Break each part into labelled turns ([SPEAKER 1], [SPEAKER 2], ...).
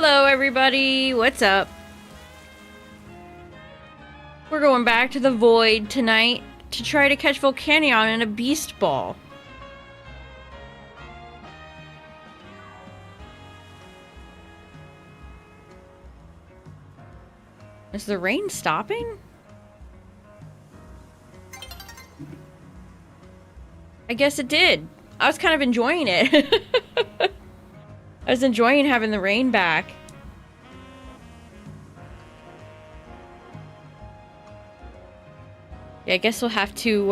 [SPEAKER 1] Hello everybody, what's up? We're going back to the void tonight to try to catch Volcanion in a beast ball. Is the rain stopping? I guess it did. I was kind of enjoying it. I was enjoying having the rain back. Yeah, I guess we'll have to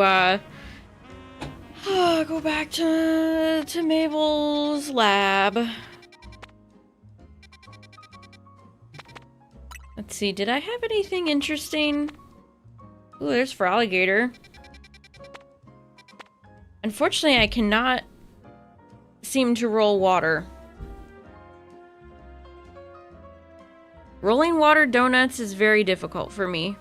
[SPEAKER 1] go back to Mabel's lab. Let's see, did I have anything interesting? Ooh, there's for alligator. Unfortunately, I cannot seem to roll water. Rolling water donuts is very difficult for me.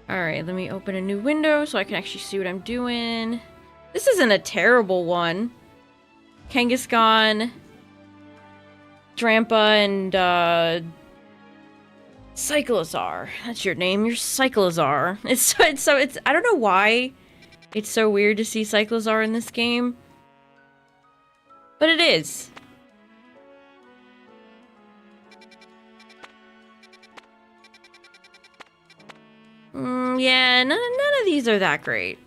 [SPEAKER 1] Alright, let me open a new window so I can actually see what I'm doing. This isn't a terrible one. Kangaskhan, Drampa, and Cyclozar. That's your name. You're Cyclozar. It's I don't know why it's so weird to see Cyclozar in this game, but it is. Yeah, none of these are that great.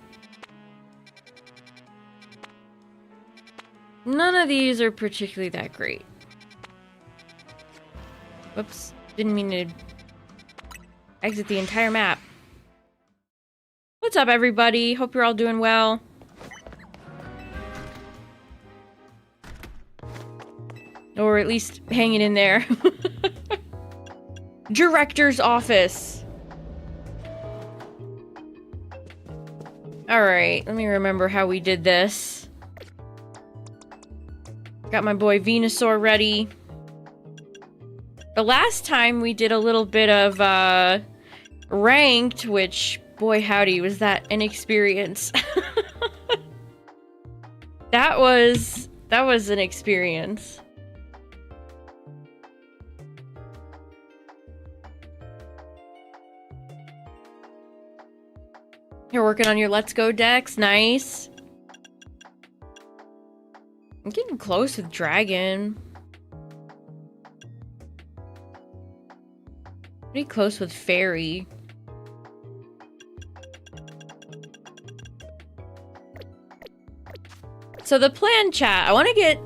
[SPEAKER 1] None of these are particularly that great. Whoops, didn't mean to exit the entire map. What's up, everybody? Hope you're all doing well. Or at least hanging in there. Director's office. Alright, let me remember how we did this. Got my boy Venusaur ready. The last time we did a little bit of ranked, which, boy howdy, was that an experience. That was an experience. You're working on your Let's Go decks, nice. I'm getting close with Dragon. Pretty close with Fairy. So the plan, chat, I want to get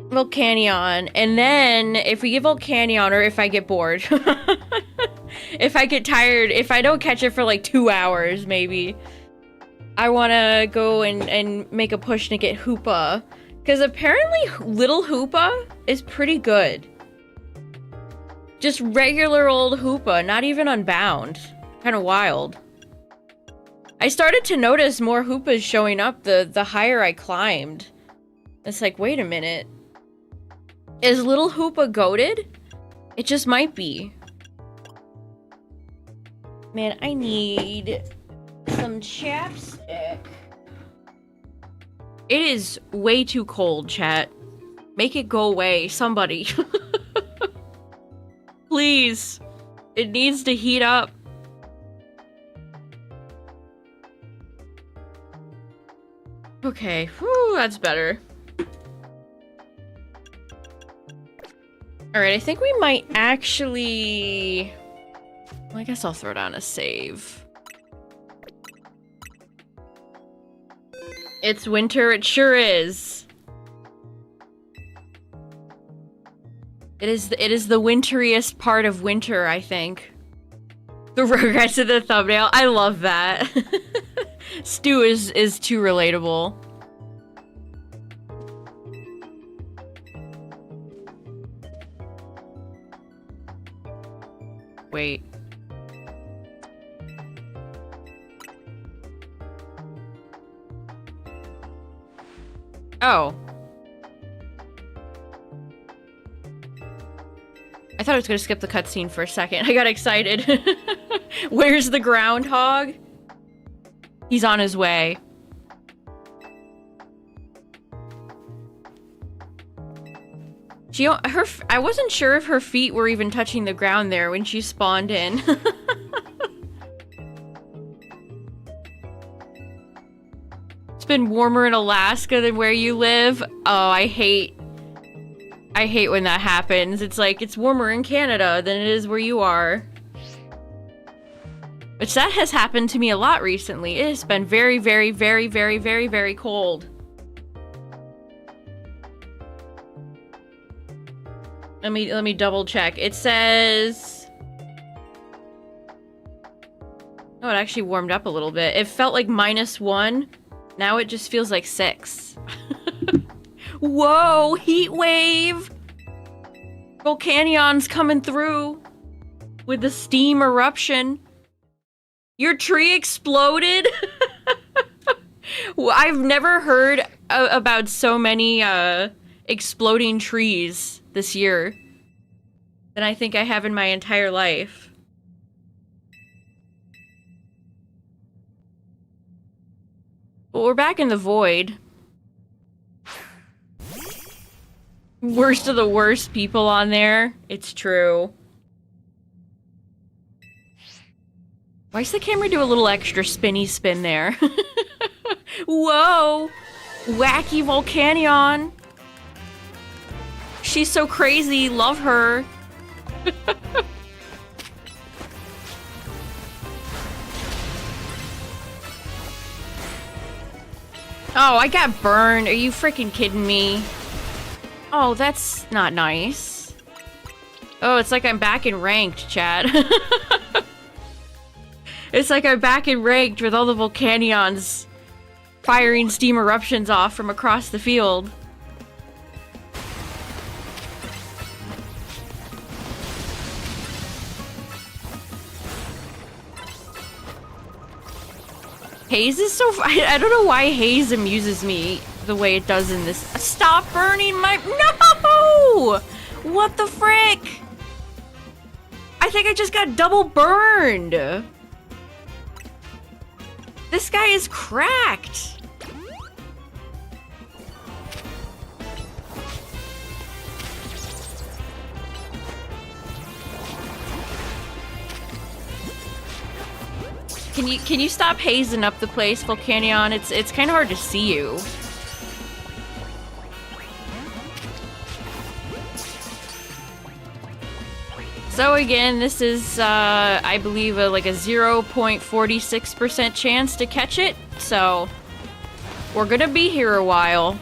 [SPEAKER 1] Volcanion, and then if we get Volcanion, or if I get bored, if I get tired, if I don't catch it for like 2 hours, maybe, I want to go and make a push to get Hoopa. Because apparently little Hoopa is pretty good. Just regular old Hoopa, not even Unbound. Kind of wild. I started to notice more Hoopas showing up the higher I climbed. It's like, wait a minute. Is little Hoopa goated? It just might be. Man, I need some chapstick. It is way too cold, chat. Make it go away, somebody. Please. It needs to heat up. Okay, whew, that's better. Alright, I think we might actually... Well, I guess I'll throw down a save. It's winter, it sure is. It is the winteriest part of winter, I think. The Rugrats of the thumbnail, I love that. Stu is too relatable. Wait. Oh. I thought I was gonna skip the cutscene for a second. I got excited. Where's the groundhog? He's on his way. I wasn't sure if her feet were even touching the ground there when she spawned in. It's been warmer in Alaska than where you live. Oh, I hate when that happens. It's like, it's warmer in Canada than it is where you are. Which that has happened to me a lot recently. It has been very, very, very, very, very, very cold. Let me double check. It says... Oh, it actually warmed up a little bit. It felt like -1. Now it just feels like 6. Whoa, heat wave! Volcanion's coming through with the steam eruption. Your tree exploded? Well, I've never heard about so many exploding trees this year than I think I have in my entire life. Well, we're back in the void. Worst of the worst people on there. It's true. Why does the camera do a little extra spinny spin there? Whoa! Wacky volcanion! She's so crazy, love her. Oh, I got burned. Are you freaking kidding me? Oh, that's not nice. Oh, it's like I'm back in ranked, chat. It's like I'm back in ranked with all the volcanions firing steam eruptions off from across the field. Haze is so... I don't know why haze amuses me the way it does in this... Stop burning my... No! What the frick? I think I just got double burned. This guy is cracked. Can you stop hazing up the place, Volcanion? It's kind of hard to see you. So again, this is I believe like a 0.46% chance to catch it. So we're gonna be here a while.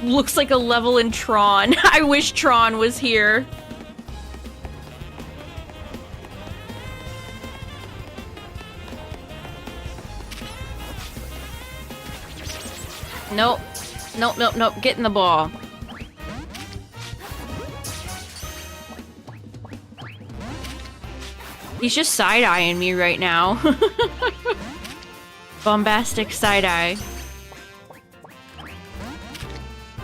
[SPEAKER 1] Looks like a level in Tron. I wish Tron was here. Nope. Nope, nope, nope. Get in the ball. He's just side-eyeing me right now. Bombastic side-eye.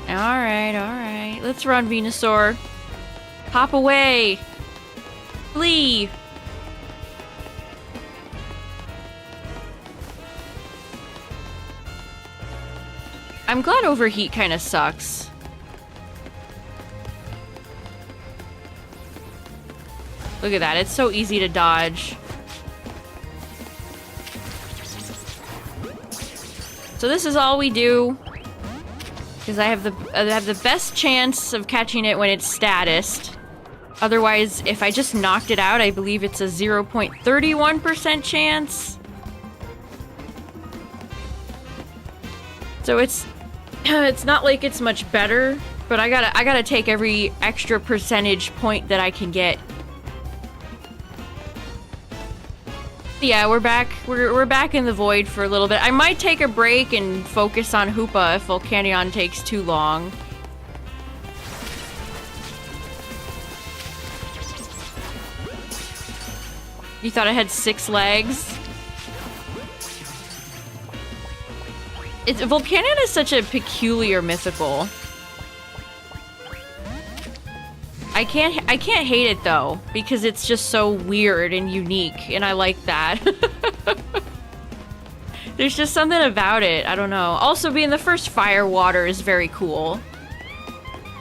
[SPEAKER 1] Alright, alright. Let's run, Venusaur. Hop away! Flee! I'm glad overheat kind of sucks. Look at that, it's so easy to dodge. So this is all we do. Because I have the best chance of catching it when it's statused. Otherwise, if I just knocked it out, I believe it's a 0.31% chance. So it's not like it's much better, but I gotta take every extra percentage point that I can get. Yeah, we're back. We're back in the void for a little bit. I might take a break and focus on Hoopa if Volcanion takes too long. You thought I had 6 legs? Volcanion is such a peculiar mythical. I can't hate it though, because it's just so weird and unique, and I like that. There's just something about it, I don't know. Also, being the first fire water is very cool.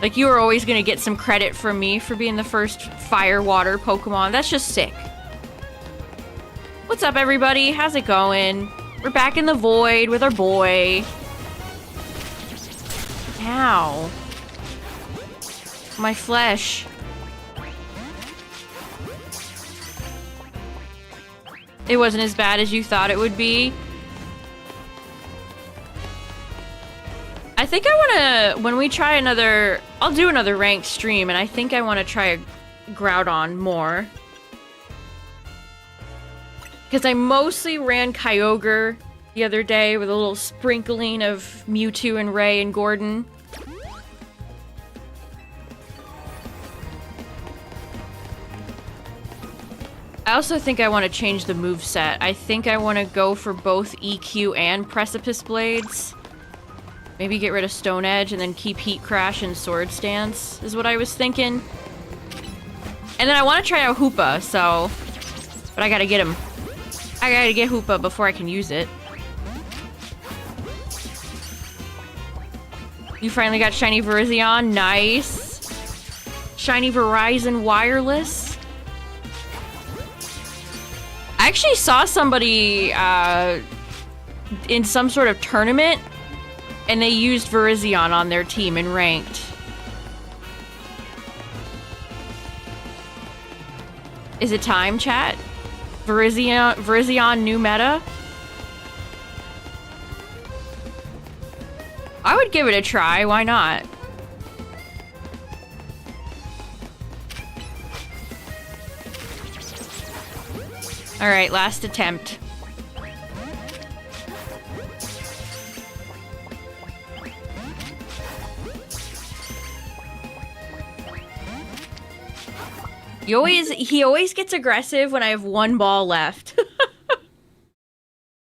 [SPEAKER 1] Like, you were always gonna get some credit from me for being the first fire water Pokemon. That's just sick. What's up, everybody? How's it going? We're back in the void with our boy. Ow. My flesh. It wasn't as bad as you thought it would be. I think I wanna, when we try another, I'll do another ranked stream, and I think I wanna try a Groudon more. Because I mostly ran Kyogre the other day with a little sprinkling of Mewtwo and Ray and Gordon. I also think I want to change the moveset. I think I want to go for both EQ and Precipice Blades. Maybe get rid of Stone Edge and then keep Heat Crash and Sword Stance, is what I was thinking. And then I want to try out Hoopa, so... But I gotta get him. I gotta get Hoopa before I can use it. You finally got Shiny Virizion. Nice. Shiny Verizon Wireless. I actually saw somebody in some sort of tournament, and they used Virizion on their team in ranked. Is it time, chat? Virizion new meta? I would give it a try, why not? Alright, last attempt. He always gets aggressive when I have one ball left.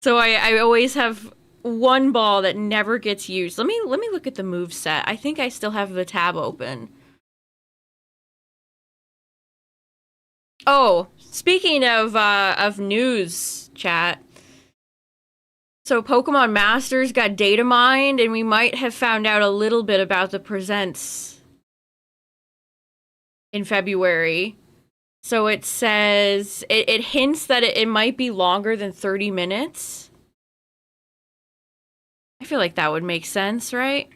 [SPEAKER 1] So I always have one ball that never gets used. Let me look at the moveset. I think I still have the tab open. Oh, speaking of news, chat. So Pokemon Masters got data mined, and we might have found out a little bit about the presents in February. So it says, it hints that it might be longer than 30 minutes. I feel like that would make sense, right?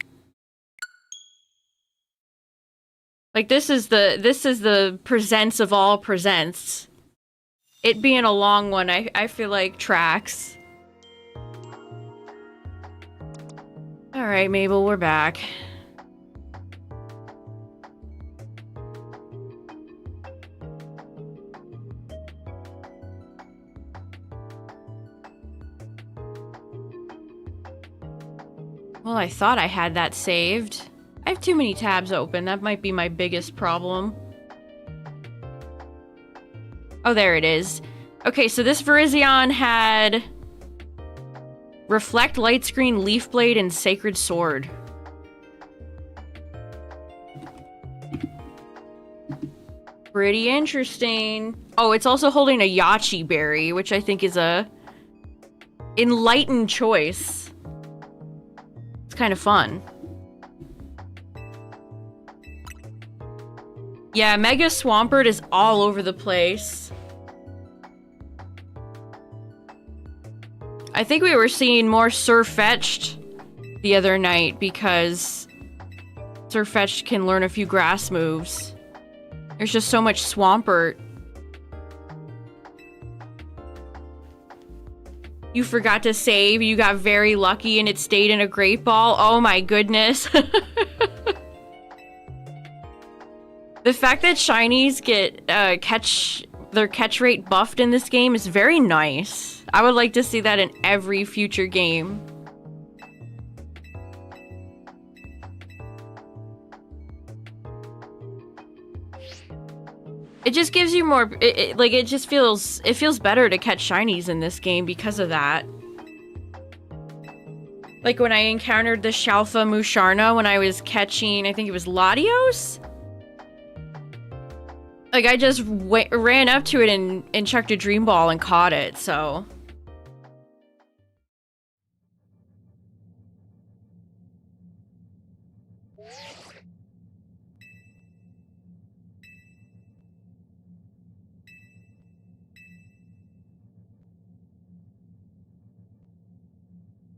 [SPEAKER 1] Like, this is the presents of all presents. It being a long one, I feel like tracks. Alright, Mabel, we're back. Well, I thought I had that saved. I have too many tabs open. That might be my biggest problem. Oh, there it is. Okay, so this Virizion had Reflect, Light Screen, Leaf Blade, and Sacred Sword. Pretty interesting. Oh, it's also holding a Yachi Berry, which I think is a enlightened choice. Kind of fun. Yeah, Mega Swampert is all over the place. I think we were seeing more Surfetched the other night because Surfetched can learn a few grass moves. There's just so much Swampert. You forgot to save, you got very lucky, and it stayed in a Great Ball. Oh my goodness. The fact that shinies get their catch rate buffed in this game is very nice. I would like to see that in every future game. It just gives you more, it feels better to catch shinies in this game because of that. Like when I encountered the Shalfa Musharna when I was catching, I think it was Latios? Like, I just ran up to it and chucked a dream ball and caught it, so...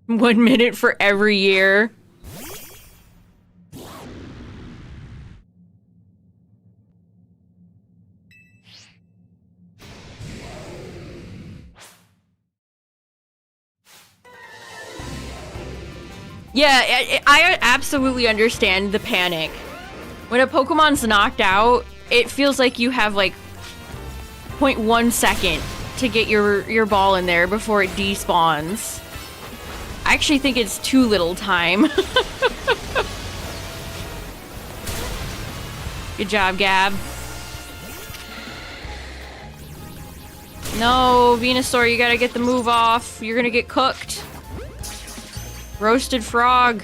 [SPEAKER 1] One minute for every year. Yeah, I absolutely understand the panic. When a Pokemon's knocked out, it feels like you have like 0.1 second to get your ball in there before it despawns. I actually think it's too little time. Good job, Gab. No, Venusaur, you gotta get the move off. You're gonna get cooked. Roasted frog.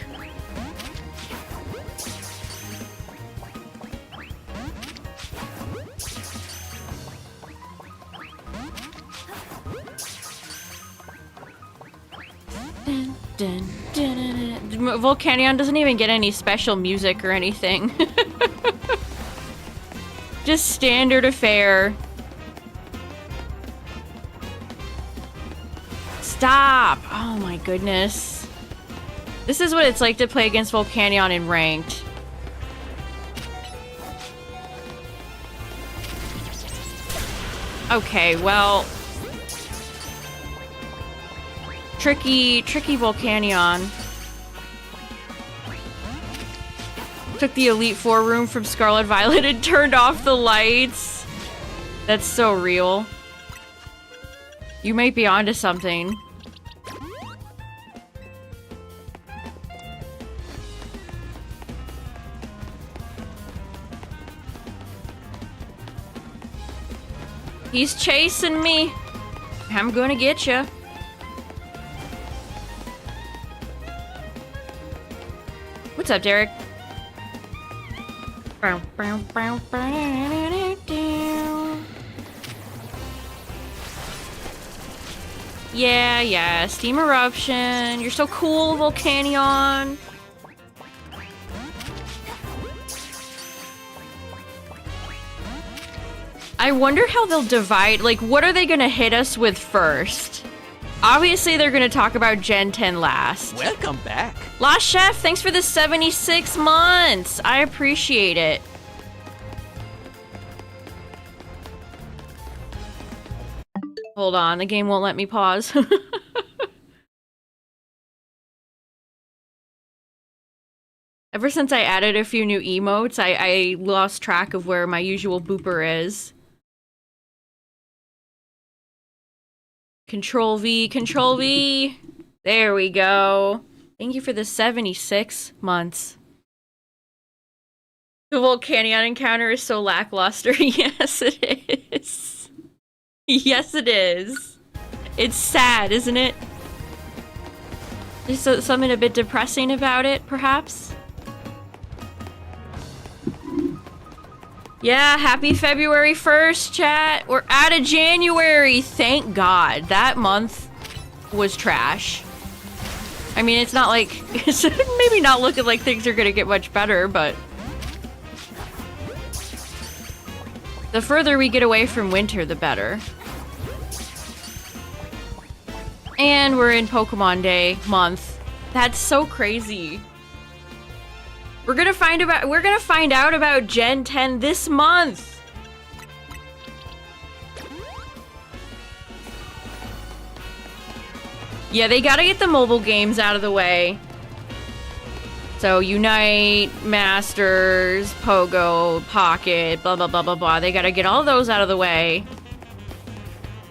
[SPEAKER 1] Volcanion doesn't even get any special music or anything. Just standard affair. Stop! Oh my goodness. This is what it's like to play against Volcanion in ranked. Okay, well... Tricky Volcanion. Took the Elite Four room from Scarlet Violet and turned off the lights. That's so real. You might be onto something. He's chasing me. I'm gonna get you. What's up, Derek? Yeah, Steam Eruption. You're so cool, Volcanion. I wonder how they'll divide, like, what are they gonna hit us with first? Obviously, they're gonna talk about Gen 10 last.
[SPEAKER 2] Welcome back.
[SPEAKER 1] Lost Chef, thanks for the 76 months. I appreciate it. Hold on, the game won't let me pause. Ever since I added a few new emotes, I lost track of where my usual booper is. Control V, Control V. There we go. Thank you for the 76 months. The Volcanion encounter is so lackluster. Yes, it is. Yes, it is. It's sad, isn't it? There's something a bit depressing about it, perhaps? Yeah, happy February 1st, chat. We're out of January. Thank God. That month was trash. I mean, it's not like... It's maybe not looking like things are gonna get much better, but... The further we get away from winter, the better. And we're in Pokemon Day month. That's so crazy. We're gonna find out about Gen 10 this month. Yeah, they gotta get the mobile games out of the way. So Unite, Masters, Pogo, Pocket, blah blah blah blah blah. They gotta get all those out of the way.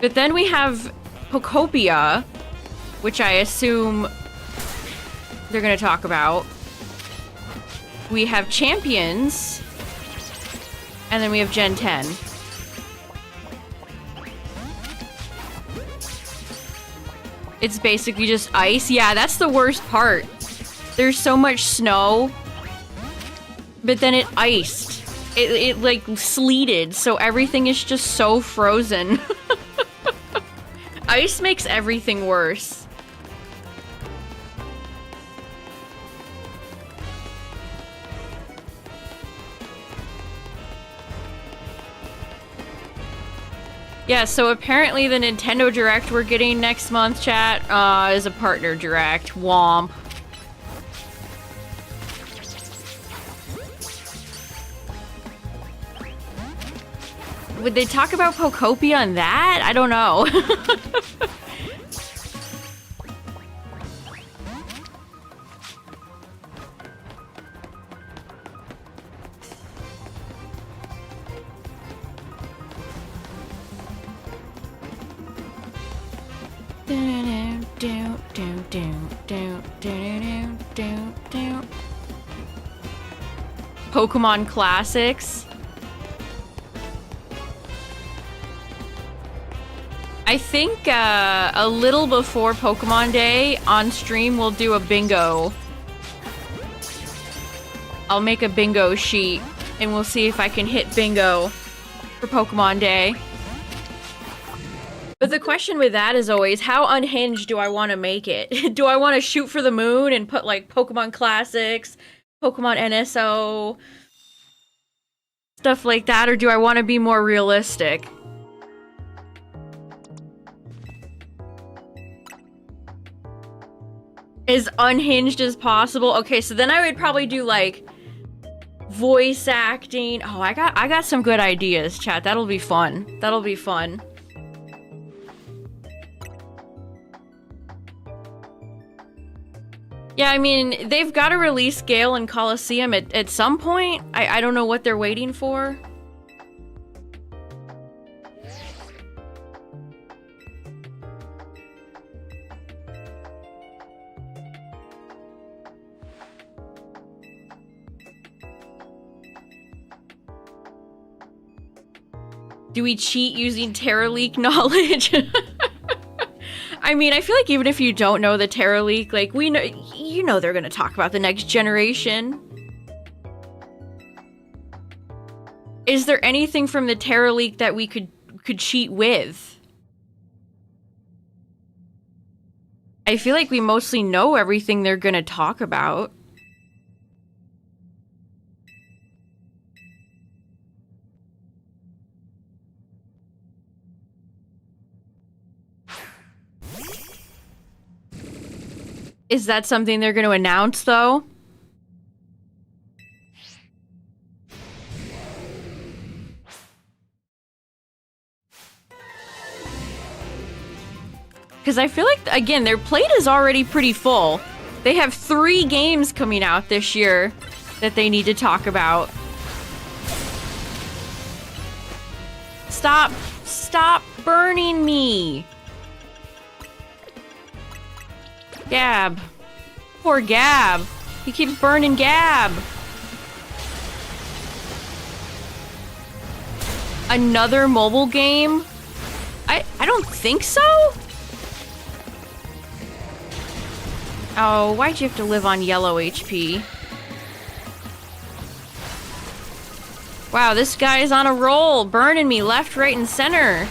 [SPEAKER 1] But then we have Pokopia, which I assume they're gonna talk about. We have Champions, and then we have Gen 10. It's basically just ice. Yeah, that's the worst part. There's so much snow, but then it iced. it like sleeted, so everything is just so frozen. Ice makes everything worse. Yeah, so apparently the Nintendo Direct we're getting next month, chat, is a partner direct. Womp. Would they talk about Pokopia on that? I don't know. Pokemon Classics. I think a little before Pokemon Day on stream we'll do a bingo. I'll make a bingo sheet and we'll see if I can hit bingo for Pokemon Day. But the question with that is always, how unhinged do I want to make it? Do I want to shoot for the moon and put like Pokemon Classics, Pokemon NSO, stuff like that, or do I want to be more realistic? As unhinged as possible. Okay, so then I would probably do like voice acting. Oh, I got some good ideas, chat. That'll be fun. That'll be fun. Yeah, I mean, they've got to release Gale and Coliseum at some point. I don't know what they're waiting for. Do we cheat using Terra Leak knowledge? I mean, I feel like even if you don't know the Terra Leak, like, we know, you know they're gonna talk about the next generation. Is there anything from the Terra Leak that we could cheat with? I feel like we mostly know everything they're gonna talk about. Is that something they're going to announce, though? Because I feel like, again, their plate is already pretty full. They have 3 games coming out this year that they need to talk about. Stop burning me. Gab. Poor Gab. He keeps burning Gab. Another mobile game? I don't think so. Oh, why'd you have to live on yellow HP? Wow, this guy's on a roll, burning me left, right, and center.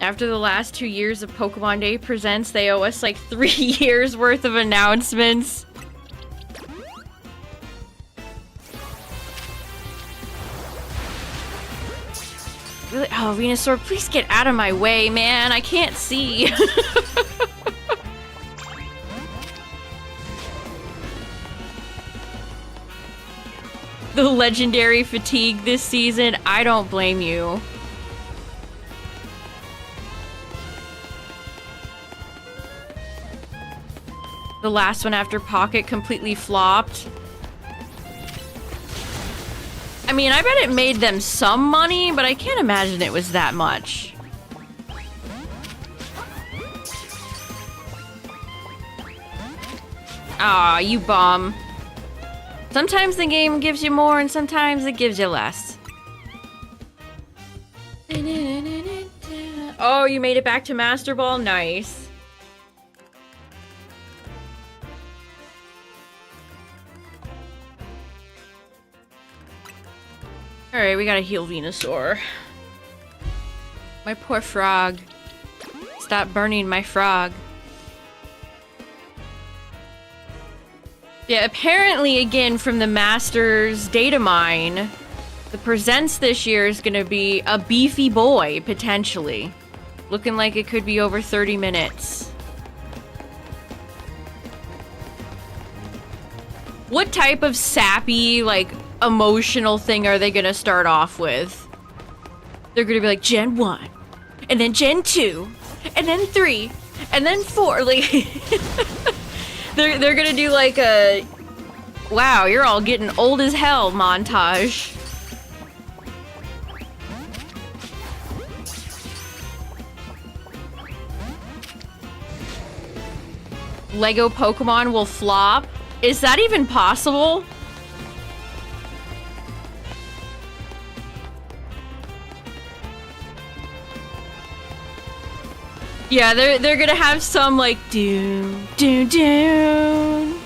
[SPEAKER 1] After the last 2 years of Pokemon Day Presents, they owe us like 3 years worth of announcements. Really? Oh, Venusaur, please get out of my way, man. I can't see. The legendary fatigue this season, I don't blame you. The last one after Pocket completely flopped. I mean, I bet it made them some money, but I can't imagine it was that much. Aw, you bum. Sometimes the game gives you more, and sometimes it gives you less. Oh, you made it back to Master Ball? Nice. Alright, we gotta heal Venusaur. My poor frog. Stop burning my frog. Yeah, apparently, again, from the Masters data mine, the presents this year is gonna be a beefy boy, potentially. Looking like it could be over 30 minutes. What type of sappy, like, emotional thing are they gonna start off with? They're gonna be like, Gen 1, and then Gen 2, and then 3, and then 4, like... they're gonna do like a... Wow, you're all getting old as hell montage. Lego Pokemon will flop? Is that even possible? Yeah, they're gonna have some like doon doon doon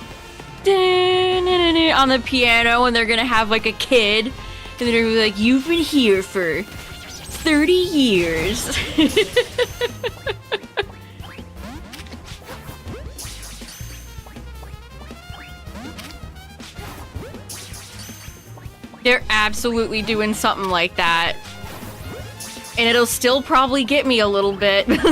[SPEAKER 1] doon on the piano, and they're gonna have like a kid, and they're gonna be like, "You've been here for 30 years." They're absolutely doing something like that. And it'll still probably get me a little bit. And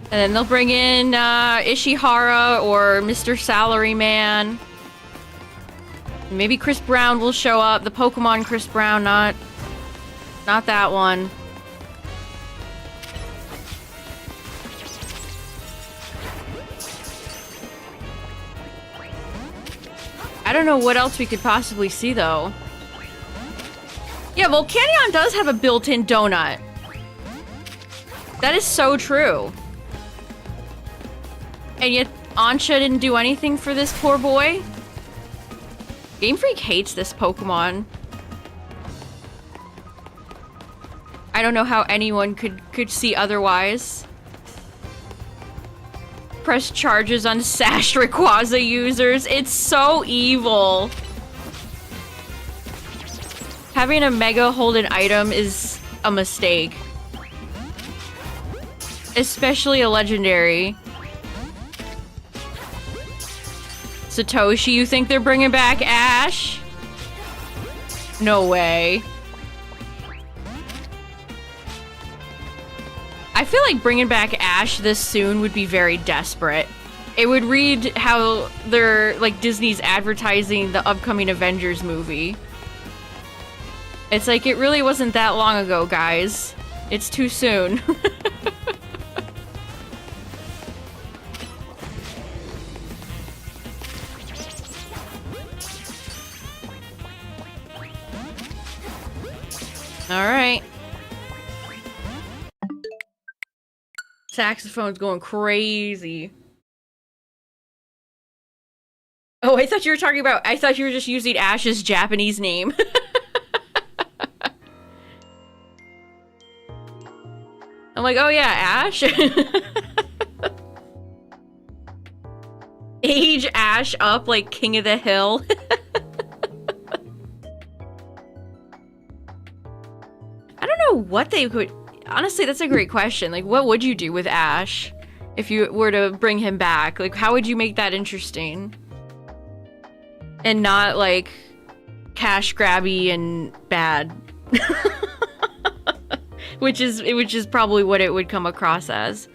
[SPEAKER 1] then they'll bring in Ishihara or Mr. Salaryman. Maybe Chris Brown will show up. The Pokemon Chris Brown, not that one. I don't know what else we could possibly see, though. Yeah, Volcanion does have a built-in donut. That is so true. And yet, Ansha didn't do anything for this poor boy? Game Freak hates this Pokemon. I don't know how anyone could see otherwise. Press charges on Sash Rayquaza users. It's so evil. Having a Mega hold an item is a mistake. Especially a legendary. Satoshi, you think they're bringing back Ash? No way. I feel like bringing back Ash this soon would be very desperate. It would read how they're, like, Disney's advertising the upcoming Avengers movie. It's like, it really wasn't that long ago, guys. It's too soon. Alright. Saxophone's going crazy. Oh, I thought you were talking about... I thought you were just using Ash's Japanese name. I'm like, oh yeah, Ash? Age Ash up like King of the Hill. I don't know what they could... Honestly, that's a great question. Like, what would you do with Ash if you were to bring him back? Like, how would you make that interesting? And not, like, cash grabby and bad. which is probably what it would come across as.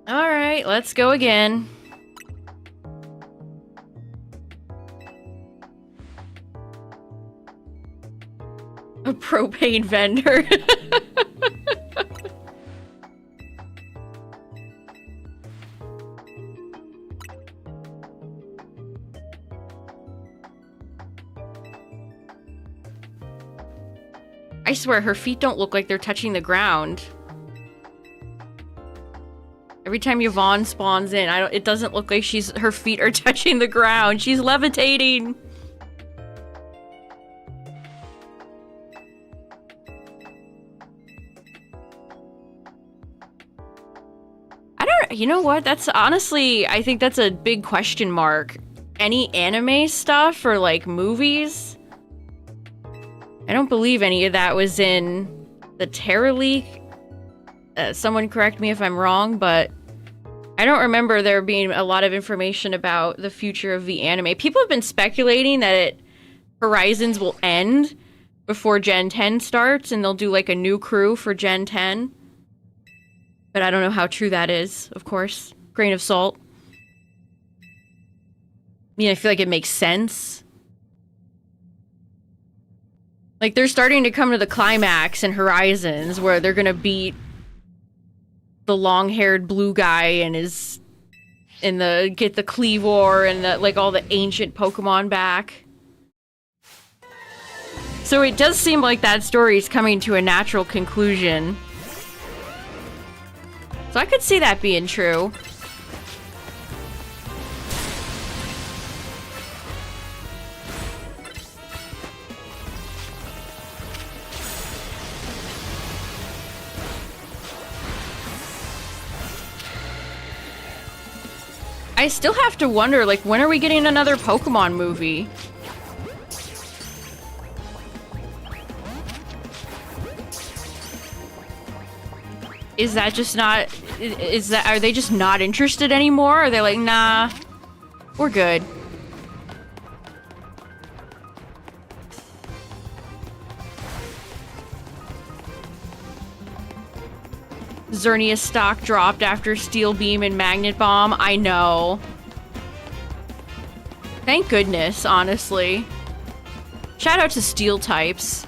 [SPEAKER 1] Alright, let's go again. A propane vendor. I swear, her feet don't look like they're touching the ground. Every time Yvonne spawns in, it doesn't look like her feet are touching the ground. She's levitating. You know what? That's honestly, I think that's a big question mark. Any anime stuff or like movies? I don't believe any of that was in the Terra Leak. Someone correct me if I'm wrong, but I don't remember there being a lot of information about the future of the anime. People have been speculating that Horizons will end before Gen 10 starts and they'll do like a new crew for Gen 10. But I don't know how true that is, of course. Grain of salt. I mean, I feel like it makes sense. Like, they're starting to come to the climax in Horizons where they're gonna beat the long-haired blue guy and get the Cleavor and like all the ancient Pokemon back. So it does seem like that story is coming to a natural conclusion. So I could see that being true. I still have to wonder, like, when are we getting another Pokemon movie? Is that just not... Are they just not interested anymore? Are they like, nah, we're good? Xerneas stock dropped after Steel Beam and Magnet Bomb. I know. Thank goodness, honestly. Shout out to Steel types.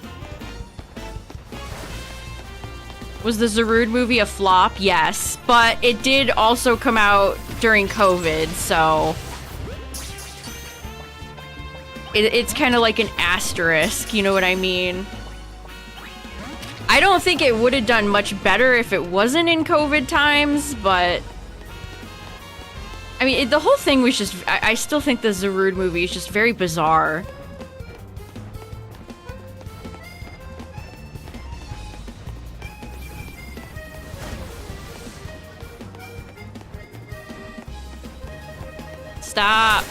[SPEAKER 1] Was the Zarude movie a flop? Yes, but it did also come out during COVID, so... It's kind of like an asterisk, you know what I mean? I don't think it would have done much better if it wasn't in COVID times, but... I mean, the whole thing was just... I still think the Zarude movie is just very bizarre. Stop.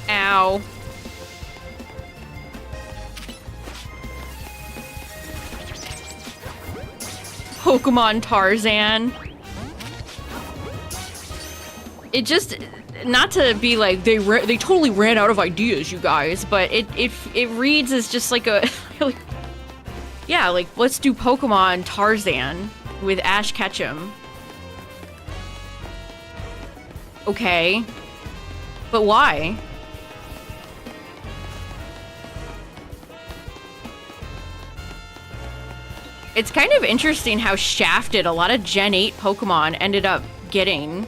[SPEAKER 1] Ow. Pokemon Tarzan. It just, not to be like, they totally ran out of ideas, you guys, but it reads as just like a, like, yeah, like, let's do Pokemon Tarzan with Ash Ketchum. Okay. But why? It's kind of interesting how shafted a lot of Gen 8 Pokemon ended up getting.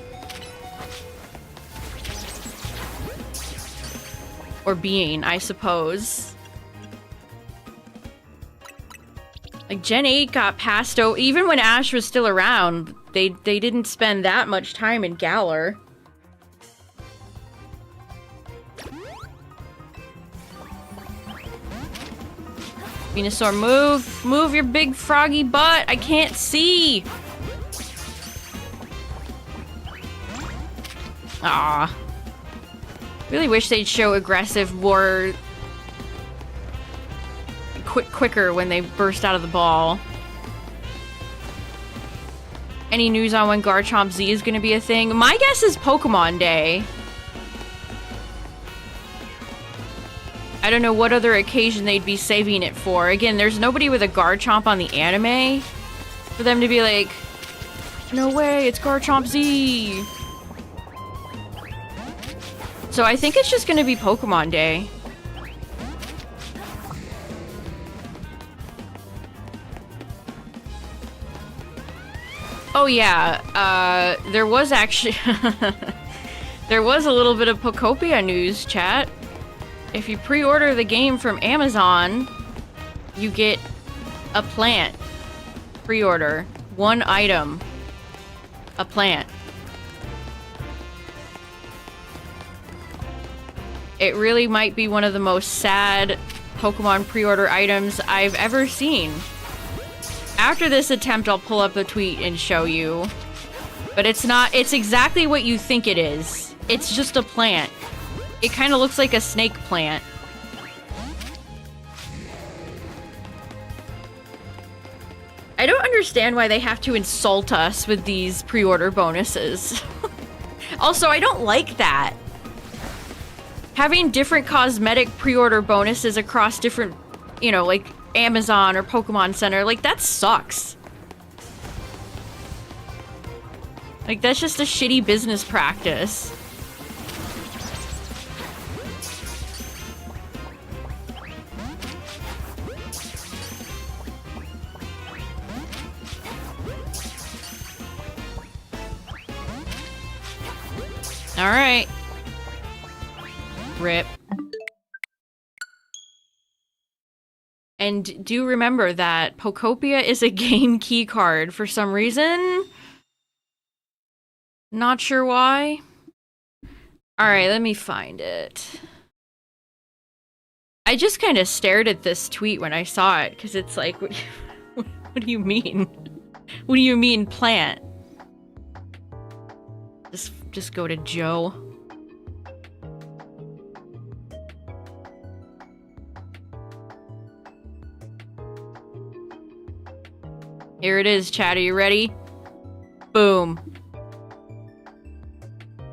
[SPEAKER 1] Or being, I suppose. Like, Gen 8 got passed over. Even when Ash was still around, they didn't spend that much time in Galar. Venusaur, move! Move your big froggy butt! I can't see! Ah. Really wish they'd show aggressive more... quicker when they burst out of the ball. Any news on when Garchomp Z is gonna be a thing? My guess is Pokemon Day. I don't know what other occasion they'd be saving it for. Again, there's nobody with a Garchomp on the anime for them to be like, no way, it's Garchomp Z. So I think it's just gonna be Pokemon Day. Oh yeah, there was actually... there was a little bit of Pokopia news, chat. If you pre-order the game from Amazon, you get a plant. Pre-order. One item. A plant. It really might be one of the most sad Pokemon pre-order items I've ever seen. After this attempt, I'll pull up the tweet and show you. But it's not, it's exactly what you think it is. It's just a plant. It kind of looks like a snake plant. I don't understand why they have to insult us with these pre-order bonuses. Also, I don't like that. Having different cosmetic pre-order bonuses across different, you know, like Amazon or Pokemon Center, like that sucks. Like that's just a shitty business practice. All right. Rip. And do remember that Pokopia is a game key card for some reason. Not sure why. Alright, let me find it. I just kind of stared at this tweet when I saw it, because it's like, what do you mean? What do you mean, plant? Just go to Joe. Here it is, chat. Are you ready? Boom.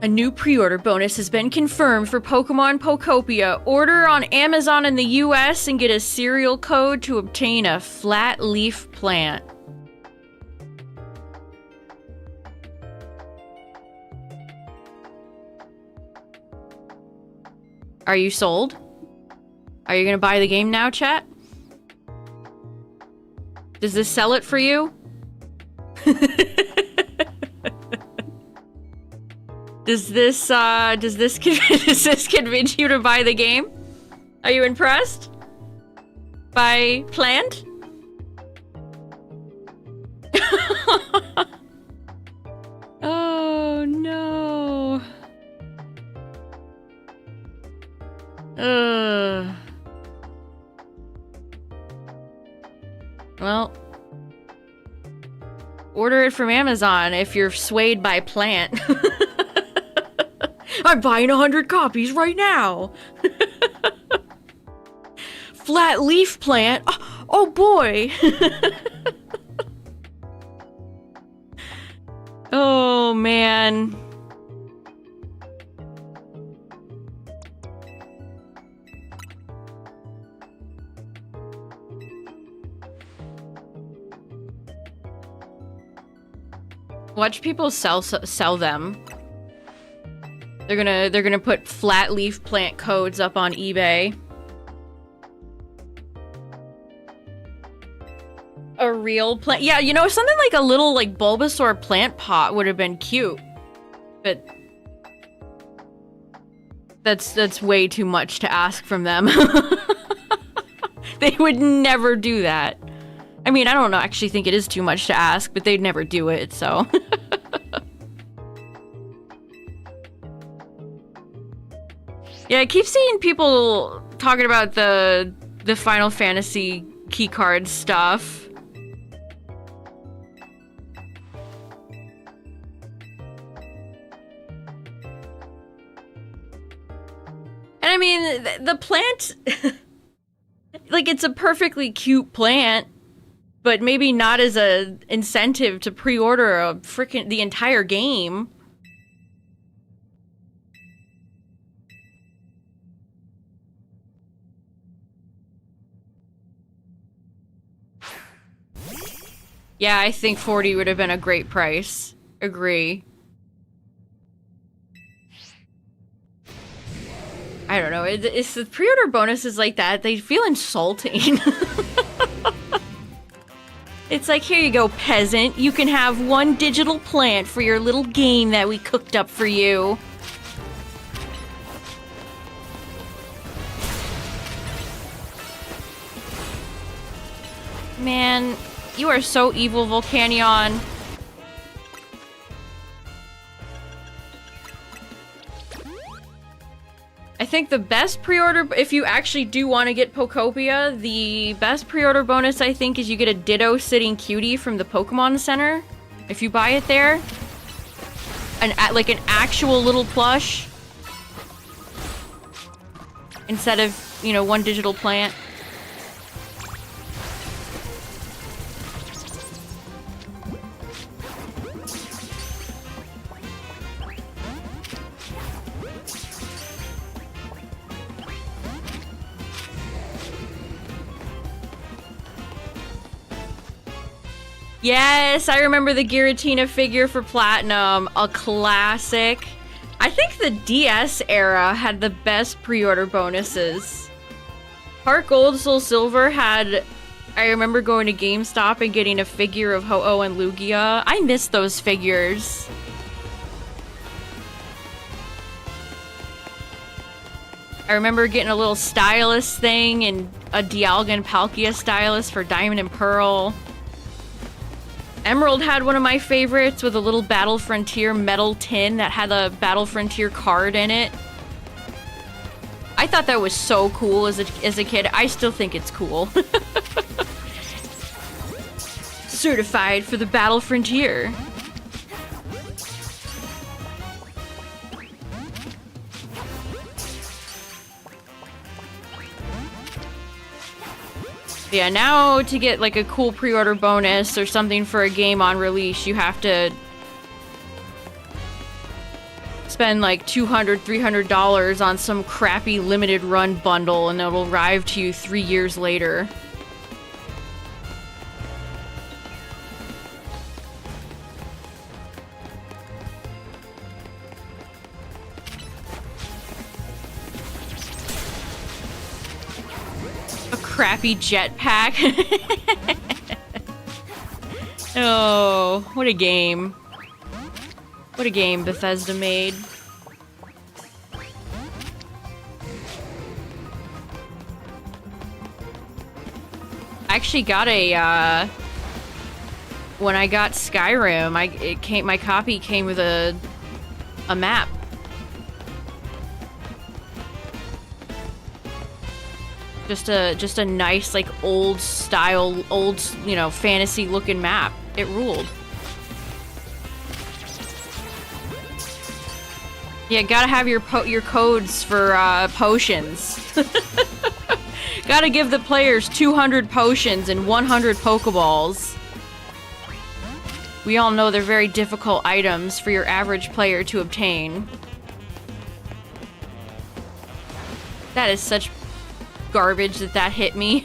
[SPEAKER 1] A new pre-order bonus has been confirmed for Pokemon Pokopia. Order on Amazon in the US and get a serial code to obtain a flat leaf plant. Are you sold? Are you gonna buy the game now, chat? Does this sell it for you? Does this convince you to buy the game? Are you impressed? By plant? Oh no. Well, order it from Amazon if you're swayed by plant. I'm buying 100 copies right now. Flat leaf plant. Oh boy. Oh man. Watch people sell them. They're gonna put flat leaf plant codes up on eBay. A real plant, yeah, you know, something like a little like Bulbasaur plant pot would have been cute, but that's way too much to ask from them. They would never do that. I mean, I don't know, actually think it is too much to ask, but they'd never do it, so. Yeah, I keep seeing people talking about the Final Fantasy keycard stuff. And I mean, the plant, like, it's a perfectly cute plant, but maybe not as a incentive to pre-order a freaking the entire game. Yeah, I think 40 would have been a great price. Agree. I don't know, it's the pre-order bonuses like that, they feel insulting. It's like, here you go, peasant. You can have one digital plant for your little game that we cooked up for you. Man, you are so evil, Volcanion. I think the best pre-order, if you actually do want to get Pokopia, the best pre-order bonus I think is you get a Ditto Sitting Cutie from the Pokemon Center. If you buy it there. Like an actual little plush. Instead of, you know, one digital plant. Yes, I remember the Giratina figure for Platinum. A classic. I think the DS era had the best pre-order bonuses. Heart Gold, Soul Silver had... I remember going to GameStop and getting a figure of Ho-Oh and Lugia. I miss those figures. I remember getting a little stylus thing and a Dialga and Palkia stylus for Diamond and Pearl. Emerald had one of my favorites with a little Battle Frontier metal tin that had a Battle Frontier card in it. I thought that was so cool as a kid. I still think it's cool. Certified for the Battle Frontier. Yeah, now to get like a cool pre-order bonus or something for a game on release, you have to spend like $200, $300 on some crappy limited run bundle and it'll arrive to you 3 years later. Crappy jetpack. Oh, what a game. What a game Bethesda made. I actually got a, when I got Skyrim, my copy came with a map. Just a nice, like, old style, old, you know, fantasy looking map. It ruled. Yeah, gotta have your codes for potions. Gotta give the players 200 potions and 100 Pokeballs. We all know they're very difficult items for your average player to obtain. That is such garbage that hit me.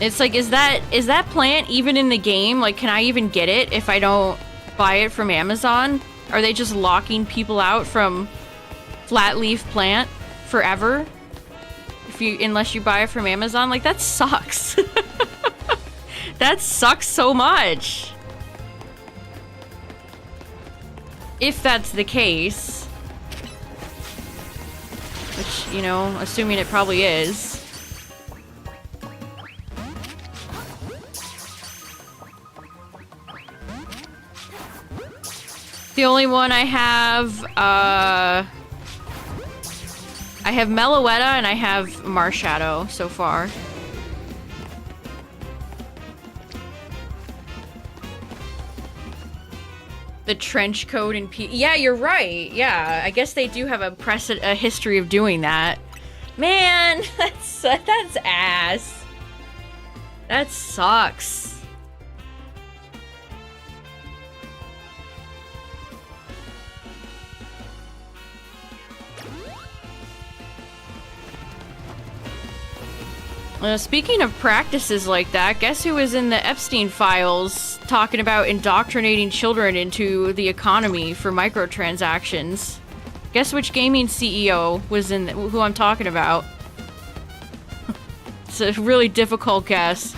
[SPEAKER 1] It's like, is that plant even in the game? Like, can I even get it if I don't buy it from Amazon? Are they just locking people out from flat leaf plant forever? Unless you buy it from Amazon? Like, that sucks. That sucks so much. If that's the case. Which, you know, assuming it probably is. The only one I have Meloetta and I have Marshadow so far. The trench coat and yeah, you're right. Yeah, I guess they do have a history of doing that. Man, that's ass. That sucks. Speaking of practices like that, guess who was in the Epstein files talking about indoctrinating children into the economy for microtransactions? Guess which gaming CEO was in who I'm talking about? It's a really difficult guess.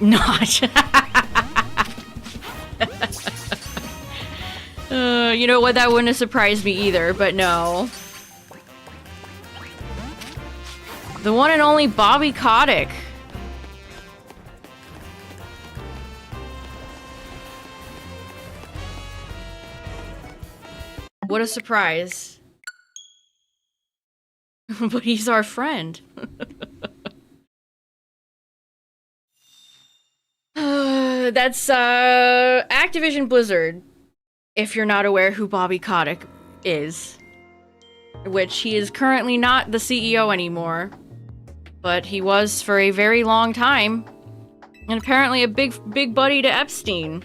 [SPEAKER 1] Not. You know what? That wouldn't have surprised me either, but no. The one and only Bobby Kotick. What a surprise. But he's our friend. That's Activision Blizzard, if you're not aware who Bobby Kotick is. Which he is currently not the CEO anymore, but he was for a very long time, and apparently a big buddy to Epstein.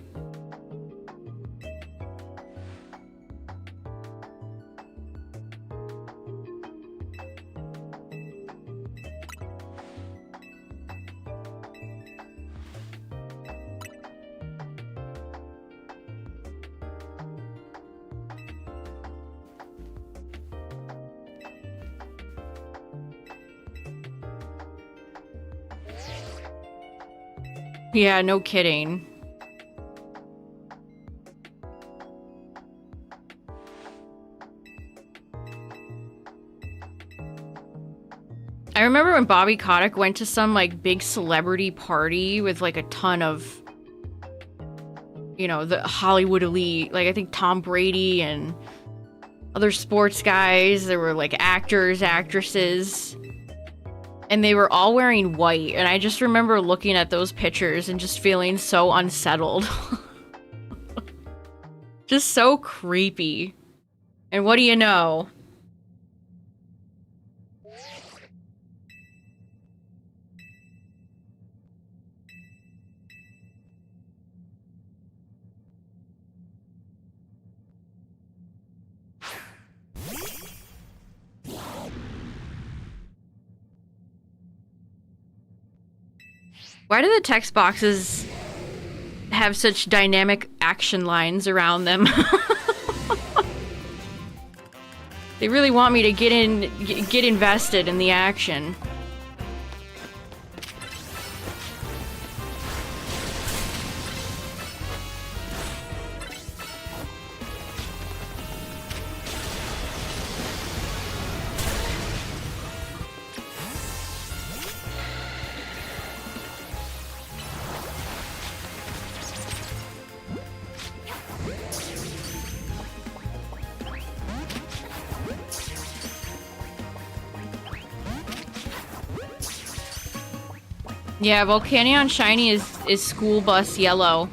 [SPEAKER 1] Yeah, no kidding. I remember when Bobby Kotick went to some, like, big celebrity party with, like, a ton of, you know, the Hollywood elite. Like, I think Tom Brady and other sports guys. There were, like, actors, actresses. And they were all wearing white, and I just remember looking at those pictures and just feeling so unsettled. Just so creepy. And what do you know? Why do the text boxes have such dynamic action lines around them? They really want me to get invested in the action. Yeah, Volcanion Shiny is school bus yellow.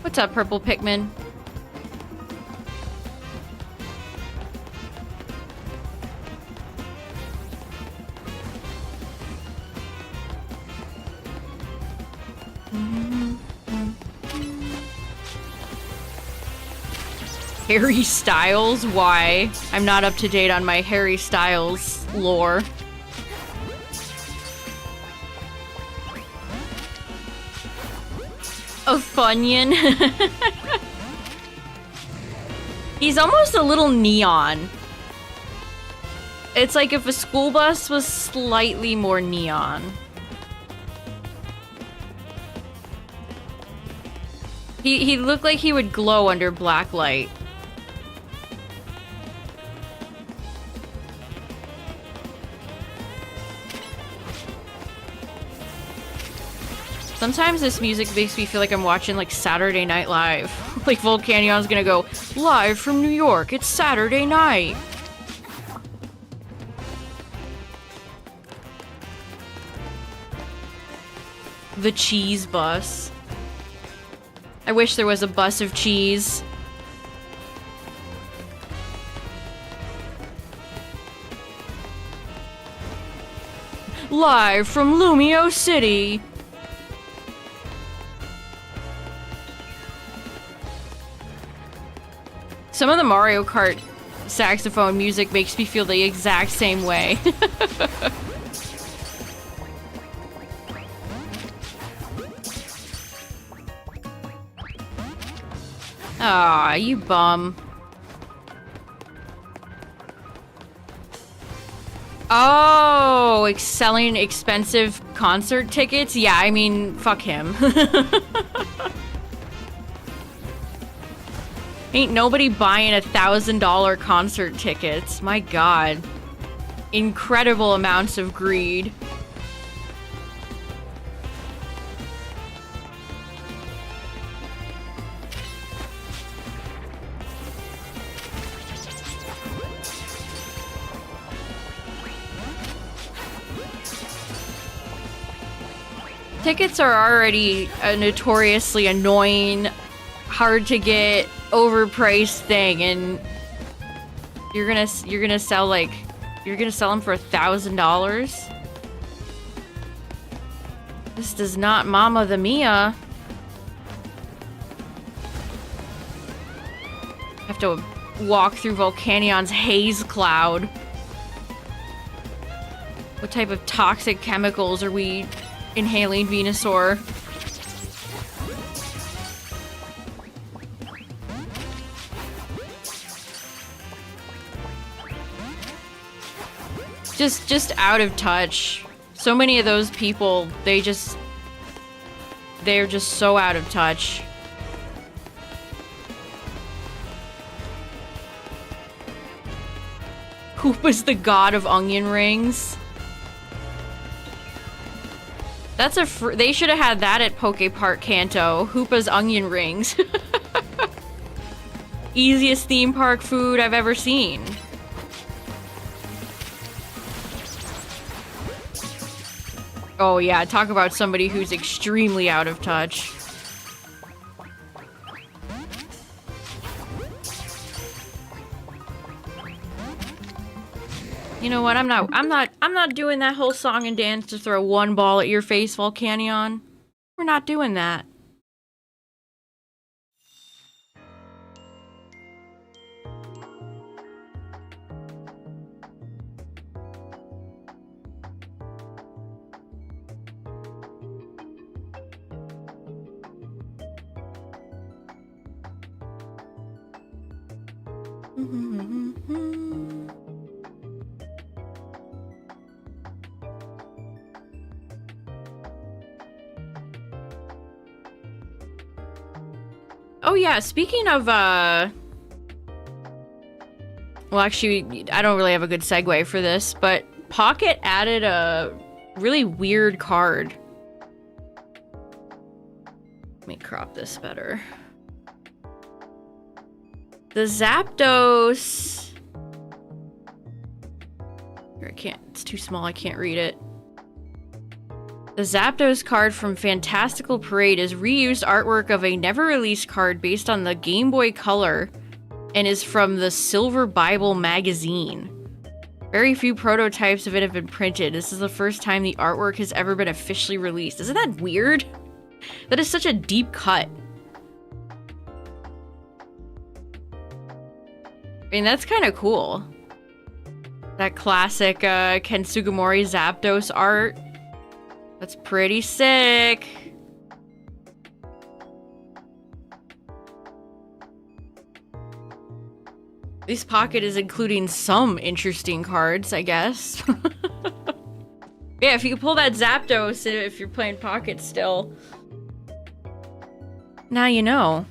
[SPEAKER 1] What's up, Purple Pikmin? Harry Styles? Why? I'm not up to date on my Harry Styles lore. A Funyun? He's almost a little neon. It's like if a school bus was slightly more neon. He looked like he would glow under black light. Sometimes this music makes me feel like I'm watching, like, Saturday Night Live. Like, Volcanion's gonna go, live from New York, it's Saturday night! The cheese bus. I wish there was a bus of cheese. Live from Lumio City! Some of the Mario Kart saxophone music makes me feel the exact same way. Aw, you bum. Oh, selling expensive concert tickets? Yeah, I mean, fuck him. Ain't nobody buying $1,000 concert tickets. My god. Incredible amounts of greed. Tickets are already a notoriously annoying, hard to get, overpriced thing, and you're gonna sell them for $1,000? This does not Mama the Mia. Have to walk through Volcanion's haze cloud. What type of toxic chemicals are we inhaling, Venusaur? Just out of touch. So many of those people, they're just so out of touch. Koopa's the god of onion rings. That's they should have had that at Poke Park Kanto. Hoopa's onion rings. Easiest theme park food I've ever seen. Oh yeah, talk about somebody who's extremely out of touch. You know what? I'm not doing that whole song and dance to throw one ball at your face, Volcanion. We're not doing that. Oh yeah, speaking of, well actually, I don't really have a good segue for this, but Pocket added a really weird card. Let me crop this better. The Zapdos... I can't, it's too small, I can't read it. The Zapdos card from Fantastical Parade is reused artwork of a never-released card based on the Game Boy Color and is from the Silver Bible magazine. Very few prototypes of it have been printed. This is the first time the artwork has ever been officially released. Isn't that weird? That is such a deep cut. I mean, that's kind of cool. That classic Ken Sugimori Zapdos art. That's pretty sick. This Pocket is including some interesting cards, I guess. Yeah, if you can pull that Zapdos if you're playing Pocket still. Now you know.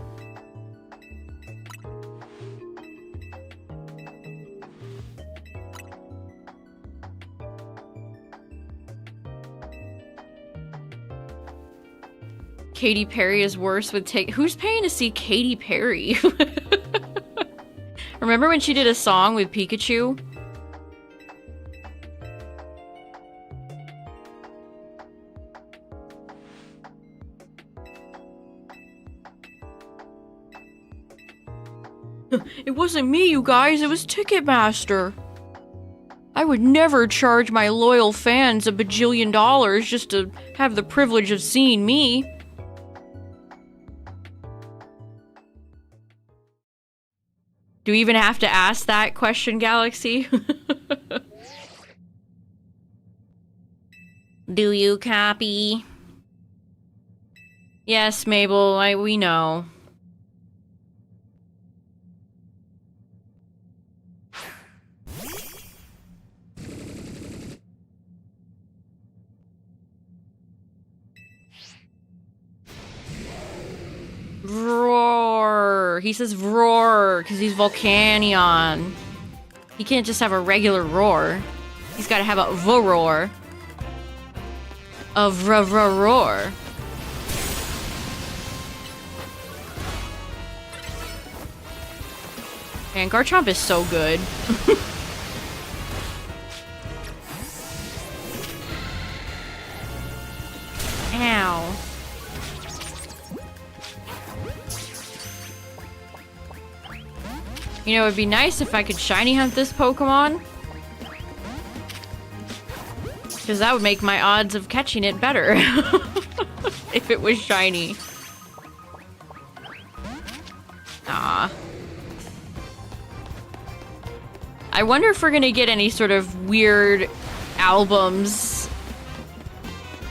[SPEAKER 1] Katy Perry is worse with who's paying to see Katy Perry? Remember when she did a song with Pikachu? It wasn't me, you guys, it was Ticketmaster. I would never charge my loyal fans $1 bajillion just to have the privilege of seeing me. Do we even have to ask that question, Galaxy? Do you copy? Yes, Mabel, we know. roar. He says roar because he's Volcanion. He can't just have a regular roar. He's got to have a roar. A roar. Man, Garchomp is so good. Ow. You know, it'd be nice if I could shiny hunt this Pokemon. Because that would make my odds of catching it better. If it was shiny. Ah. I wonder if we're gonna get any sort of weird albums,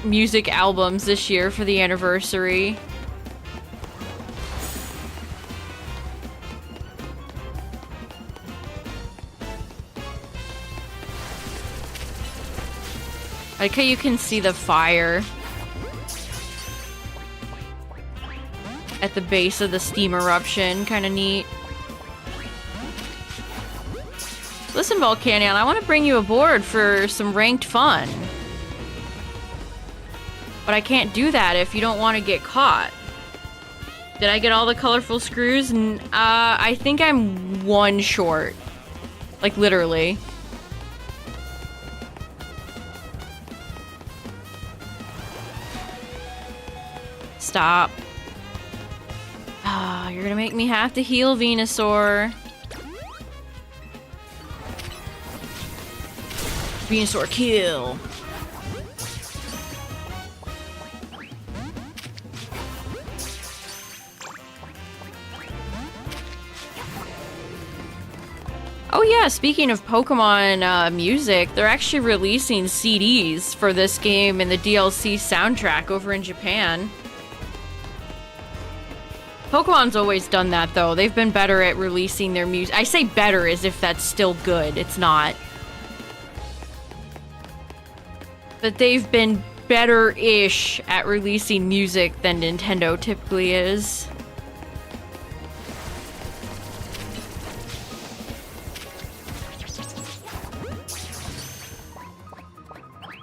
[SPEAKER 1] music albums this year for the anniversary. Like how you can see the fire at the base of the steam eruption. Kind of neat. Listen, Volcanion, I want to bring you aboard for some ranked fun. But I can't do that if you don't want to get caught. Did I get all the colorful screws? I think I'm one short. Like, literally. Stop. Ah, you're gonna make me have to heal Venusaur. Venusaur kill. Oh yeah, speaking of Pokemon music, they're actually releasing CDs for this game and the DLC soundtrack over in Japan. Pokemon's always done that, though. They've been better at releasing their music. I say better as if that's still good. It's not. But they've been better-ish at releasing music than Nintendo typically is.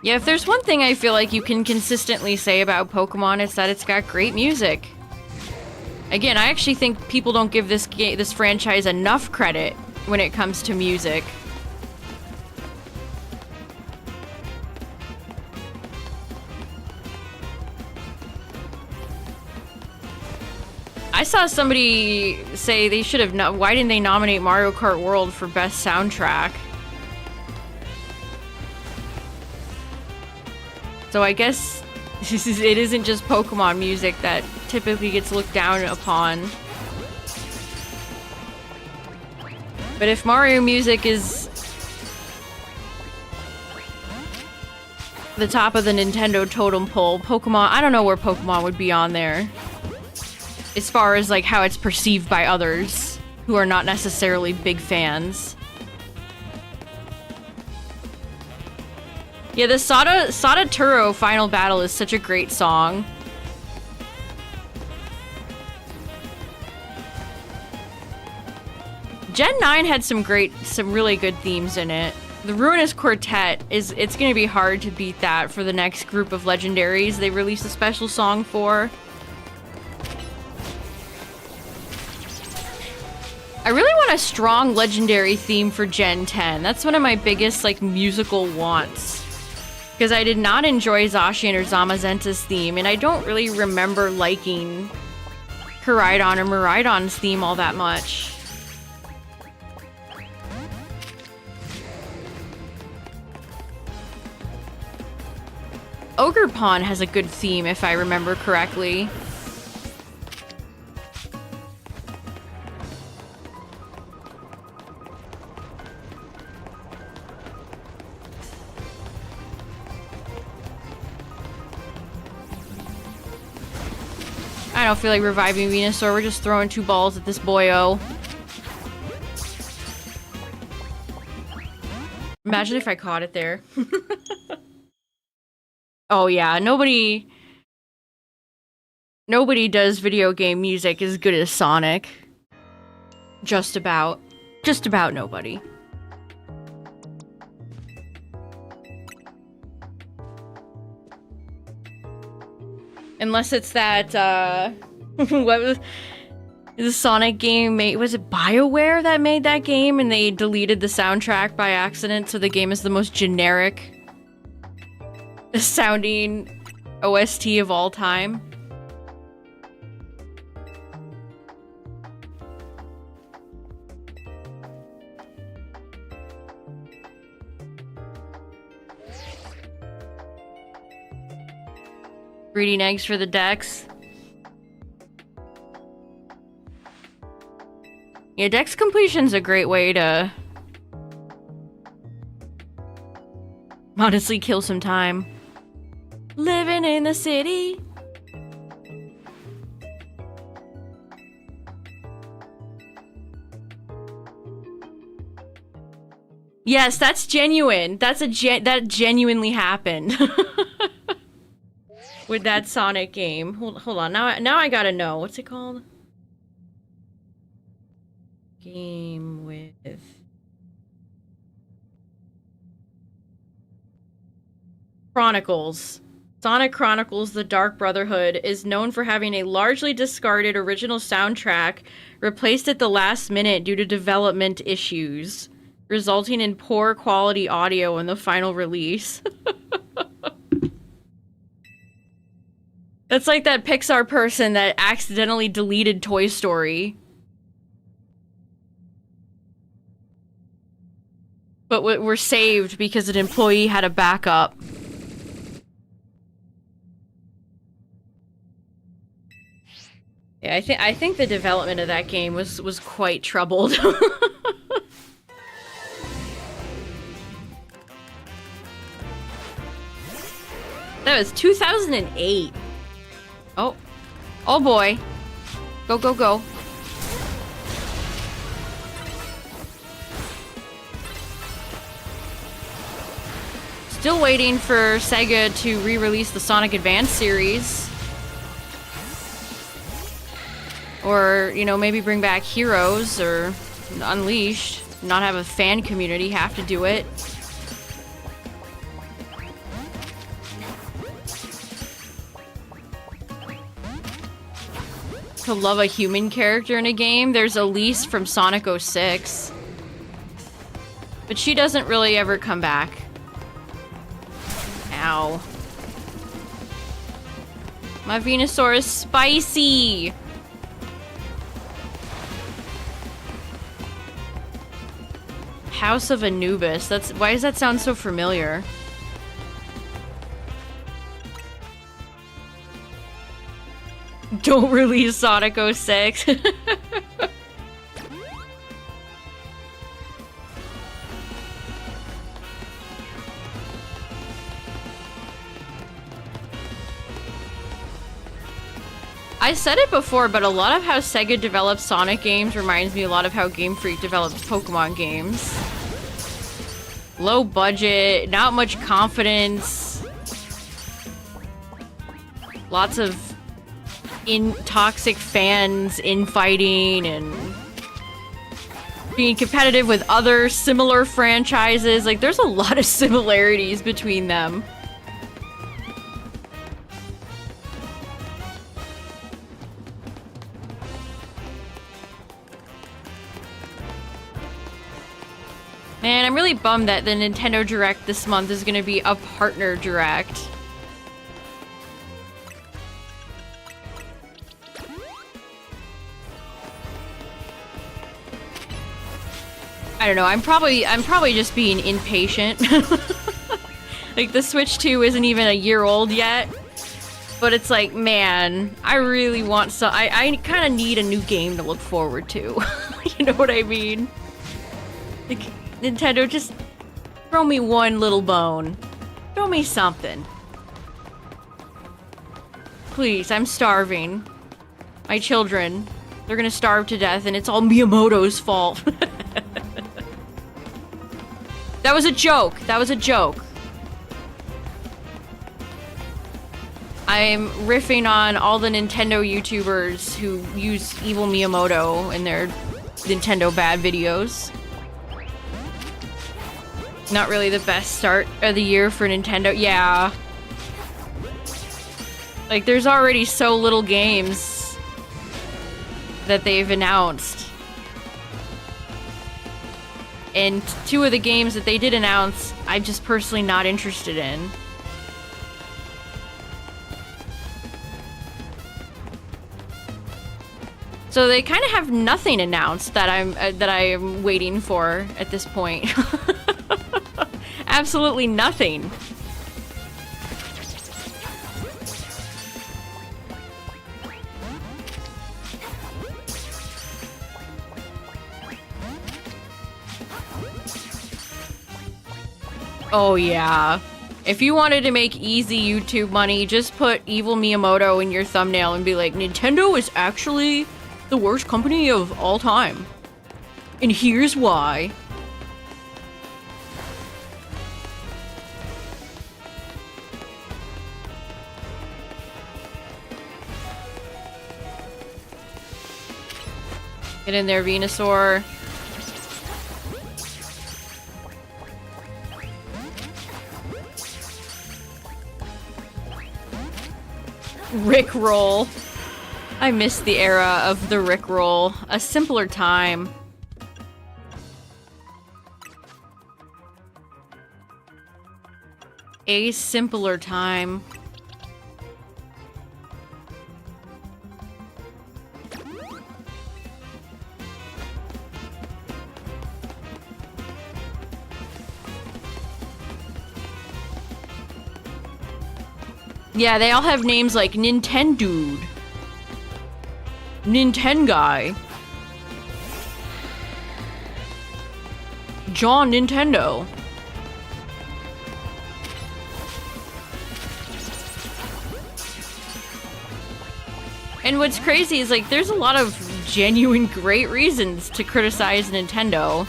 [SPEAKER 1] Yeah, if there's one thing I feel like you can consistently say about Pokemon, it's that it's got great music. Again, I actually think people don't give this franchise enough credit when it comes to music. I saw somebody say they should have why didn't they nominate Mario Kart World for Best Soundtrack? So I guess it isn't just Pokemon music that typically gets looked down upon. But if Mario music is the top of the Nintendo totem pole, Pokemon, I don't know where Pokemon would be on there. As far as like how it's perceived by others who are not necessarily big fans. Yeah, the Sada Turo Final Battle is such a great song. Gen 9 had some really good themes in it. The Ruinous Quartet it's gonna be hard to beat that for the next group of legendaries they released a special song for. I really want a strong legendary theme for Gen 10. That's one of my biggest like musical wants. Because I did not enjoy Zacian or Zamazenta's theme, and I don't really remember liking Koraidon or Miraidon's theme all that much. Ogerpon has a good theme, if I remember correctly. I don't feel like reviving Venusaur. We're just throwing 2 balls at this boyo. Imagine if I caught it there. Oh yeah, nobody does video game music as good as Sonic. Just about. Just about nobody. Unless it's that, what was the Sonic game made? Was it BioWare that made that game and they deleted the soundtrack by accident, so the game is the most generic sounding OST of all time? 3D negs for the decks. Yeah, dex completion's a great way to honestly kill some time. Living in the city. Yes, that's genuine. That's that genuinely happened. With that Sonic game. Hold on. Now I gotta know. What's it called? Game with... Chronicles. Sonic Chronicles: The Dark Brotherhood is known for having a largely discarded original soundtrack replaced at the last minute due to development issues, resulting in poor quality audio in the final release. That's like that Pixar person that accidentally deleted Toy Story. But were saved because an employee had a backup. Yeah, I think the development of that game was quite troubled. That was 2008. Oh. Oh boy. Go, go, go. Still waiting for Sega to re-release the Sonic Advance series. Or, you know, maybe bring back Heroes or Unleashed. Not have a fan community have to do it. To love a human character in a game, there's Elise from Sonic 06. But she doesn't really ever come back. Ow. My Venusaur is spicy! House of Anubis. Why does that sound so familiar? Don't release Sonic 06. I said it before, but a lot of how Sega develops Sonic games reminds me a lot of how Game Freak develops Pokemon games. Low budget, not much confidence. Lots of toxic fans infighting and being competitive with other similar franchises. Like, there's a lot of similarities between them. Man, I'm really bummed that the Nintendo Direct this month is going to be a partner Direct. I don't know, I'm probably just being impatient. Like, the Switch 2 isn't even a year old yet. But it's like, man, I really want I kind of need a new game to look forward to. You know what I mean? Like, Nintendo, just throw me one little bone. Throw me something. Please, I'm starving. My children, they're gonna starve to death, and it's all Miyamoto's fault. That was a joke. That was a joke. I'm riffing on all the Nintendo YouTubers who use evil Miyamoto in their Nintendo bad videos. Not really the best start of the year for Nintendo. Yeah. Like, there's already so little games that they've announced. And 2 of the games that they did announce, I'm just personally not interested in. So they kind of have nothing announced that I'm waiting for at this point. Absolutely nothing. Oh yeah. If you wanted to make easy YouTube money, just put Evil Miyamoto in your thumbnail and be like, Nintendo is actually the worst company of all time. And here's why. Get in there, Venusaur. Rickroll. I miss the era of the Rickroll. A simpler time. A simpler time. Yeah, they all have names like Nintendude, Nintenguy, John Nintendo. And what's crazy is, like, there's a lot of genuine great reasons to criticize Nintendo.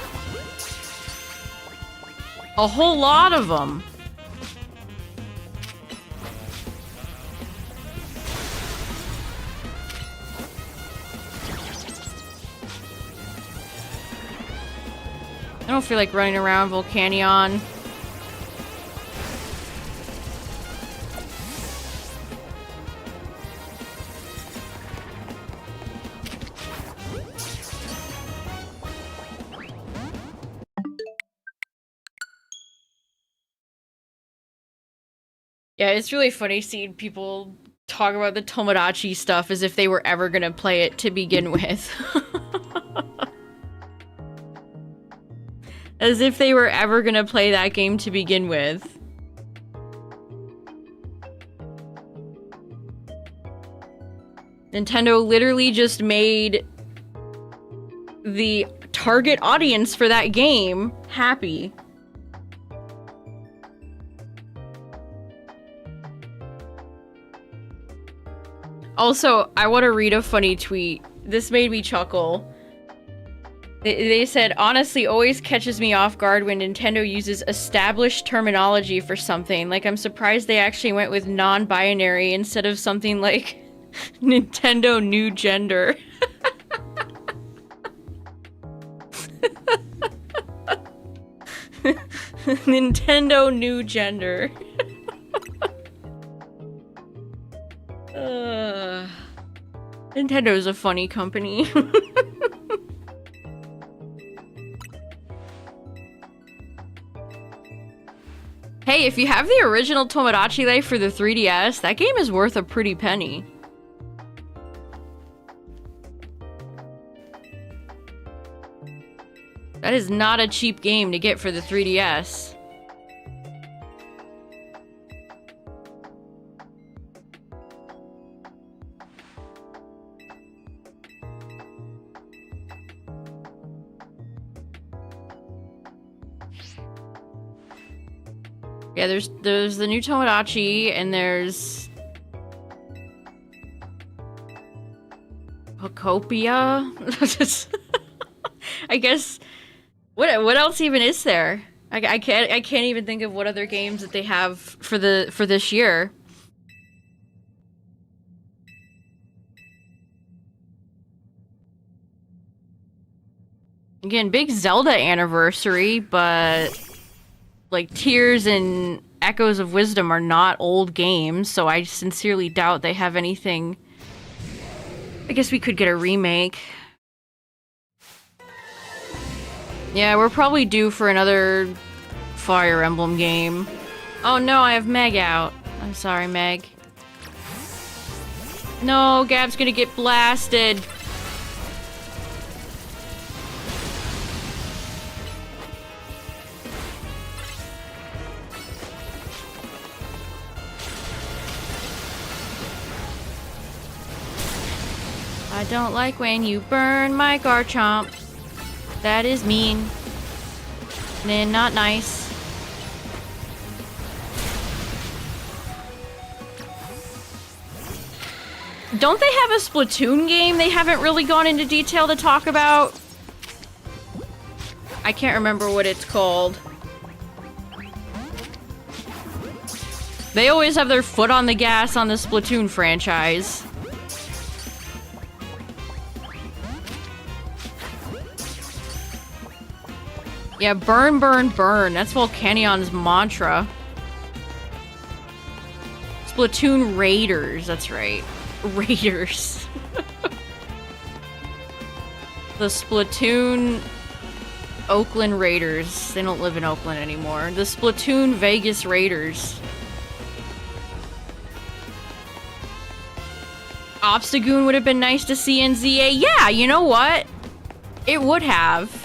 [SPEAKER 1] A whole lot of them. I don't feel like running around Volcanion. Yeah, it's really funny seeing people talk about the Tomodachi stuff as if they were ever gonna play it to begin with. As if they were ever gonna play that game to begin with. Nintendo literally just made the target audience for that game happy. Also, I want to read a funny tweet. This made me chuckle. They said, honestly, always catches me off guard when Nintendo uses established terminology for something. Like, I'm surprised they actually went with non-binary instead of something like Nintendo New Gender. Nintendo New Gender. Nintendo's a funny company. Hey, if you have the original Tomodachi Life for the 3DS, that game is worth a pretty penny. That is not a cheap game to get for the 3DS. Yeah, there's the new Tomodachi, and there's Pocopia. I guess what else even is there? I can't even think of what other games that they have for this year. Again, big Zelda anniversary, but like Tears and Echoes of Wisdom are not old games, so I sincerely doubt they have anything. I guess we could get a remake. Yeah, we're probably due for another Fire Emblem game. Oh no, I have Meg out. I'm sorry, Meg. No, Gab's gonna get blasted. I don't like when you burn my Garchomp. That is mean. And not nice. Don't they have a Splatoon game they haven't really gone into detail to talk about? I can't remember what it's called. They always have their foot on the gas on the Splatoon franchise. Yeah, burn, burn, burn. That's Volcanion's mantra. Splatoon Raiders, that's right. Raiders. The Splatoon Oakland Raiders. They don't live in Oakland anymore. The Splatoon Vegas Raiders. Obstagoon would have been nice to see in ZA. Yeah, you know what? It would have.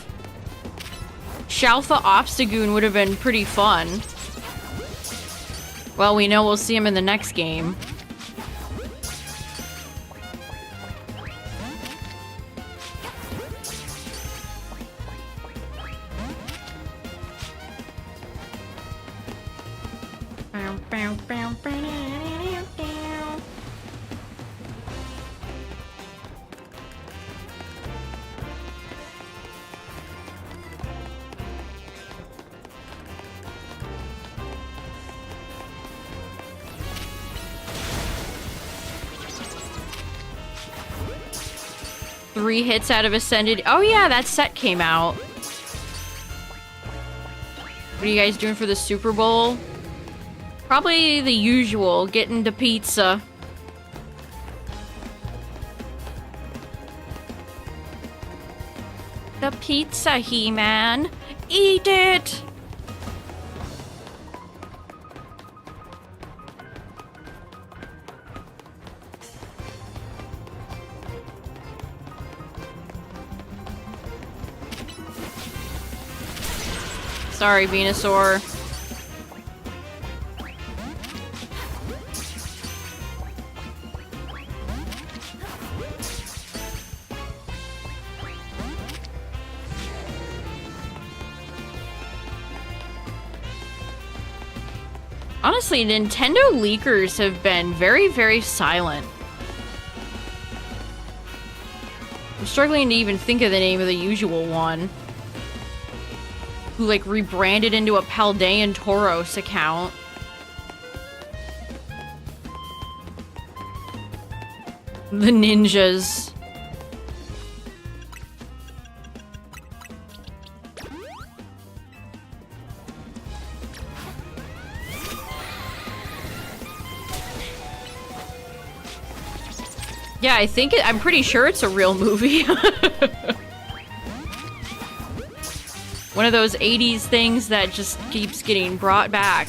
[SPEAKER 1] Shalfa Obstagoon would have been pretty fun. Well, we know we'll see him in the next game. Three hits out of Ascended. Oh yeah, that set came out. What are you guys doing for the Super Bowl? Probably the usual, getting the pizza. The pizza, He-Man. Eat it! Sorry, Venusaur. Honestly, Nintendo leakers have been very, very silent. I'm struggling to even think of the name of the usual one. Who, like, rebranded into a Paldean Tauros account. The ninjas. Yeah, I'm pretty sure it's a real movie. One of those 80s things that just keeps getting brought back.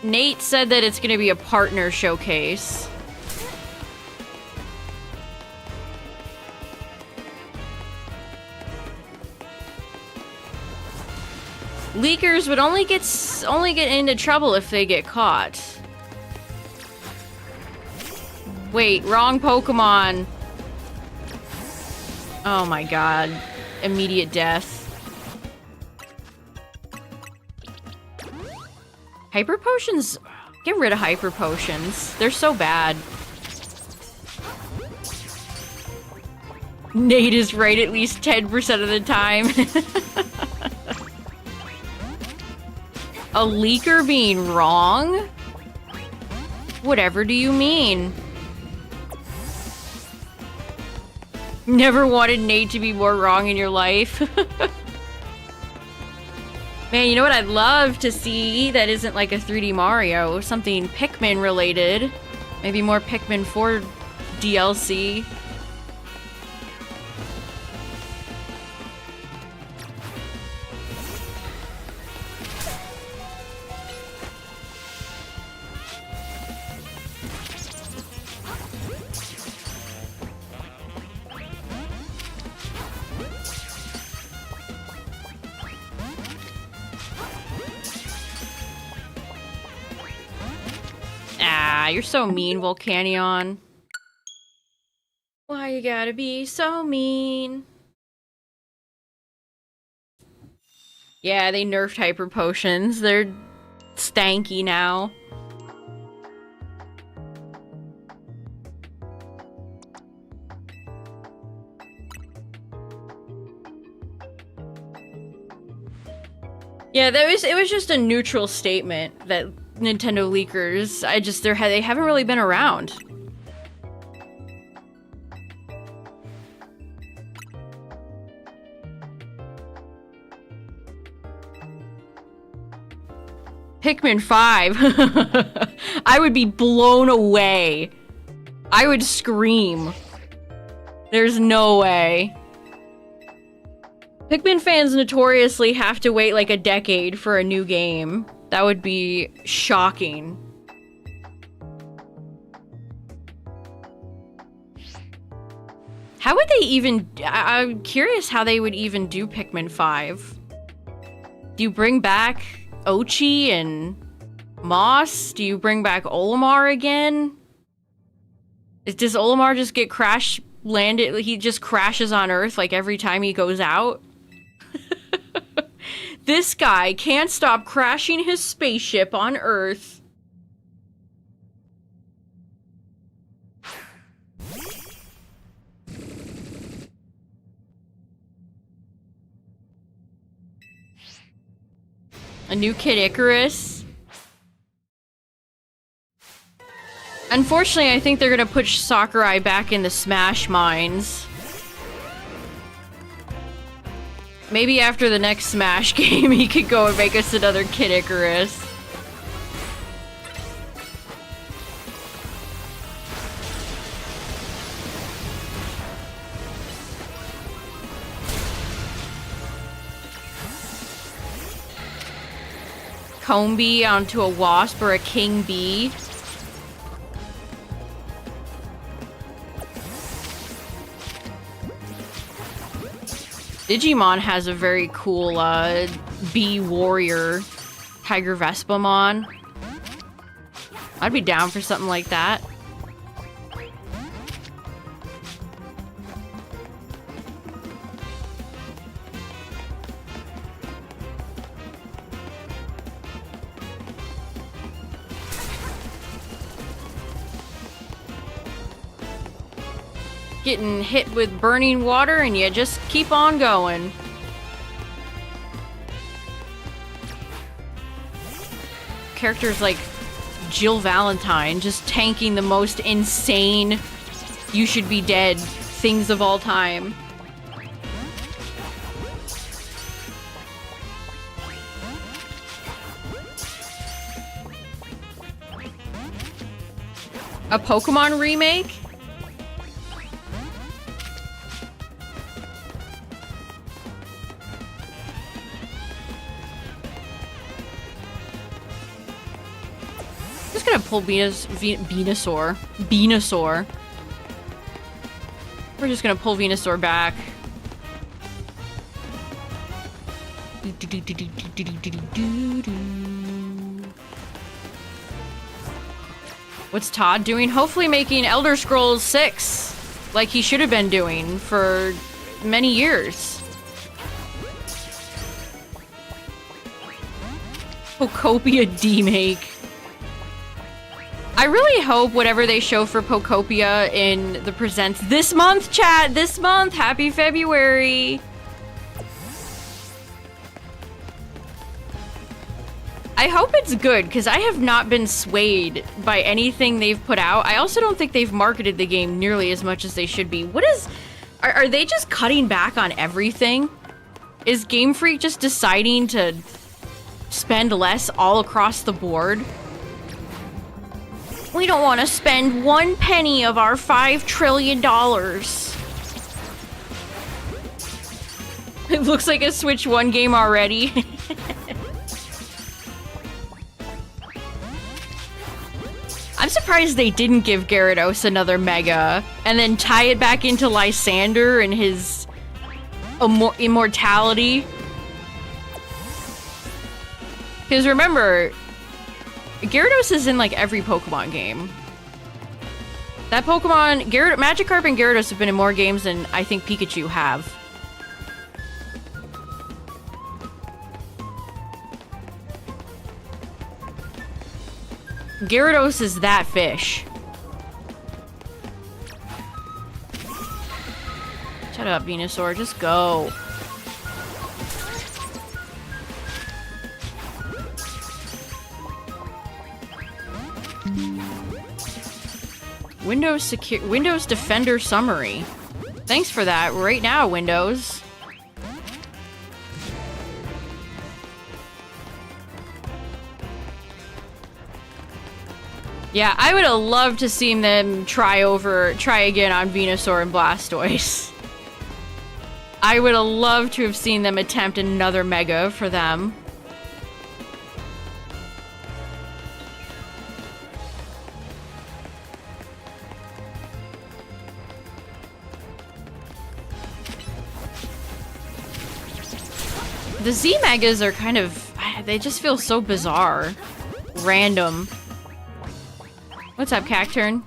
[SPEAKER 1] Nate said that it's gonna be a partner showcase. Leakers would only get into trouble if they get caught. Wait, wrong Pokemon. Oh my god. Immediate death. Hyper Potions? Get rid of Hyper Potions. They're so bad. Nate is right at least 10% of the time. A leaker being wrong? Whatever do you mean? Never wanted Nate to be more wrong in your life. Man, you know what I'd love to see that isn't like a 3D Mario? Something Pikmin related. Maybe more Pikmin 4 DLC. Ah, you're so mean, Volcanion. Why you gotta be so mean? Yeah, they nerfed hyper potions. They're stanky now. Yeah, it was just a neutral statement that Nintendo leakers, they haven't really been around. Pikmin 5. I would be blown away. I would scream. There's no way. Pikmin fans notoriously have to wait like a decade for a new game. That would be shocking. How would they even... I'm curious how they would even do Pikmin 5. Do you bring back Ochi and Moss? Do you bring back Olimar again? Does Olimar just get crash landed? He just crashes on Earth like every time he goes out? This guy can't stop crashing his spaceship on Earth. A new Kid Icarus. Unfortunately, I think they're gonna push Sakurai back in the Smash mines. Maybe after the next Smash game, he could go and make us another Kid Icarus. Comb bee onto a wasp or a king bee. Digimon has a very cool bee warrior Tiger Vespamon. I'd be down for something like that. Getting hit with burning water and you just keep on going. Characters like Jill Valentine just tanking the most insane you should be dead things of all time. A Pokemon remake? Gonna pull Venusaur. We're just gonna pull Venusaur back. What's Todd doing? Hopefully making Elder Scrolls 6, like he should have been doing for many years. Pokopia D-Make. I really hope whatever they show for Pokopia in the Presents this month, chat! This month! Happy February! I hope it's good, because I have not been swayed by anything they've put out. I also don't think they've marketed the game nearly as much as they should be. What is... Are they just cutting back on everything? Is Game Freak just deciding to spend less all across the board? We don't want to spend 1 penny of our $5 trillion. It looks like a Switch 1 game already. I'm surprised they didn't give Gyarados another Mega and then tie it back into Lysander and his immortality. Because remember, Gyarados is in like every Pokemon game. That Pokemon, Magikarp and Gyarados have been in more games than I think Pikachu have. Gyarados is that fish. Shut up, Venusaur. Just go. Windows Defender summary. Thanks for that. Right now, Windows. Yeah, I would have loved to see them try again on Venusaur and Blastoise. I would have loved to have seen them attempt another Mega for them. The Z Megas are kind of... they just feel so bizarre. Random. What's up, Cacturn?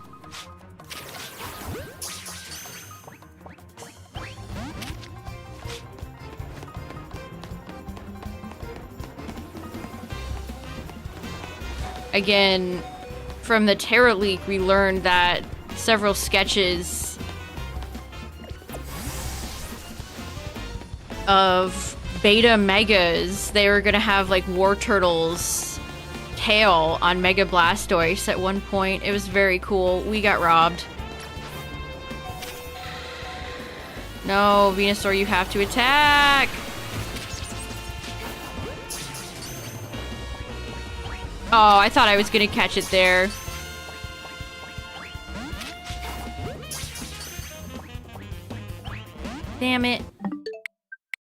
[SPEAKER 1] Again, from the Terra leak, we learned that several sketches of beta megas, they were gonna have like War Turtles tail on Mega Blastoise at one point. It was very cool. We got robbed. No, Venusaur, you have to attack! Oh, I thought I was gonna catch it there. Damn it.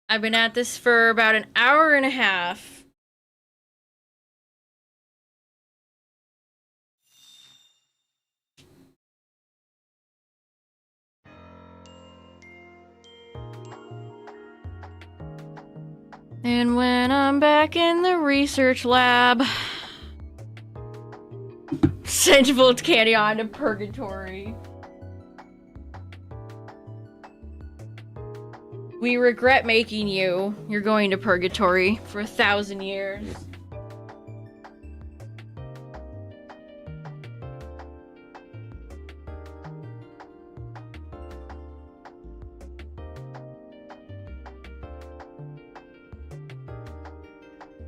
[SPEAKER 1] I've been at this for about an hour and a half. And when I'm back in the research lab, send Volcanion to purgatory. We regret making you. You're going to purgatory for 1,000 years.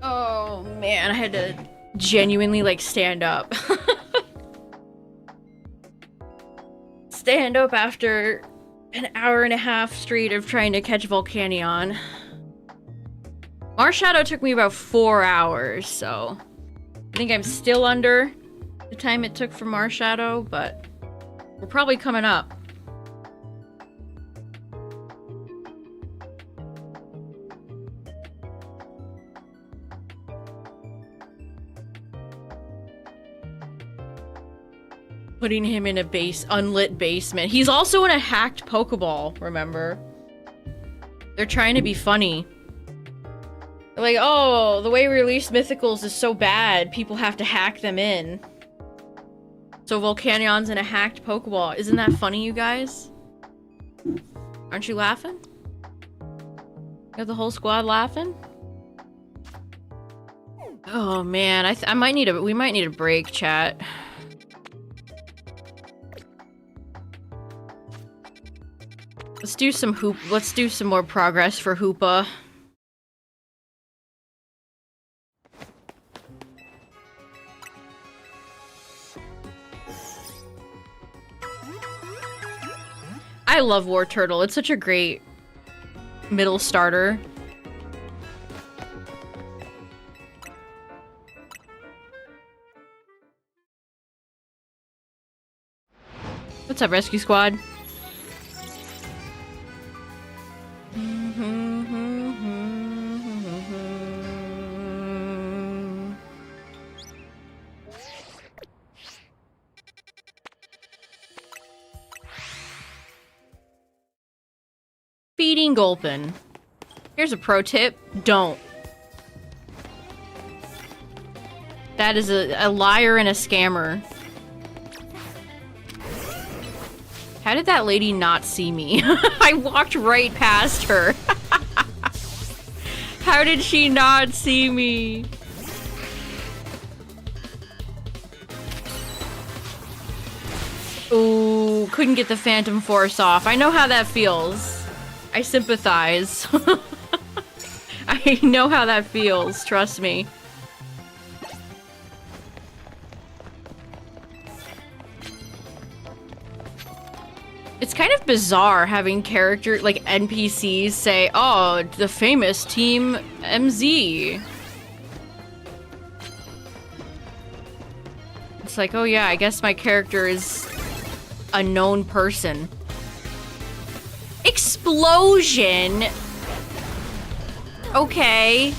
[SPEAKER 1] Oh man, I had to genuinely like stand up. Stand up after an hour and a half straight of trying to catch Volcanion. Marshadow took me about 4 hours, so I think I'm still under the time it took for Marshadow, but we're probably coming up. Putting him in a unlit basement. He's also in a hacked Pokeball, remember? They're trying to be funny. They're like, oh, the way we release Mythicals is so bad, people have to hack them in. So Volcanion's in a hacked Pokeball. Isn't that funny, you guys? Aren't you laughing? Got the whole squad laughing? Oh man, we might need a break, chat. Let's do some more progress for Hoopa. I love War Turtle. It's such a great middle starter. What's up, Rescue Squad? Feeding Gulpin. Here's a pro tip. Don't. That is a liar and a scammer. How did that lady not see me? I walked right past her. How did she not see me? Ooh, couldn't get the Phantom Force off. I know how that feels. I sympathize. I know how that feels, trust me. It's kind of bizarre having character like NPCs say, "Oh, the famous Team MZ." It's like, oh yeah, I guess my character is a known person. Explosion! Okay.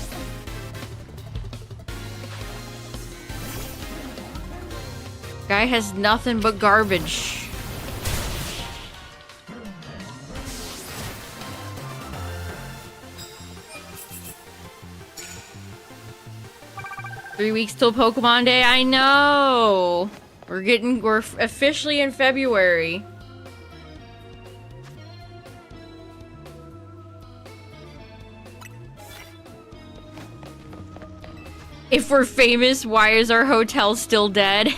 [SPEAKER 1] Guy has nothing but garbage. Three weeks till Pokemon Day, I know! We're officially in February. If we're famous, why is our hotel still dead?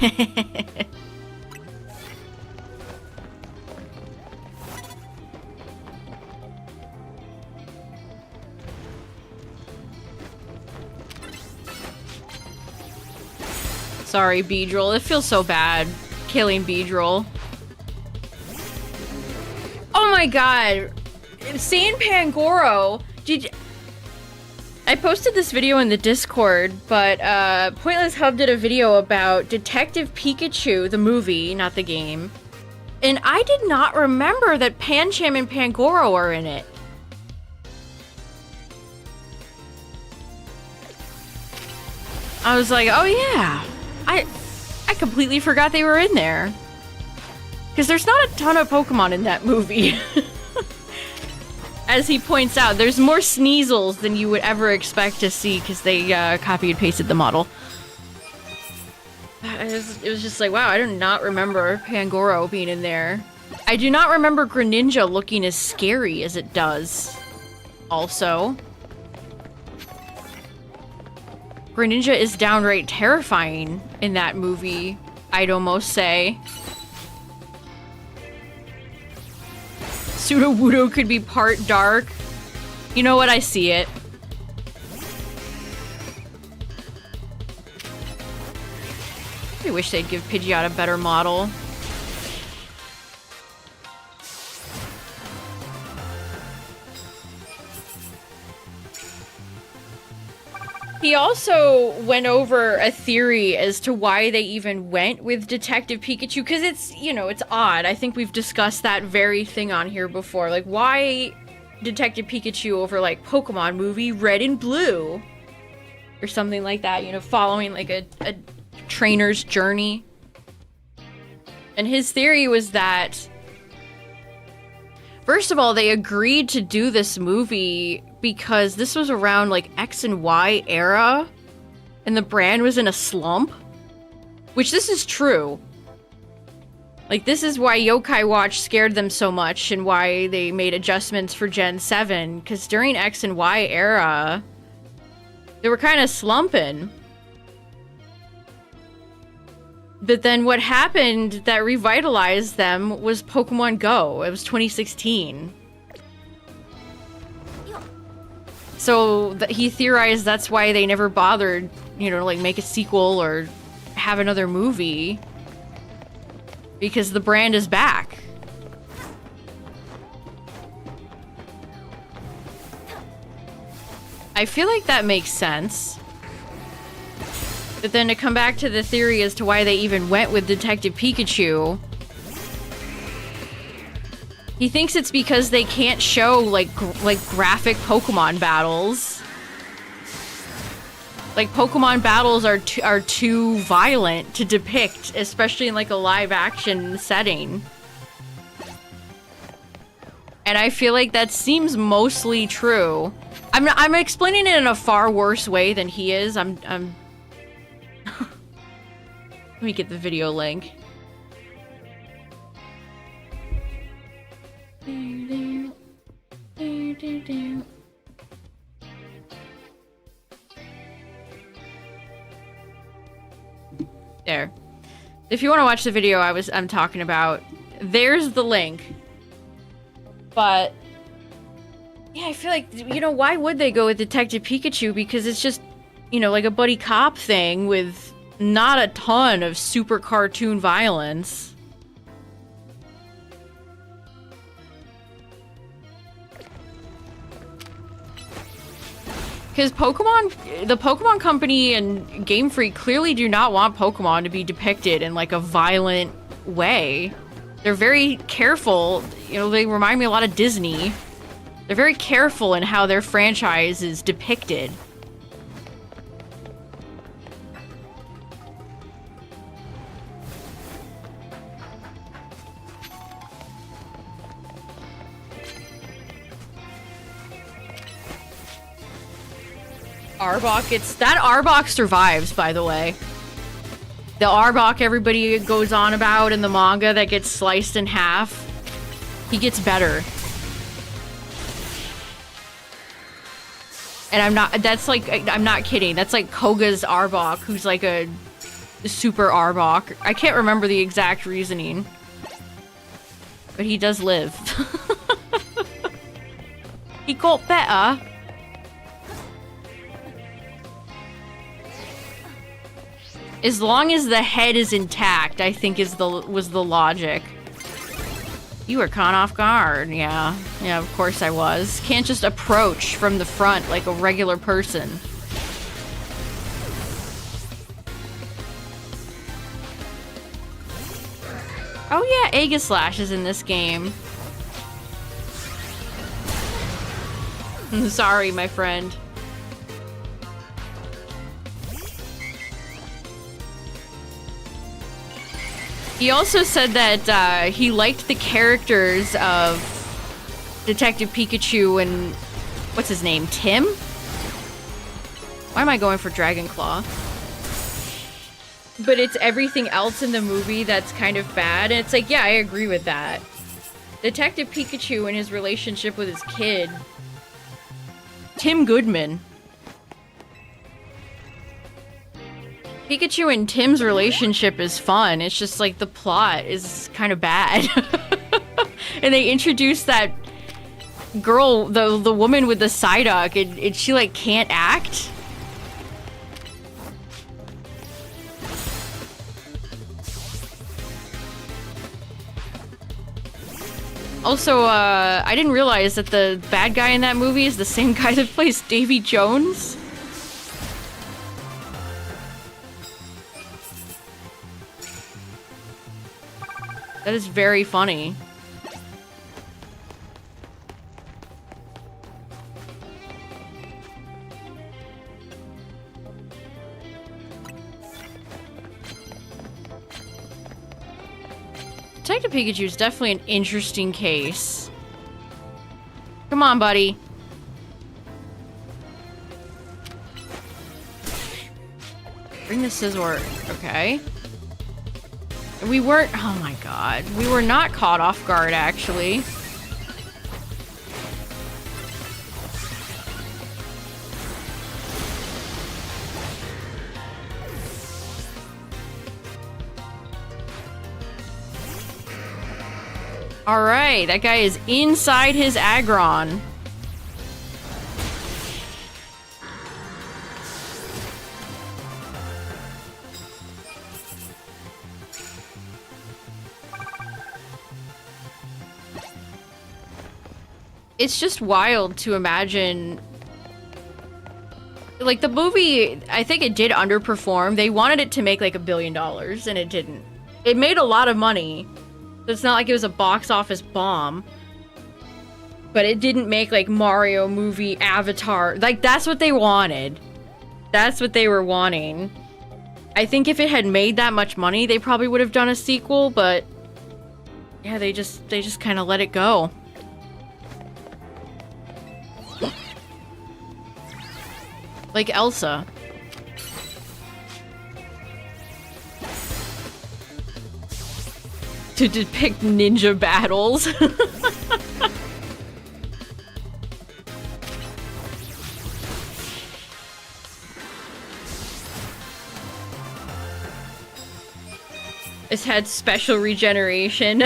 [SPEAKER 1] Sorry, Beedrill. It feels so bad killing Beedrill. Oh my god! Saiyan Pangoro! I posted this video in the Discord, but Pointless Hub did a video about Detective Pikachu, the movie, not the game. And I did not remember that Pancham and Pangoro are in it. I was like, oh yeah. I completely forgot they were in there. Because there's not a ton of Pokemon in that movie. As he points out, there's more Sneasels than you would ever expect to see because they copy and pasted the model. It was just like, wow, I do not remember Pangoro being in there. I do not remember Greninja looking as scary as it does. Also, Greninja is downright terrifying in that movie, I'd almost say. Sudowoodo could be part dark. You know what? I see it. I wish they'd give Pidgeot a better model. He also went over a theory as to why they even went with Detective Pikachu, because it's, you know, it's odd. I think we've discussed that very thing on here before. Like, why Detective Pikachu over, like, Pokemon movie Red and Blue? Or something like that, you know, following, like, a trainer's journey. And his theory was that, first of all, they agreed to do this movie because this was around, like, X and Y era, and the brand was in a slump. Which, this is true. Like, this is why Yokai Watch scared them so much, and why they made adjustments for Gen 7, because during X and Y era, they were kind of slumping. But then what happened that revitalized them was Pokemon Go. It was 2016. So he theorized that's why they never bothered, you know, like make a sequel or have another movie. Because the brand is back. I feel like that makes sense. But then to come back to the theory as to why they even went with Detective Pikachu, he thinks it's because they can't show like graphic Pokemon battles. Like Pokemon battles are too violent to depict, especially in like a live action setting. And I feel like that seems mostly true. I'm explaining it in a far worse way than he is. Let me get the video link. There. If you want to watch the video I'm talking about, there's the link. But yeah, I feel like, you know, why would they go with Detective Pikachu? Because it's just, you know, like a buddy cop thing with not a ton of super cartoon violence. Because the Pokemon Company and Game Freak clearly do not want Pokemon to be depicted in like a violent way. They're very careful, you know, they remind me a lot of Disney. They're very careful in how their franchise is depicted. Arbok, that Arbok survives, by the way. The Arbok everybody goes on about in the manga that gets sliced in half, he gets better. And I'm not kidding. That's like Koga's Arbok, who's like a super Arbok. I can't remember the exact reasoning. But he does live. He got better. As long as the head is intact, I think was the logic. You were caught off guard. Yeah. Yeah, of course I was. Can't just approach from the front like a regular person. Oh yeah, Aegislash is in this game. Sorry, my friend. He also said that he liked the characters of Detective Pikachu and what's his name, Tim? Why am I going for Dragonclaw? But it's everything else in the movie that's kind of bad, and it's like, yeah, I agree with that. Detective Pikachu and his relationship with his kid, Tim Goodman. Pikachu and Tim's relationship is fun. It's just like the plot is kind of bad. And they introduced that girl, the woman with the Psyduck, and she like can't act. Also, I didn't realize that the bad guy in that movie is the same guy that plays Davy Jones. That is very funny. Detective Pikachu is definitely an interesting case. Come on, buddy. Bring the Scizor. Okay. We weren't, oh my god. We were not caught off guard, actually. Alright, that guy is inside his Aggron. It's just wild to imagine like, the movie, I think it did underperform. They wanted it to make, like, $1 billion, and it didn't. It made a lot of money. It's not like it was a box office bomb. But it didn't make, like, Mario movie, Avatar. Like, that's what they wanted. That's what they were wanting. I think if it had made that much money, they probably would have done a sequel, but... yeah, they just kind of let it go. Like Elsa. To depict ninja battles. It's had special regeneration.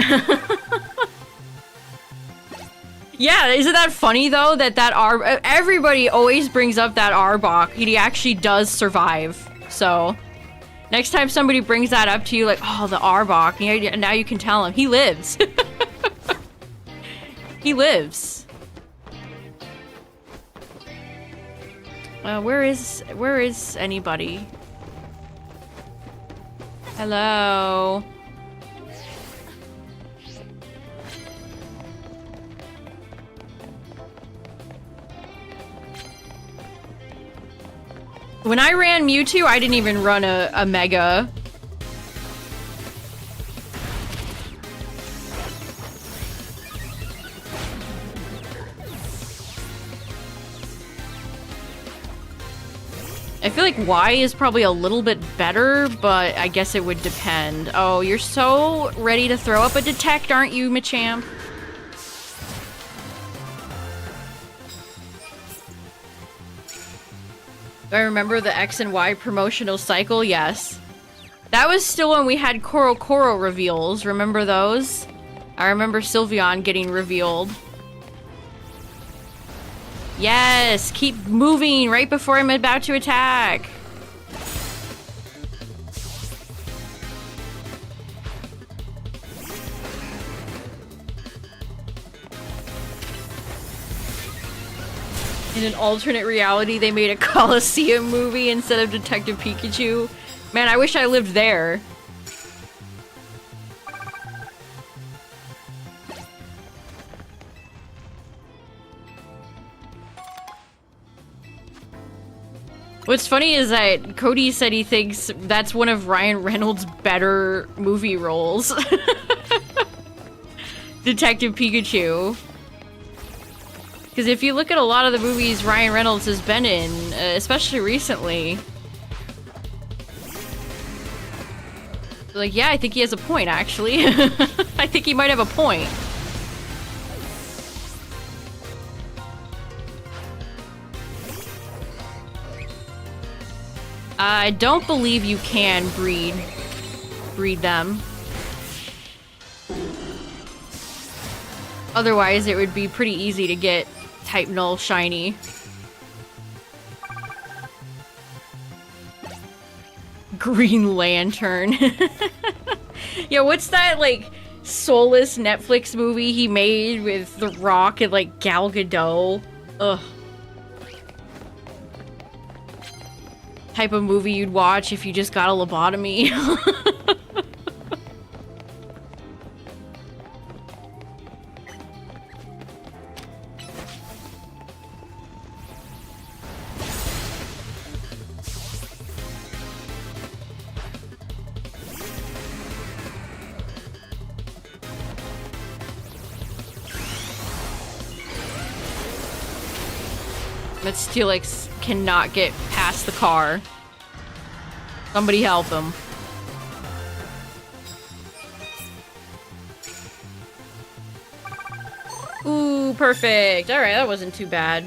[SPEAKER 1] Yeah, isn't that funny though? That everybody always brings up that Arbok. He actually does survive. So, next time somebody brings that up to you, like, oh, the Arbok, now you can tell him he lives. He lives. Where is anybody? Hello. When I ran Mewtwo, I didn't even run a Mega. I feel like Y is probably a little bit better, but I guess it would depend. Oh, you're so ready to throw up a detect, aren't you, Machamp? Do I remember the X and Y promotional cycle? Yes. That was still when we had Koro reveals. Remember those? I remember Sylveon getting revealed. Yes! Keep moving right before I'm about to attack! In an alternate reality, they made a Coliseum movie instead of Detective Pikachu. Man, I wish I lived there. What's funny is that Cody said he thinks that's one of Ryan Reynolds' better movie roles. Detective Pikachu. Because if you look at a lot of the movies Ryan Reynolds has been in, especially recently... like, yeah, I think he has a point, actually. I think he might have a point. I don't believe you can breed them. Otherwise, it would be pretty easy to get type null shiny. Green Lantern. Yeah, what's that, like, soulless Netflix movie he made with The Rock and, like, Gal Gadot? Ugh. Type of movie you'd watch if you just got a lobotomy. But Steelix cannot get past the car. Somebody help him. Ooh, perfect. Alright, that wasn't too bad.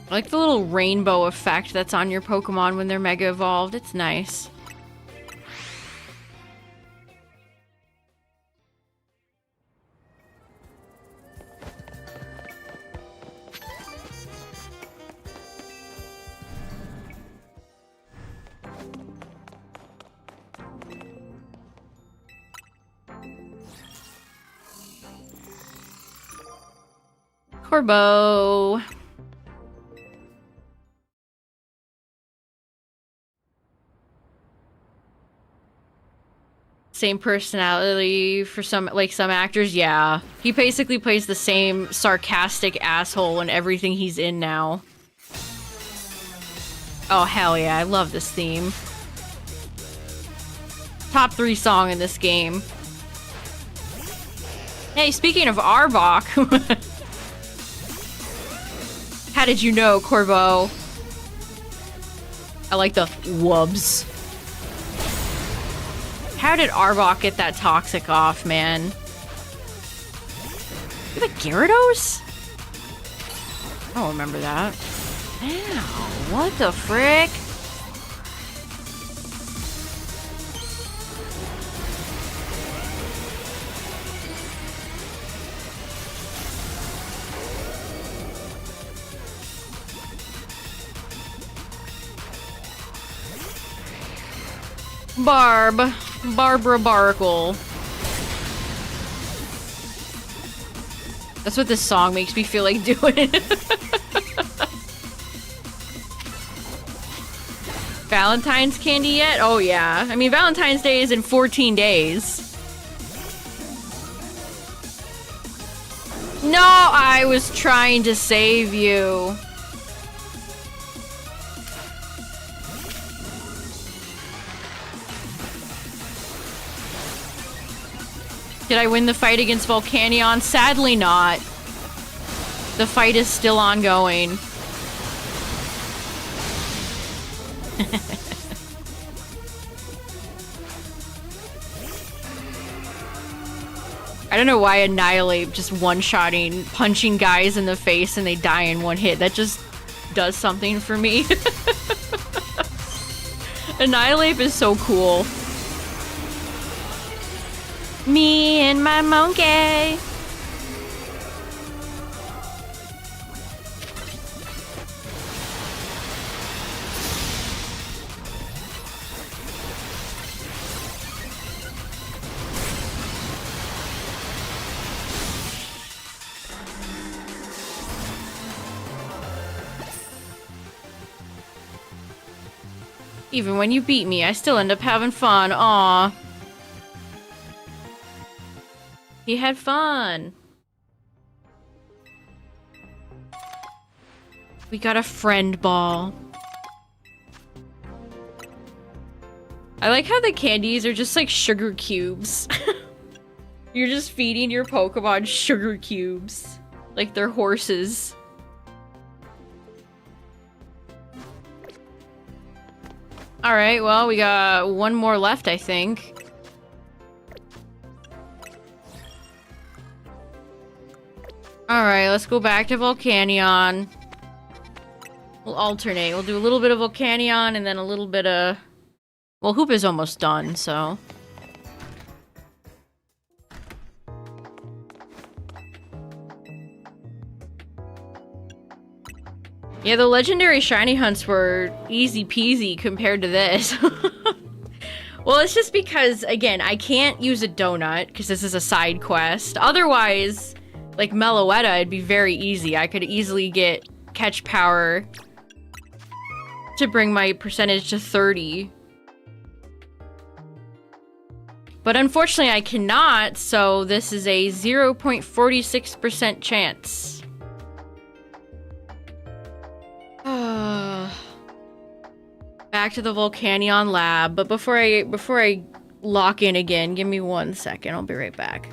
[SPEAKER 1] I like the little rainbow effect that's on your Pokemon when they're Mega Evolved. It's nice. Corbo. Same personality for some actors, yeah. He basically plays the same sarcastic asshole in everything he's in now. Oh, hell yeah, I love this theme. Top 3 song in this game. Hey, speaking of Arbok. How did you know, Corvo? I like the wubs. How did Arbok get that toxic off, man? You have a Gyarados? I don't remember that. Ow, what the frick? Barbara Barkle. That's what this song makes me feel like doing. Valentine's candy yet? Oh yeah. I mean, Valentine's Day is in 14 days. No, I was trying to save you. Did I win the fight against Volcanion? Sadly not. The fight is still ongoing. I don't know why Annihilate just one-shotting, punching guys in the face and they die in one hit. That just does something for me. Annihilate is so cool. Me and my monkey. Even when you beat me, I still end up having fun. Aw. He had fun. We got a friend ball. I like how the candies are just like sugar cubes. You're just feeding your Pokemon sugar cubes. Like they're horses. Alright, well, we got one more left, I think. Alright, let's go back to Volcanion. We'll alternate. We'll do a little bit of Volcanion and then a little bit of... Well, Hoop is almost done, so... Yeah, the legendary shiny hunts were easy peasy compared to this. Well, it's just because, again, I can't use a donut because this is a side quest. Otherwise... Like Meloetta, it'd be very easy. I could easily get catch power to bring my percentage to 30. But unfortunately I cannot, so this is a 0.46% chance. Back to the Volcanion lab, but before I lock in again, give me 1 second. I'll be right back.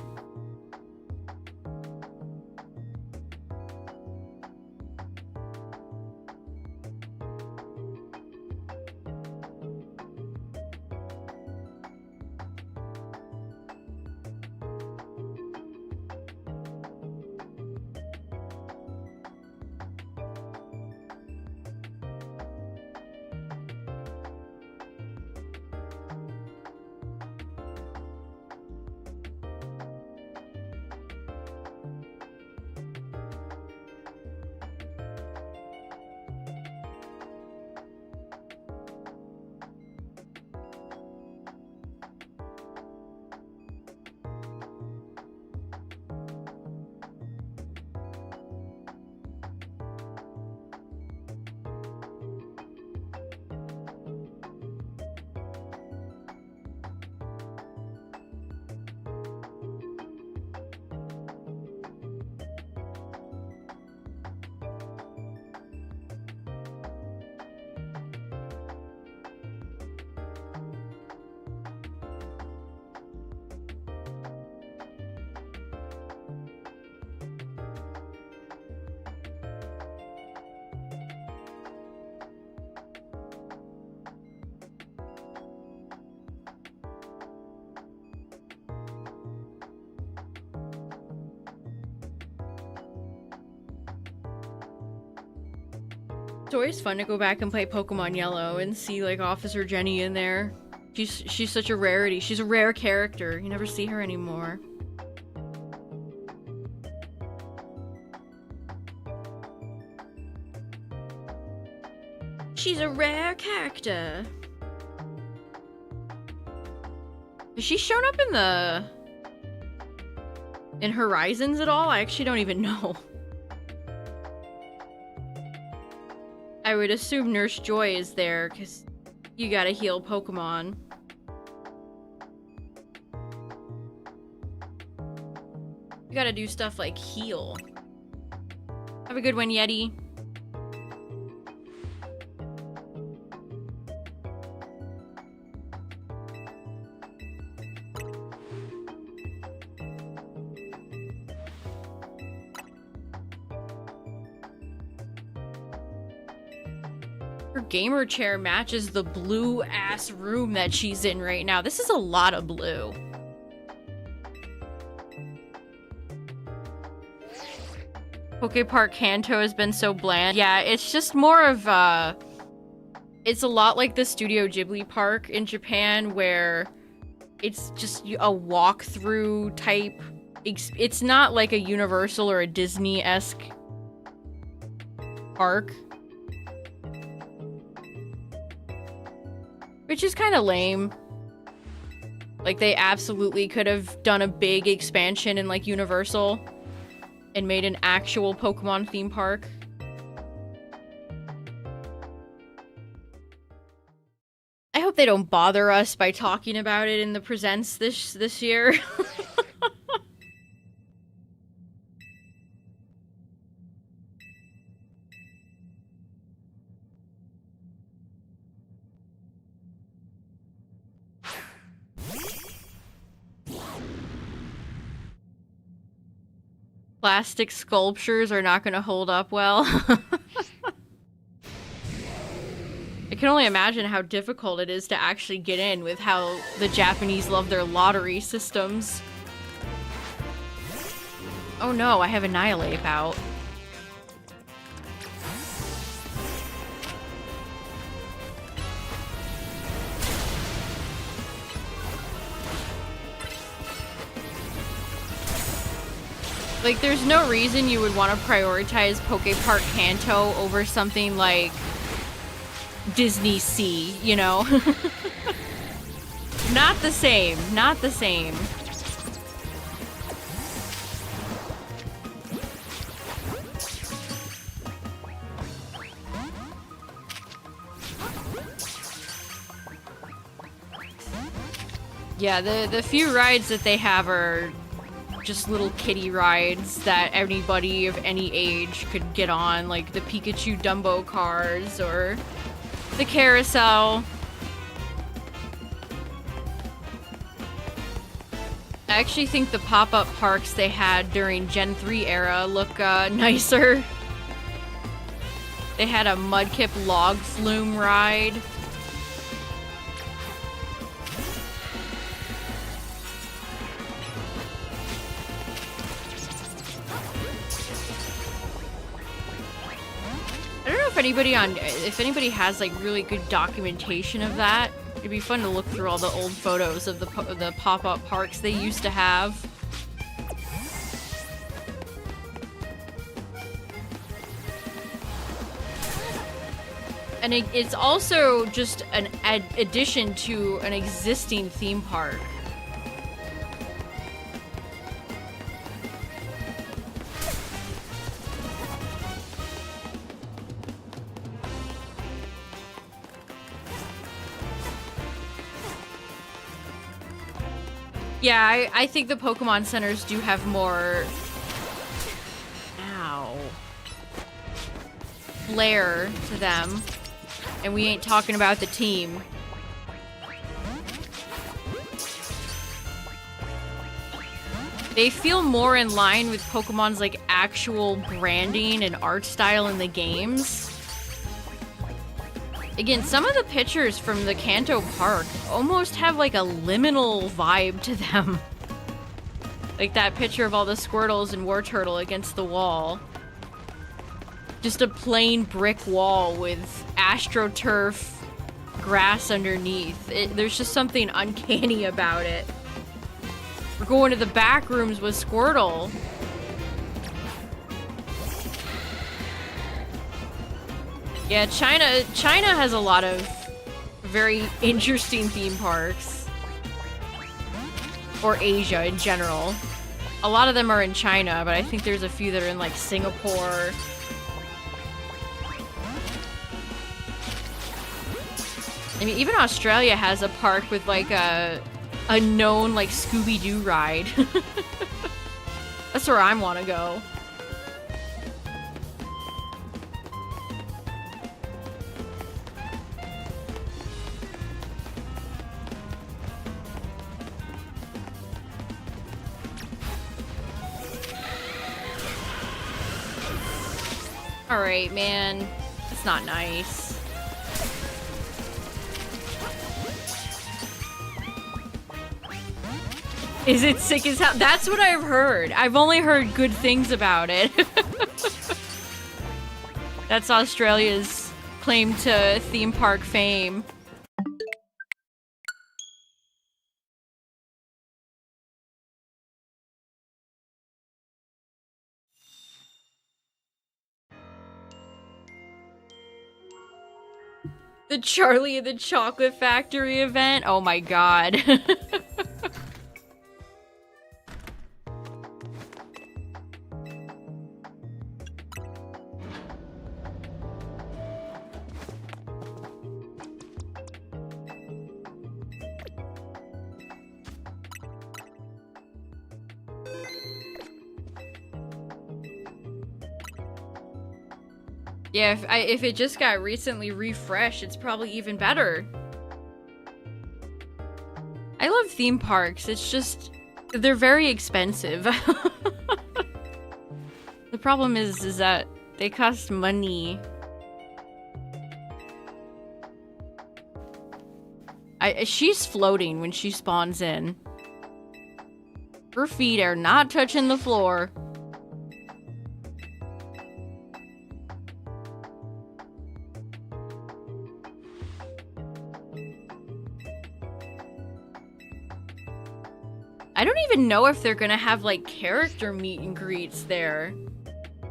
[SPEAKER 1] It's always fun to go back and play Pokemon Yellow and see like Officer Jenny in there. She's such a rarity. She's a rare character. You never see her anymore. She's a rare character. Has she shown up in Horizons at all? I actually don't even know. I would assume Nurse Joy is there, because you gotta heal Pokemon. You gotta do stuff like heal. Have a good one, Yeti. Her gamer chair matches the blue-ass room that she's in right now. This is a lot of blue. Pokepark Kanto has been so bland. Yeah, it's just more of, it's a lot like the Studio Ghibli Park in Japan, where it's just a walkthrough type. It's not like a Universal or a Disney-esque park. Which is kind of lame. Like, they absolutely could have done a big expansion in, like, Universal and made an actual Pokemon theme park. I hope they don't bother us by talking about it in the presents this year. Plastic sculptures are not going to hold up well. I can only imagine how difficult it is to actually get in with how the Japanese love their lottery systems. Oh no, I have Annihilate out. Like, there's no reason you would want to prioritize Pokepark Kanto over something like Disney Sea, you know? Not the same. Not the same. Yeah, the few rides that they have are just little kiddie rides that anybody of any age could get on, like the Pikachu Dumbo cars or the carousel. I actually think the pop-up parks they had during Gen 3 era look nicer. They had a Mudkip log flume ride. I don't know if anybody has like really good documentation of that. It'd be fun to look through all the old photos of the pop-up parks they used to have. And it's also just an addition to an existing theme park. Yeah, I think the Pokemon centers do have more... Ow. Flair to them. And we ain't talking about the team. They feel more in line with Pokemon's, like, actual branding and art style in the games. Again, some of the pictures from the Kanto Park almost have like a liminal vibe to them. Like that picture of all the Squirtles and Wartortle against the wall. just a plain brick wall with AstroTurf grass underneath. There's just something uncanny about it. We're going to the back rooms with Squirtle. Yeah, China has a lot of very interesting theme parks. Or Asia in general. A lot of them are in China, but I think there's a few that are in like Singapore. I mean, even Australia has a park with like a known like Scooby-Doo ride. That's where I want to go. Alright, man. That's not nice. Is it sick as hell? That's what I've heard. I've only heard good things about it. That's Australia's claim to theme park fame. The Charlie and the Chocolate Factory event? Oh my god. Yeah, if it just got recently refreshed, it's probably even better. I love theme parks. It's just they're very expensive. The problem is that they cost money. She's floating when she spawns in. Her feet are not touching the floor. I don't even know if they're gonna have, like, character meet and greets there.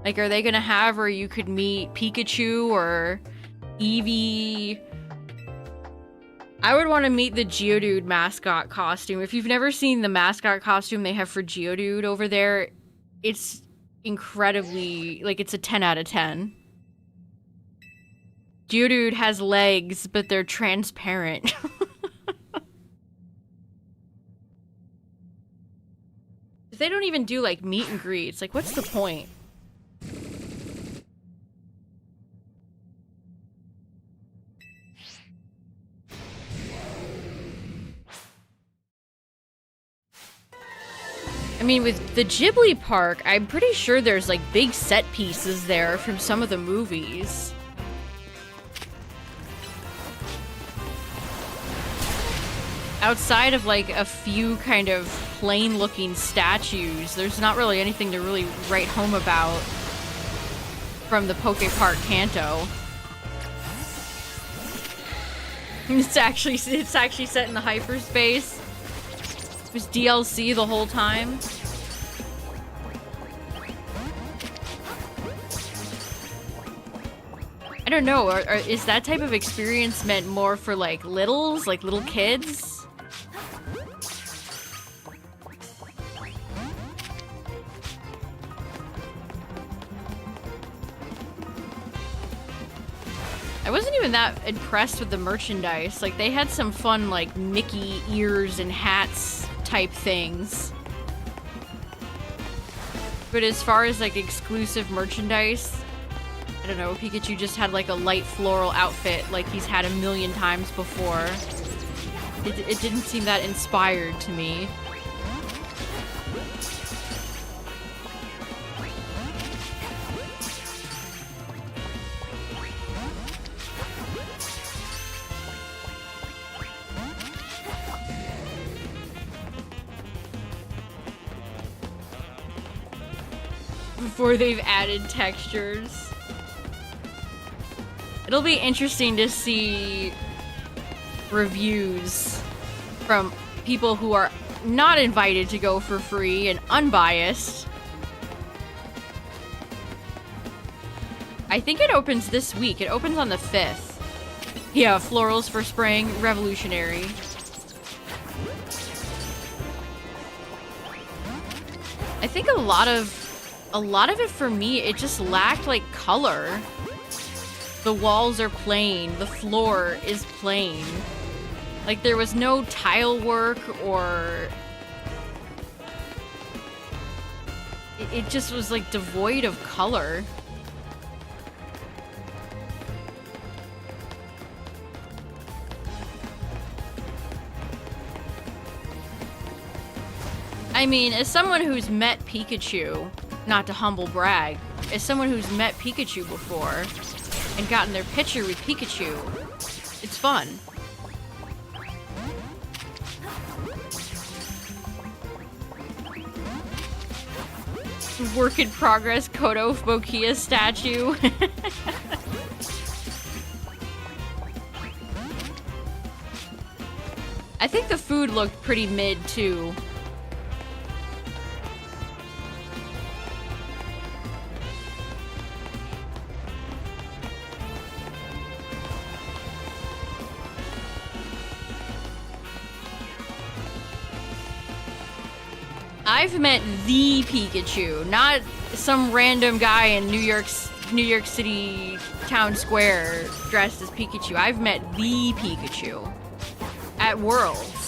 [SPEAKER 1] Like, are they gonna have where you could meet Pikachu or Eevee? I would want to meet the Geodude mascot costume. If you've never seen the mascot costume they have for Geodude over there, it's incredibly, like, it's a 10 out of 10. Geodude has legs, but they're transparent. If they don't even do, like, meet and greets, like, what's the point? I mean, with the Ghibli park, I'm pretty sure there's, like, big set pieces there from some of the movies. Outside of, like, a few kind of plain-looking statues, there's not really anything to really write home about from the Poke Park Kanto. It's actually set in the hyperspace. It was DLC the whole time. I don't know, is that type of experience meant more for, like, littles? Like, little kids? I wasn't even that impressed with the merchandise. Like, they had some fun, like, Mickey ears and hats type things. But as far as, like, exclusive merchandise, I don't know, Pikachu just had, like, a light floral outfit like he's had a million times before. It didn't seem that inspired to me. Before they've added textures. It'll be interesting to see reviews from people who are not invited to go for free and unbiased. I think it opens this week. It opens on the 5th. Yeah, florals for spring, revolutionary. I think a lot of it for me, it just lacked like color. The walls are plain, the floor is plain. Like there was no tile work or it just was like devoid of color. I mean, as someone who's met Pikachu, not to humble brag, as someone who's met Pikachu before and gotten their picture with Pikachu, it's fun. Work in progress Kodo Bokia statue. I think the food looked pretty mid too. I've met the Pikachu, not some random guy in New York City town square dressed as Pikachu. I've met the Pikachu at Worlds.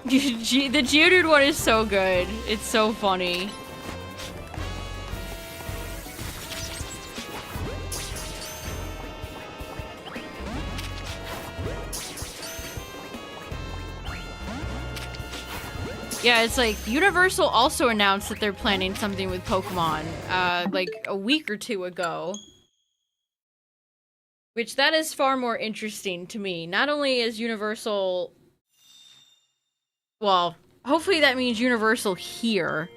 [SPEAKER 1] The Geodude one is so good. It's so funny. Yeah, it's like Universal also announced that they're planning something with Pokemon, like a week or two ago. Which that is far more interesting to me. Not only is Universal... Well, hopefully that means Universal here,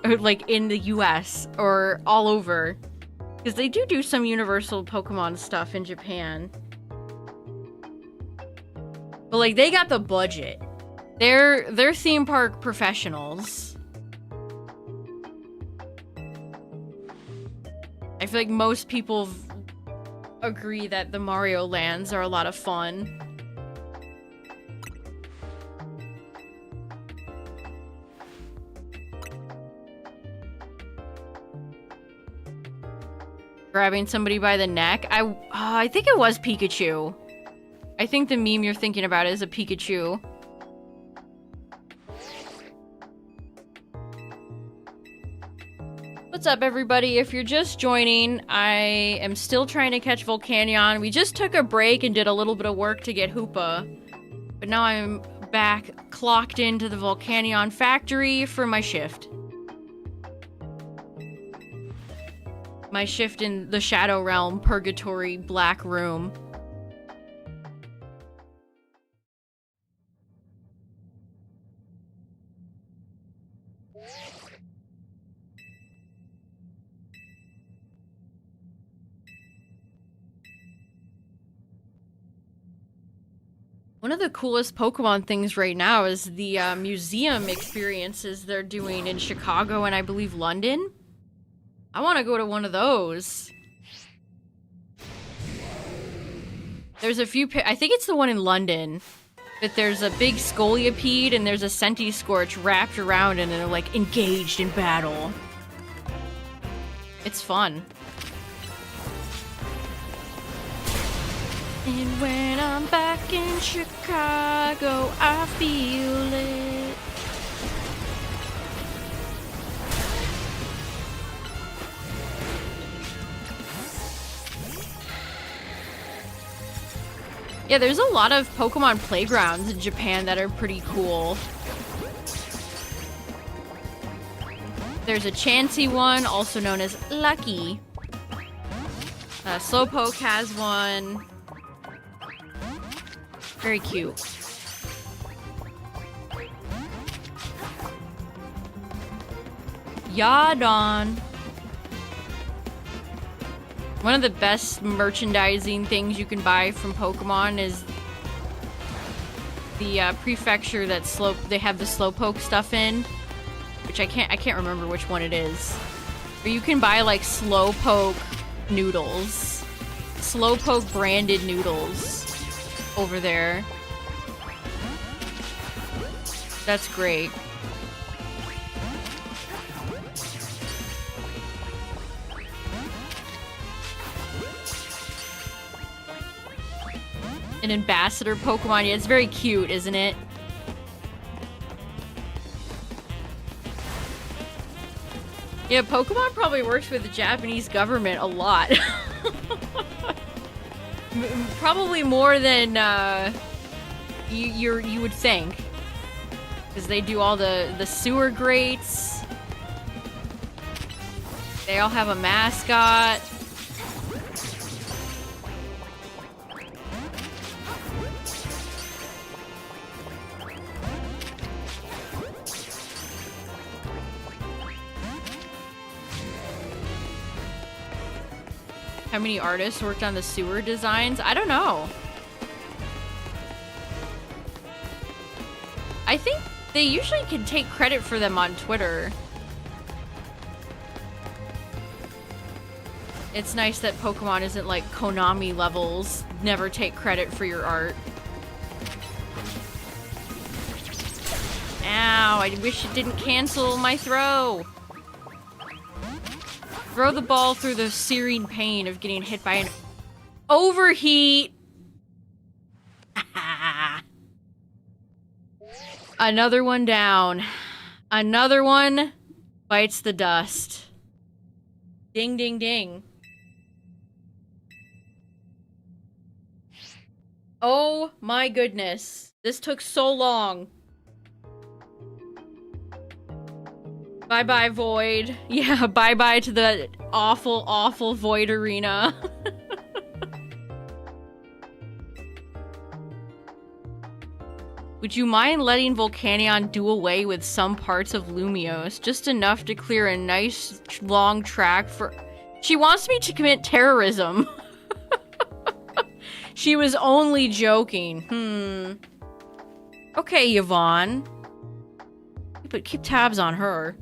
[SPEAKER 1] or like in the US, or all over. Because they do some Universal Pokemon stuff in Japan. But like, they got the budget. They're theme park professionals. I feel like most people agree that the Mario lands are a lot of fun. Grabbing somebody by the neck. I think it was Pikachu. I think the meme you're thinking about is a Pikachu. What's up, everybody? If you're just joining, I am still trying to catch Volcanion. We just took a break and did a little bit of work to get Hoopa. But now I'm back clocked into the Volcanion factory for my shift. My shift in the Shadow Realm Purgatory Black Room. One of the coolest Pokemon things right now is the museum experiences they're doing in Chicago and I believe London. I want to go to one of those. There's a few, I think it's the one in London, but there's a big Scolipede and there's a Centiskorch wrapped around and they're like engaged in battle. It's fun. And when I'm back in Chicago, I feel it. Yeah, there's a lot of Pokemon playgrounds in Japan that are pretty cool. There's a Chansey one, also known as Lucky. Slowpoke has one. Very cute. Yadon. One of the best merchandising things you can buy from Pokemon is the prefecture that they have the Slowpoke stuff in, which I can't remember which one it is. But you can buy like Slowpoke noodles, Slowpoke branded noodles over there. That's great. An ambassador Pokemon. Yeah, it's very cute, isn't it? Yeah, Pokemon probably works with the Japanese government a lot. Probably more than you would think. Because they do all the sewer grates. They all have a mascot. How many artists worked on the sewer designs? I don't know. I think they usually can take credit for them on Twitter. It's nice that Pokemon isn't like Konami levels. Never take credit for your art. Ow, I wish it didn't cancel my throw. Throw the ball through the searing pain of getting hit by an overheat. Another one down. Another one bites the dust. Ding, ding, ding. Oh my goodness. This took so long. Bye-bye, Void. Yeah, bye-bye to the awful, awful Void Arena. Would you mind letting Volcanion do away with some parts of Lumiose? Just enough to clear a nice, long track for... She wants me to commit terrorism. She was only joking. Okay, Yvonne. But keep tabs on her.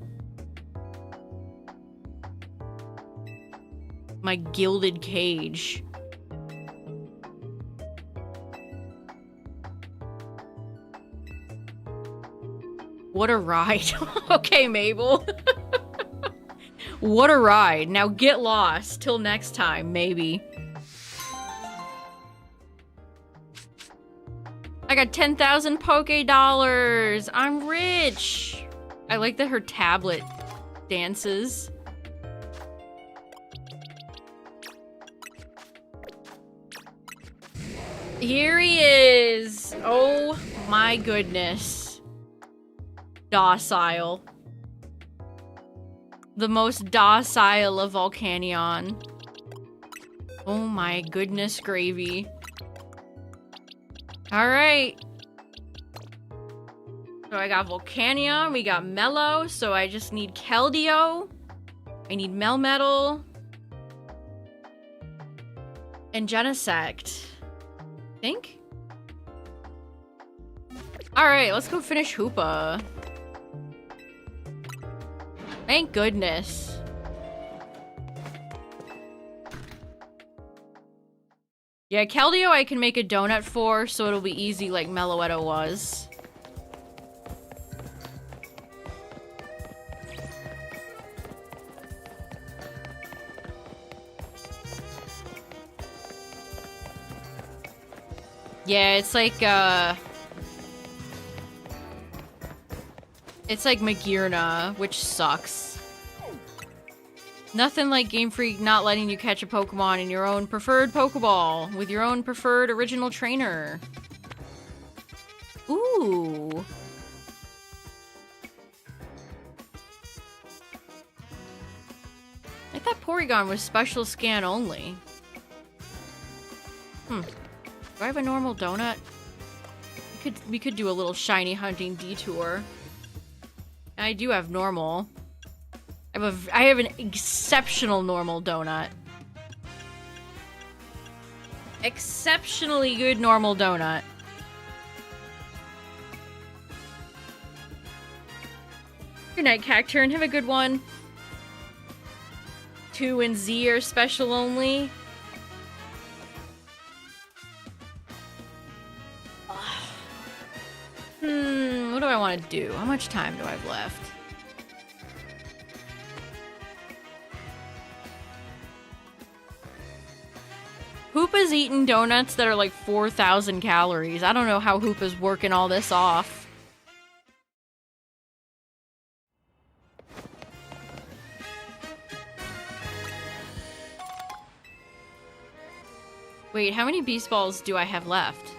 [SPEAKER 1] My gilded cage. What a ride. Okay, Mabel. What a ride. Now get lost. Till next time, maybe. I got 10,000 Poke Dollars. I'm rich. I like that her tablet dances. Here he is. Oh my goodness. Docile. The most docile of Volcanion. Oh my goodness gravy. Alright. So I got Volcanion, we got Mellow, so I just need Keldeo. I need Melmetal. And Genesect. I think? Alright, let's go finish Hoopa. Thank goodness. Yeah, Keldeo I can make a donut for, so it'll be easy like Meloetta was. Yeah, it's like Magirna, which sucks. Nothing like Game Freak not letting you catch a Pokemon in your own preferred Pokeball with your own preferred original trainer. Ooh. I thought Porygon was special scan only. Do I have a normal donut? We could do a little shiny hunting detour. I do have normal. I have an exceptional normal donut. Exceptionally good normal donut. Good night, Cacturn. Have a good one. 2 and Z are special only. What do I want to do? How much time do I have left? Hoopa's eating donuts that are like 4,000 calories. I don't know how Hoopa's working all this off. Wait, how many Beast Balls do I have left?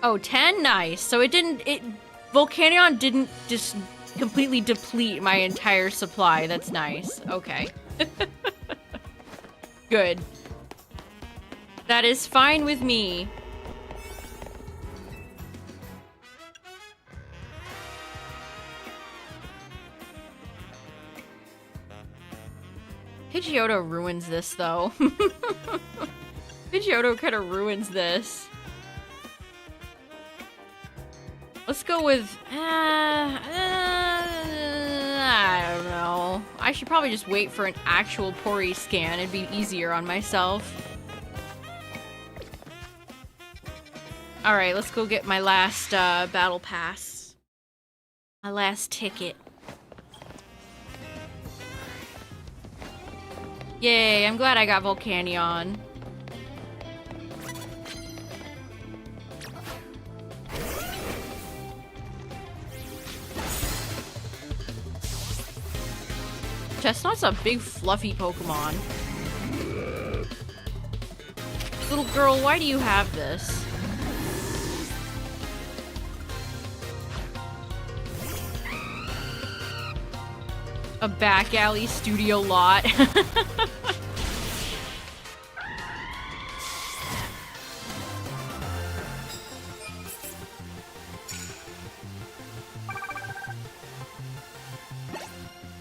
[SPEAKER 1] Oh, 10? Nice. So Volcanion didn't just completely deplete my entire supply. That's nice. Okay. Good. That is fine with me. Pidgeotto ruins this, though. Pidgeotto kind of ruins this. Let's go with... I don't know. I should probably just wait for an actual Pori scan. It'd be easier on myself. Alright, let's go get my last battle pass. My last ticket. Yay, I'm glad I got Volcanion. Chestnut's a big fluffy Pokemon. Little girl, why do you have this? A back alley studio lot.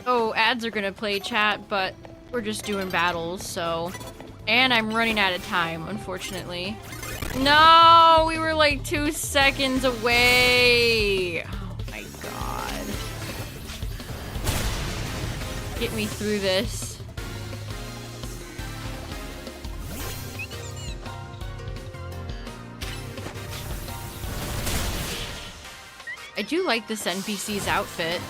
[SPEAKER 1] Oh, ads are gonna play chat, but we're just doing battles, so... And I'm running out of time, unfortunately. No! We were like 2 seconds away! Oh my god. Get me through this. I do like this NPC's outfit.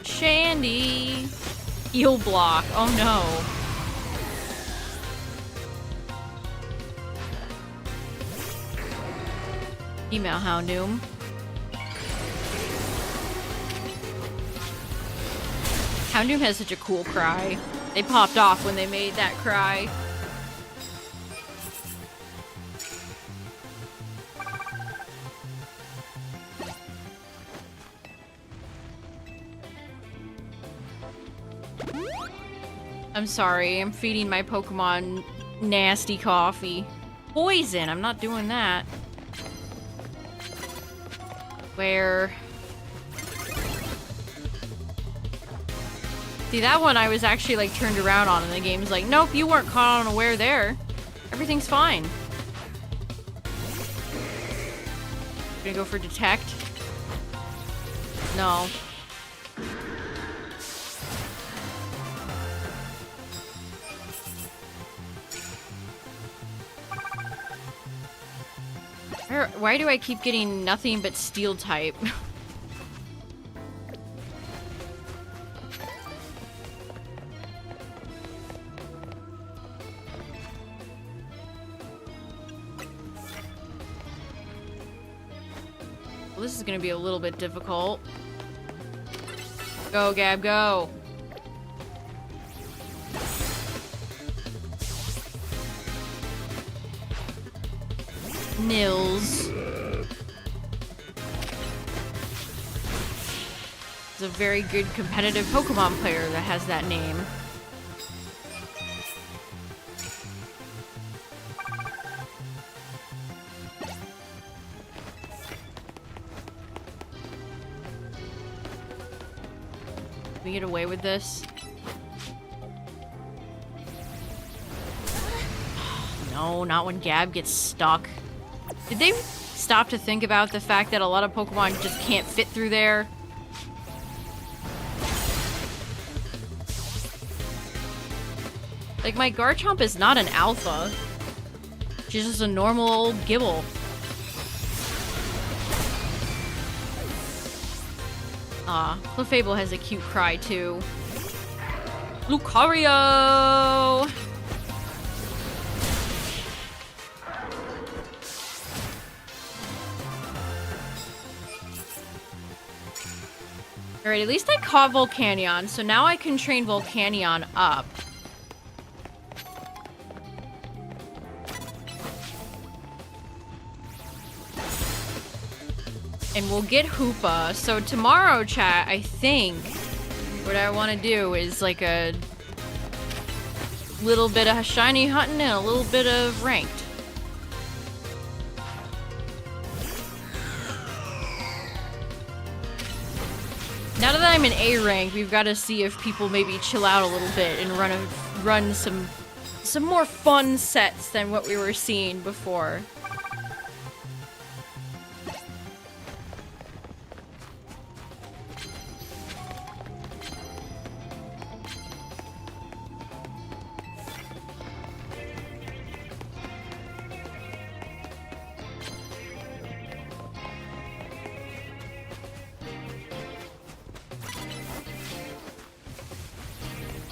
[SPEAKER 1] Shandy! Heal block. Oh no. Email Houndoom. Houndoom has such a cool cry. They popped off when they made that cry. I'm sorry, I'm feeding my Pokemon nasty coffee. Poison, I'm not doing that. Where? See, that one I was actually like turned around on and the game's like, nope, you weren't caught unaware there. Everything's fine. Gonna go for detect? No. Why do I keep getting nothing but steel type? Well, this is gonna be a little bit difficult. Go, Gab, go! Nils. He's a very good competitive Pokemon player that has that name. Can we get away with this? No, not when Gab gets stuck. Did they stop to think about the fact that a lot of Pokemon just can't fit through there? Like, my Garchomp is not an alpha. She's just a normal old Gibble. Clefable has a cute cry, too. Lucario! Alright, at least I caught Volcanion, so now I can train Volcanion up. And we'll get Hoopa. So tomorrow, chat, I think what I want to do is like a little bit of shiny hunting and a little bit of ranked. Now that I'm in A rank, we've got to see if people maybe chill out a little bit and run some more fun sets than what we were seeing before.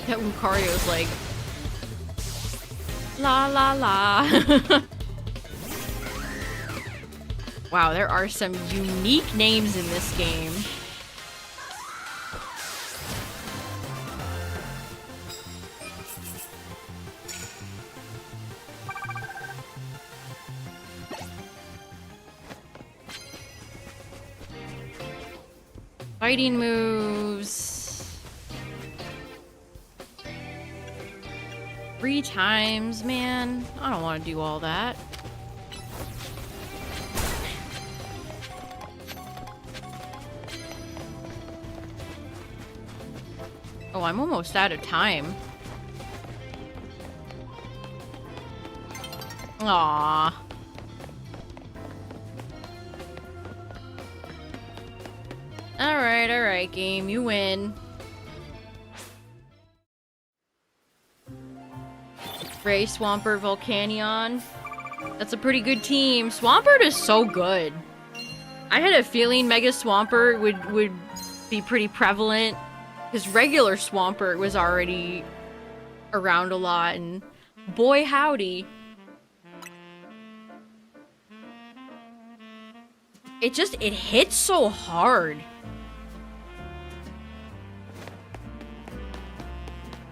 [SPEAKER 1] That Lucario's like, la la la. Wow, there are some unique names in this game. Fighting moves. 3 times, man. I don't want to do all that. Oh, I'm almost out of time. Aww. Alright, game. You win. Ray, Swampert, Volcanion. That's a pretty good team. Swampert is so good. I had a feeling Mega Swampert would be pretty prevalent, because regular Swampert was already around a lot, and boy howdy. It hits so hard.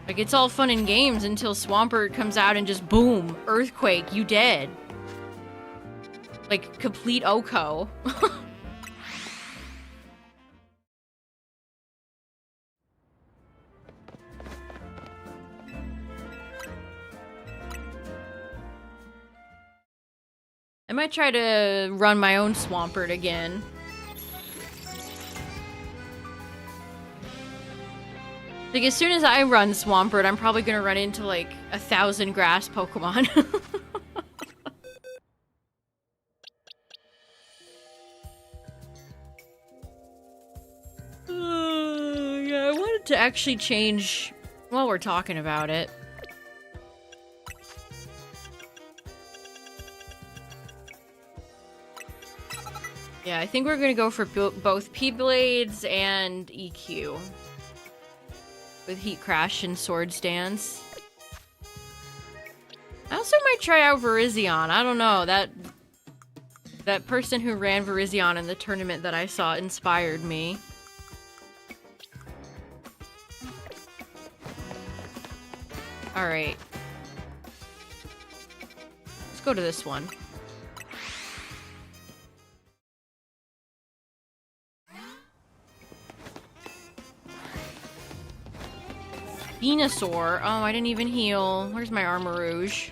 [SPEAKER 1] Like, it's all fun and games until Swampert comes out and just boom, earthquake, you dead. Like, complete Oko. I might try to run my own Swampert again. Like, as soon as I run Swampert, I'm probably gonna run into, like, 1,000 grass Pokemon. Yeah, I wanted to actually change while we're talking about it. Yeah, I think we're gonna go for both P-Blades and EQ. With Heat Crash and Swords Dance. I also might try out Virizion. I don't know, that person who ran Virizion in the tournament that I saw inspired me. Alright. Let's go to this one. Venusaur. Oh, I didn't even heal. Where's my Armarouge?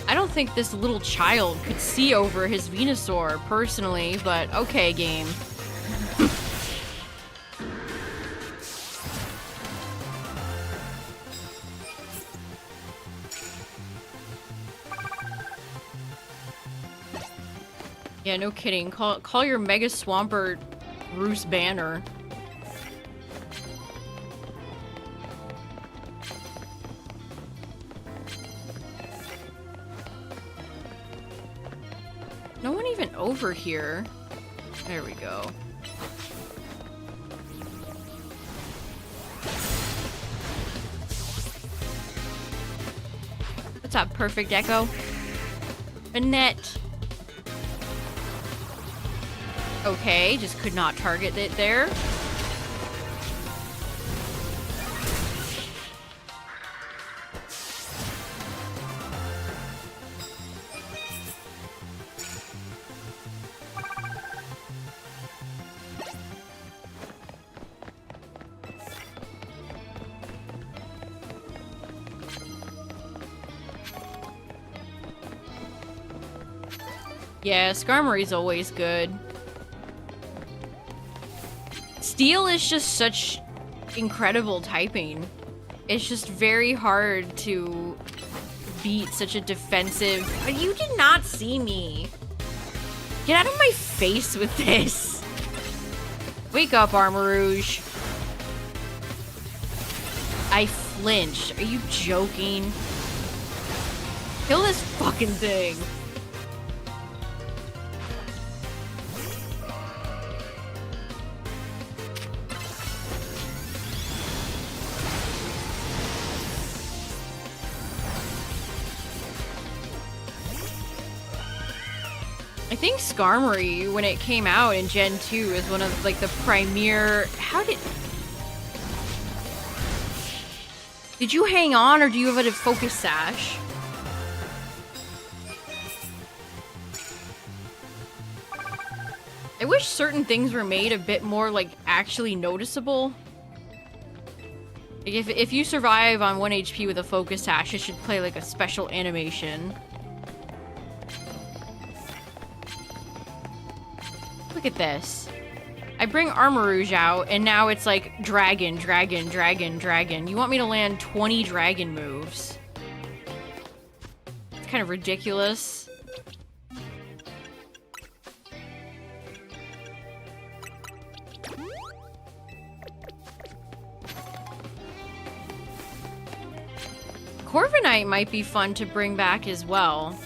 [SPEAKER 1] I don't think this little child could see over his Venusaur, personally, but okay, game. Yeah, no kidding. Call your Mega Swampert Bruce Banner. No one even over here. There we go. What's up, Perfect Echo? Annette. Okay, just could not target it there. Yeah, Skarmory's always good. Steel is just such incredible typing. It's just very hard to beat such a defensive... You did not see me. Get out of my face with this. Wake up, Armarouge. I flinch. Are you joking? Kill this fucking thing. I think Skarmory, when it came out in Gen 2, is one of, like, the premier... How did... Did you hang on, or do you have a focus sash? I wish certain things were made a bit more, like, actually noticeable. Like, if you survive on 1 HP with a focus sash, it should play, like, a special animation. Look at this. I bring Armarouge out, and now it's like dragon, dragon, dragon, dragon. You want me to land 20 dragon moves? It's kind of ridiculous. Corviknight might be fun to bring back as well.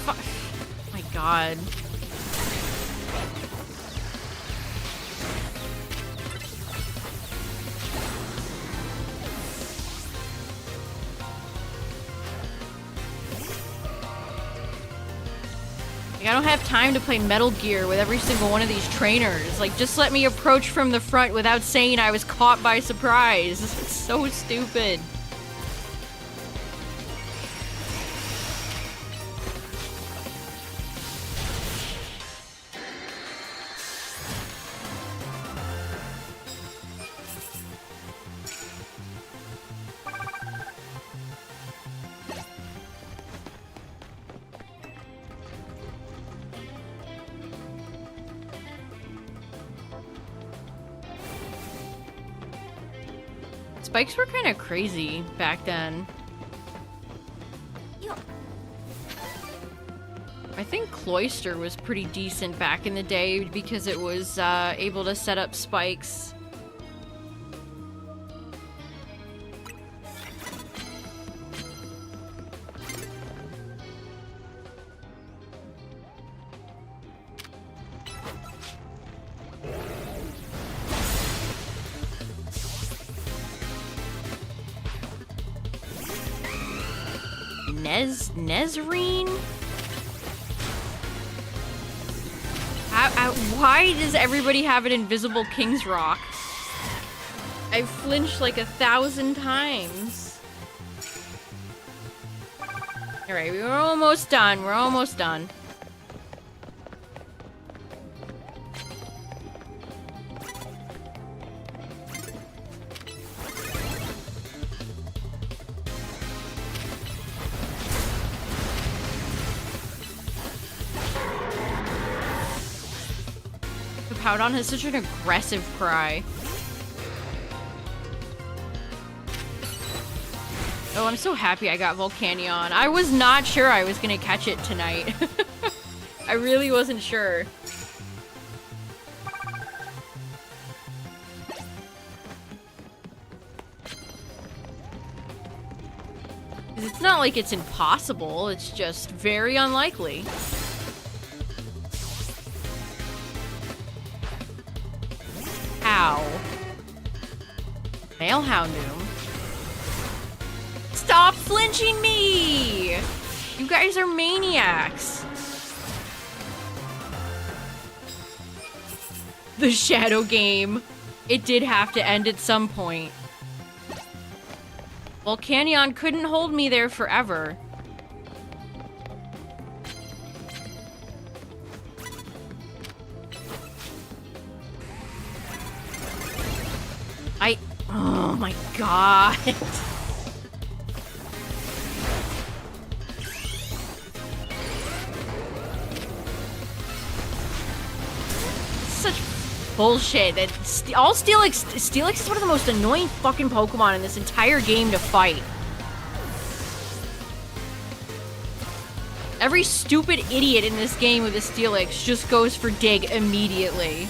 [SPEAKER 1] Oh my god. Like, I don't have time to play Metal Gear with every single one of these trainers. Like, just let me approach from the front without saying I was caught by surprise. It's so stupid. spikes were kind of crazy back then. I think Cloister was pretty decent back in the day because it was able to set up spikes. Nezrine? Why does everybody have an invisible King's Rock? I've flinched like 1,000 times. Alright, we're almost done. We're almost done. Powdon has such an aggressive cry. Oh, I'm so happy I got Volcanion. I was not sure I was gonna catch it tonight. I really wasn't sure. It's not like it's impossible, it's just very unlikely. Ow. Male Houndoom. Stop flinching me! You guys are maniacs. The Shadow game. It did have to end at some point. Volcanion couldn't hold me there forever. Oh my god. Such bullshit. That all Steelix is one of the most annoying fucking Pokemon in this entire game to fight. Every stupid idiot in this game with a Steelix just goes for Dig immediately.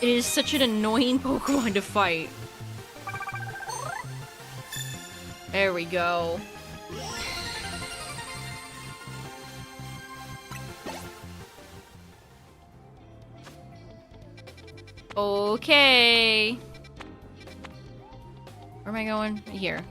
[SPEAKER 1] It is such an annoying Pokemon to fight. There we go. Okay. Where am I going? Here.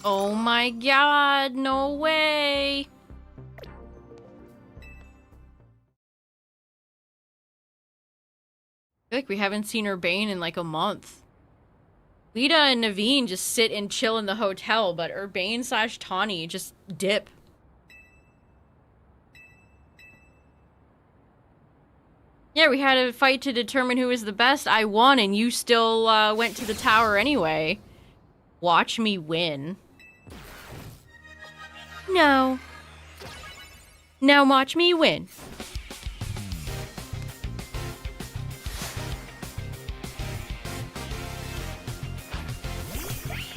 [SPEAKER 1] Oh my god, no way! I feel like we haven't seen Urbane in like a month. Lita and Naveen just sit and chill in the hotel, but Urbane / Tawny just dip. Yeah, we had a fight to determine who was the best. I won, and you still went to the tower anyway. Watch me win. No. Now watch me win.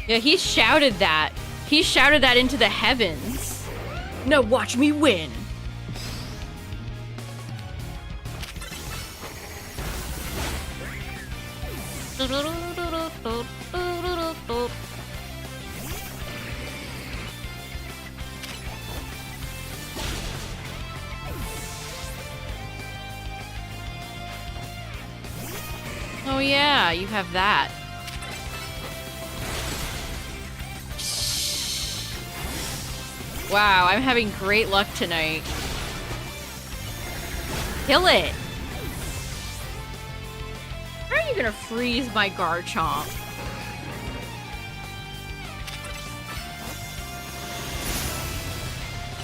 [SPEAKER 1] Yeah, he shouted that. He shouted that into the heavens. Now watch me win. Oh yeah, you have that. Wow, I'm having great luck tonight. Kill it! How are you gonna freeze my Garchomp?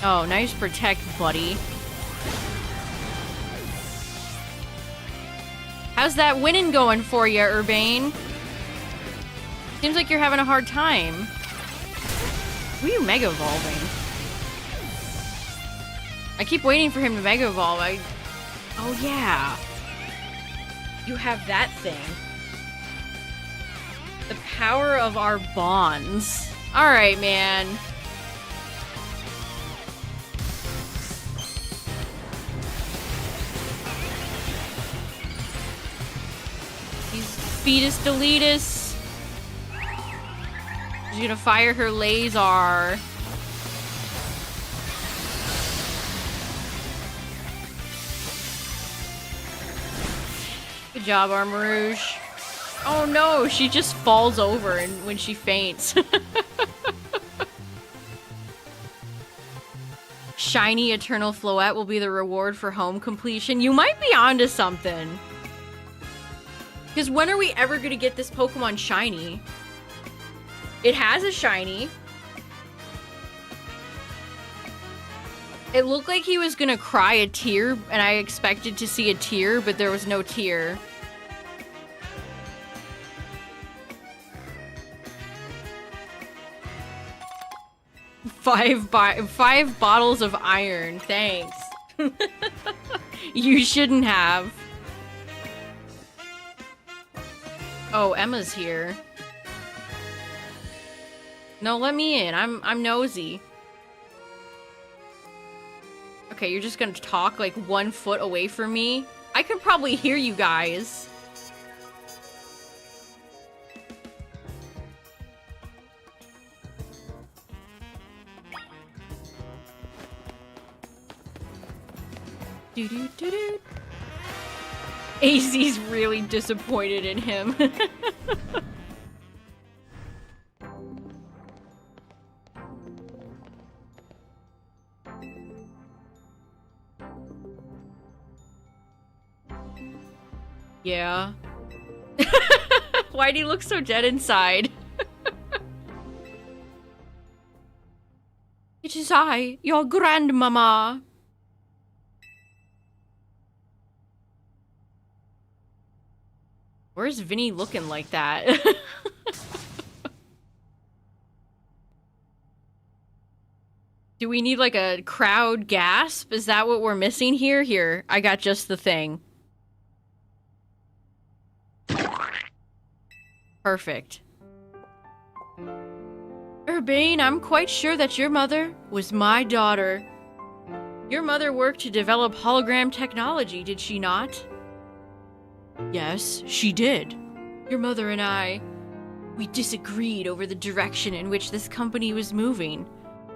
[SPEAKER 1] Oh, nice protect, buddy. How's that winning going for you, Urbane? Seems like you're having a hard time. Who are you Mega Evolving? I keep waiting for him to Mega Evolve. Oh, yeah. You have that thing. The power of our bonds. Alright, man. He's Fetus Deletus. She's gonna fire her laser. Good job, Armarouge. Oh no, she just falls over when she faints. Shiny Eternal Floette will be the reward for home completion. You might be onto something. Because when are we ever going to get this Pokemon shiny? It has a shiny. It looked like he was going to cry a tear, and I expected to see a tear, but there was no tear. Five bottles of iron. Thanks. You shouldn't have. Oh, Emma's here. No, let me in. I'm nosy. Okay, you're just gonna talk like 1 foot away from me? I could probably hear you guys. Do-do-do-do. AZ's really disappointed in him. Yeah. Why'd he look so dead inside? It is I, your grandmama. Where's Vinny looking like that? Do we need like a crowd gasp? Is that what we're missing here? Here, I got just the thing. Perfect. Urbane, I'm quite sure that your mother was my daughter. Your mother worked to develop hologram technology, did she not? Yes, she did. Your mother and I, we disagreed over the direction in which this company was moving.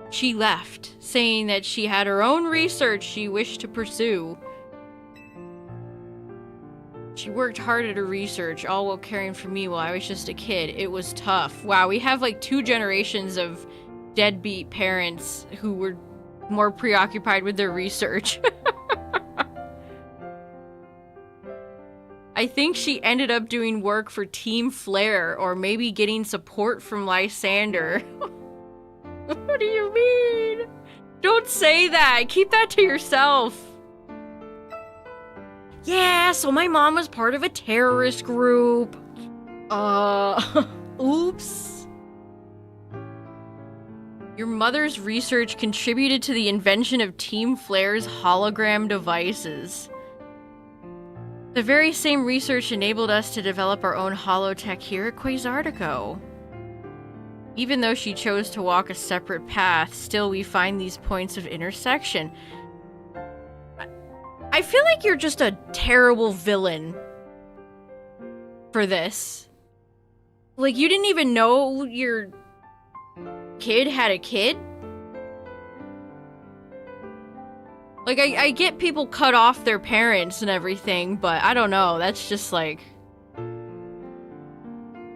[SPEAKER 1] She left, saying that she had her own research she wished to pursue. She worked hard at her research, all while caring for me while I was just a kid. It was tough. Wow, we have like 2 generations of deadbeat parents who were more preoccupied with their research. I think she ended up doing work for Team Flare, or maybe getting support from Lysander. What do you mean? Don't say that! Keep that to yourself! Yeah, so my mom was part of a terrorist group. Oops. Your mother's research contributed to the invention of Team Flare's hologram devices. The very same research enabled us to develop our own holotech here at Quasartico. Even though she chose to walk a separate path, still we find these points of intersection. I feel like you're just a terrible villain for this. Like, you didn't even know your kid had a kid? Like, I get people cut off their parents and everything, but I don't know. That's just like...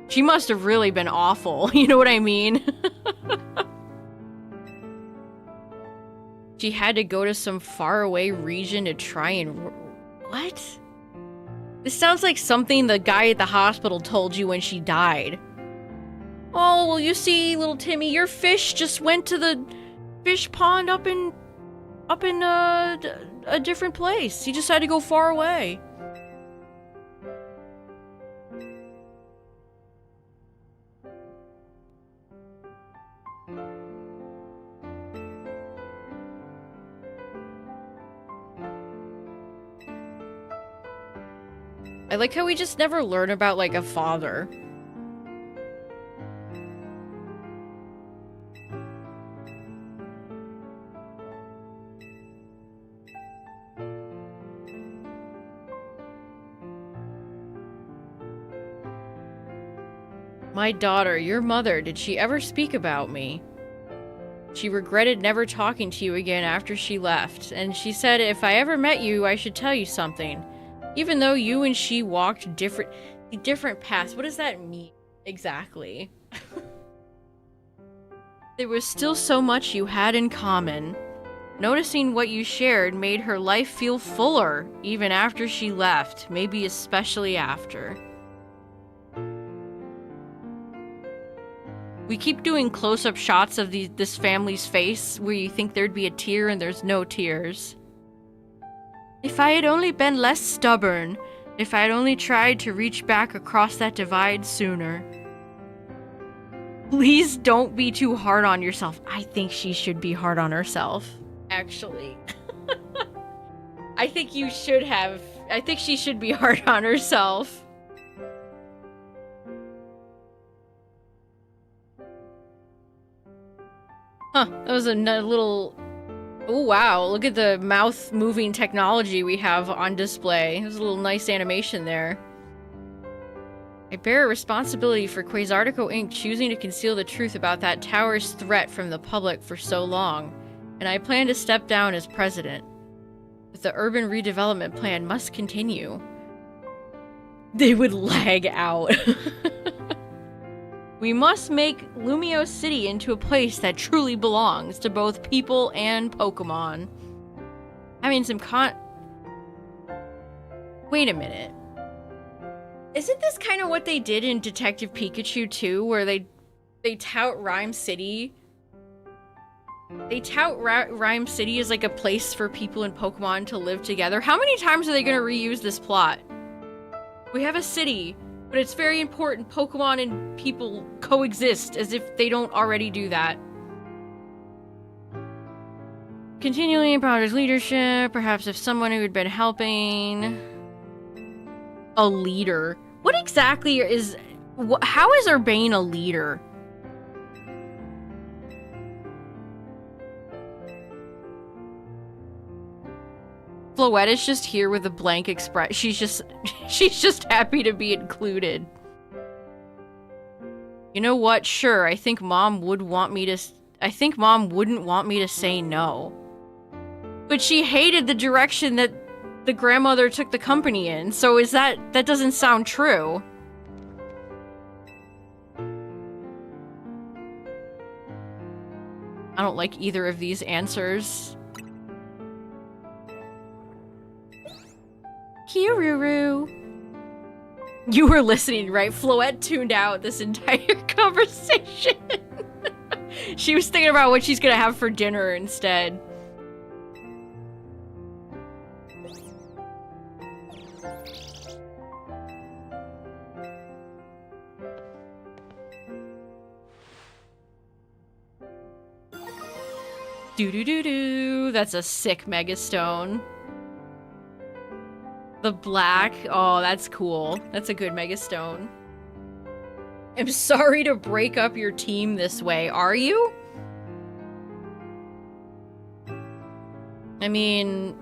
[SPEAKER 1] She must have really been awful. You know what I mean? She had to go to some faraway region to try and... What? This sounds like something the guy at the hospital told you when she died. Oh, well, you see, little Timmy, your fish just went to the fish pond up in up in a different place. He decided to go far away. I like how we just never learn about, like, a father. My daughter, your mother, did she ever speak about me? She regretted never talking to you again after she left, and she said if I ever met you, I should tell you something. Even though you and she walked different paths. What does that mean exactly? There was still so much you had in common. Noticing what you shared made her life feel fuller, even after she left, maybe especially after. We keep doing close-up shots of this family's face where you think there'd be a tear and there's no tears. If I had only been less stubborn, if I had only tried to reach back across that divide sooner. Please don't be too hard on yourself. I think she should be hard on herself, actually. I think she should be hard on herself. Huh, that was a little... Oh wow, look at the mouth moving technology we have on display. There's a little nice animation there. I bear a responsibility for Quasartico Inc. choosing to conceal the truth about that tower's threat from the public for so long, and I plan to step down as president. But the urban redevelopment plan must continue. They would lag out. We must make Lumio City into a place that truly belongs to both people and Pokemon. Having some Wait a minute. Isn't this kind of what they did in Detective Pikachu 2, where they tout Rhyme City? They tout Rhyme City as like a place for people and Pokemon to live together. How many times are they going to reuse this plot? We have a city, but it's very important Pokemon and people coexist, as if they don't already do that. Continually about his leadership, perhaps if someone who had been helping... A leader? What exactly is... How is Urbane a leader? Floette is just here with a blank express. She's just happy to be included. You know what? Sure, I think Mom wouldn't want me to say no. But she hated the direction that the grandmother took the company in, so that doesn't sound true. I don't like either of these answers. Kiruru. You were listening, right? Floette tuned out this entire conversation. She was thinking about what she's gonna have for dinner instead. Doo-doo-doo-doo. That's a sick Megastone. The black. Oh, that's cool. That's a good Megastone. I'm sorry to break up your team this way. Are you? I mean,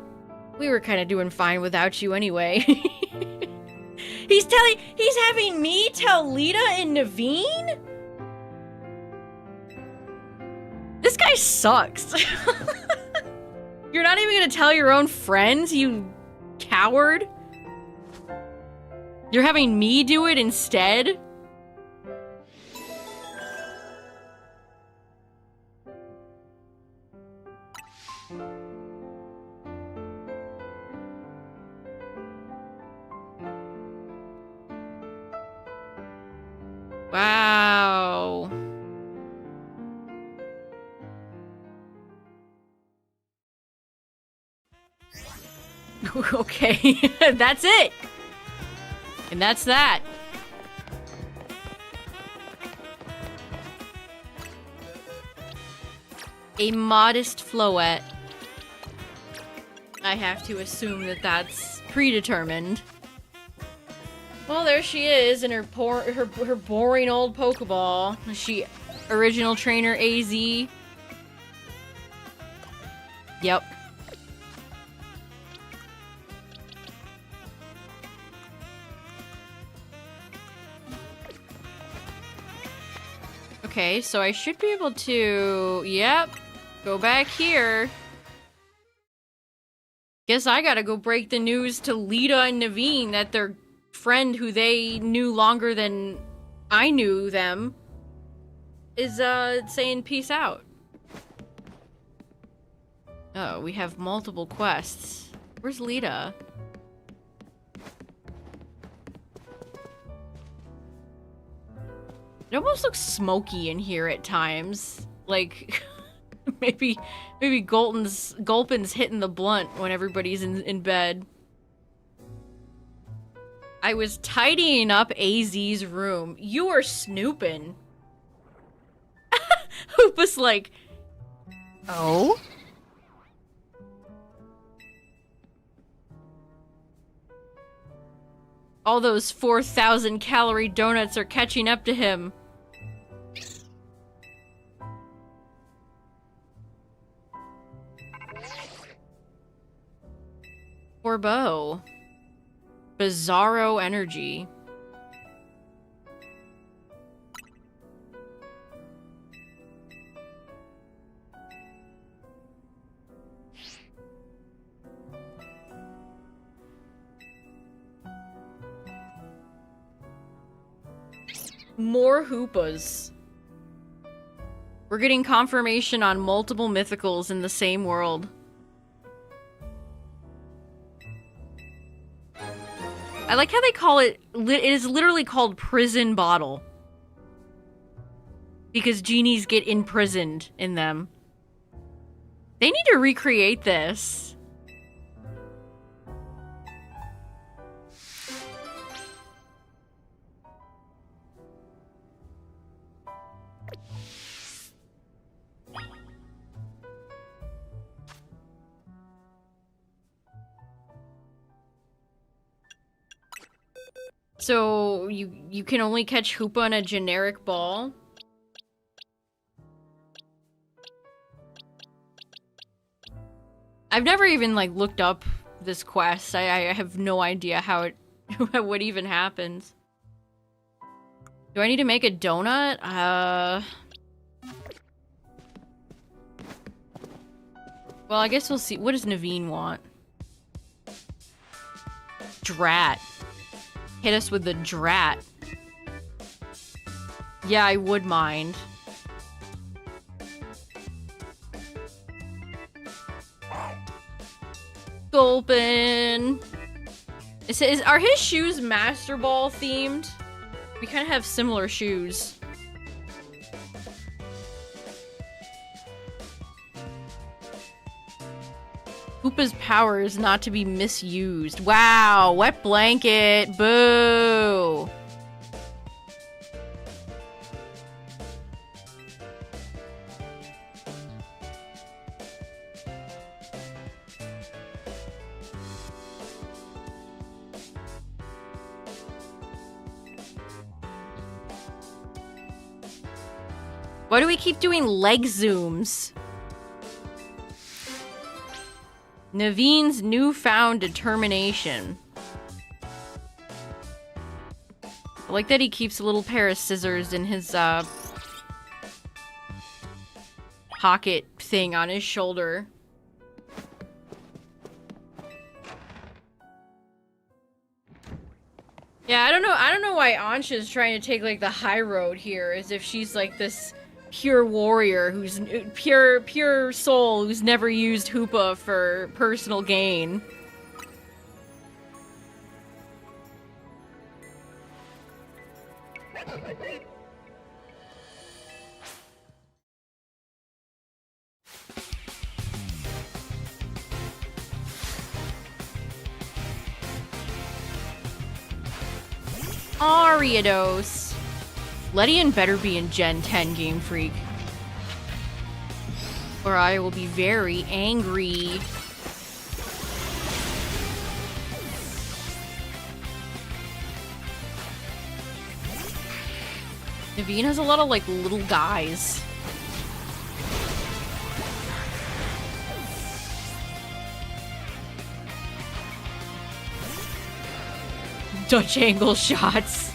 [SPEAKER 1] we were kind of doing fine without you anyway. He's having me tell Lita and Naveen? This guy sucks. You're not even gonna tell your own friends, you coward? You're having me do it instead? Wow. Okay, that's it. And that's that. A modest floette. I have to assume that that's predetermined. Well, there she is in her boring old Pokeball. She original trainer AZ. Yep. Okay, so I should be able to, yep, go back here. Guess I gotta go break the news to Lita and Naveen that their friend who they knew longer than I knew them is, saying peace out. Oh, we have multiple quests. Where's Lita? It almost looks smoky in here at times. Like, maybe Gulpin's hitting the blunt when everybody's in bed. I was tidying up AZ's room. You are snooping. Hoopa's like, oh? All those 4,000 calorie donuts are catching up to him. Corbeau. Bizarro energy. More Hoopas. We're getting confirmation on multiple mythicals in the same world. I like how they call it, it is literally called Prison Bottle. Because genies get imprisoned in them. They need to recreate this. So, you can only catch Hoopa in a generic ball? I've never even, like, looked up this quest. I have no idea how it... what even happens. Do I need to make a donut? Well, I guess we'll see. What does Naveen want? Drat. Hit us with the drat. Yeah, I would mind. Gulpin. Are his shoes Master Ball themed? We kind of have similar shoes. Hoopa's power is not to be misused. Wow, wet blanket. Boo. Why do we keep doing leg zooms? Naveen's newfound determination. I like that he keeps a little pair of scissors in his, pocket thing on his shoulder. Yeah, I don't know why Ansha's trying to take, like, the high road here, as if she's, like, this pure warrior who's pure soul who's never used Hoopa for personal gain. Ariados. Ledian better be in Gen 10, Game Freak. Or I will be very angry. Naveen has a lot of, like, little guys. Dutch angle shots.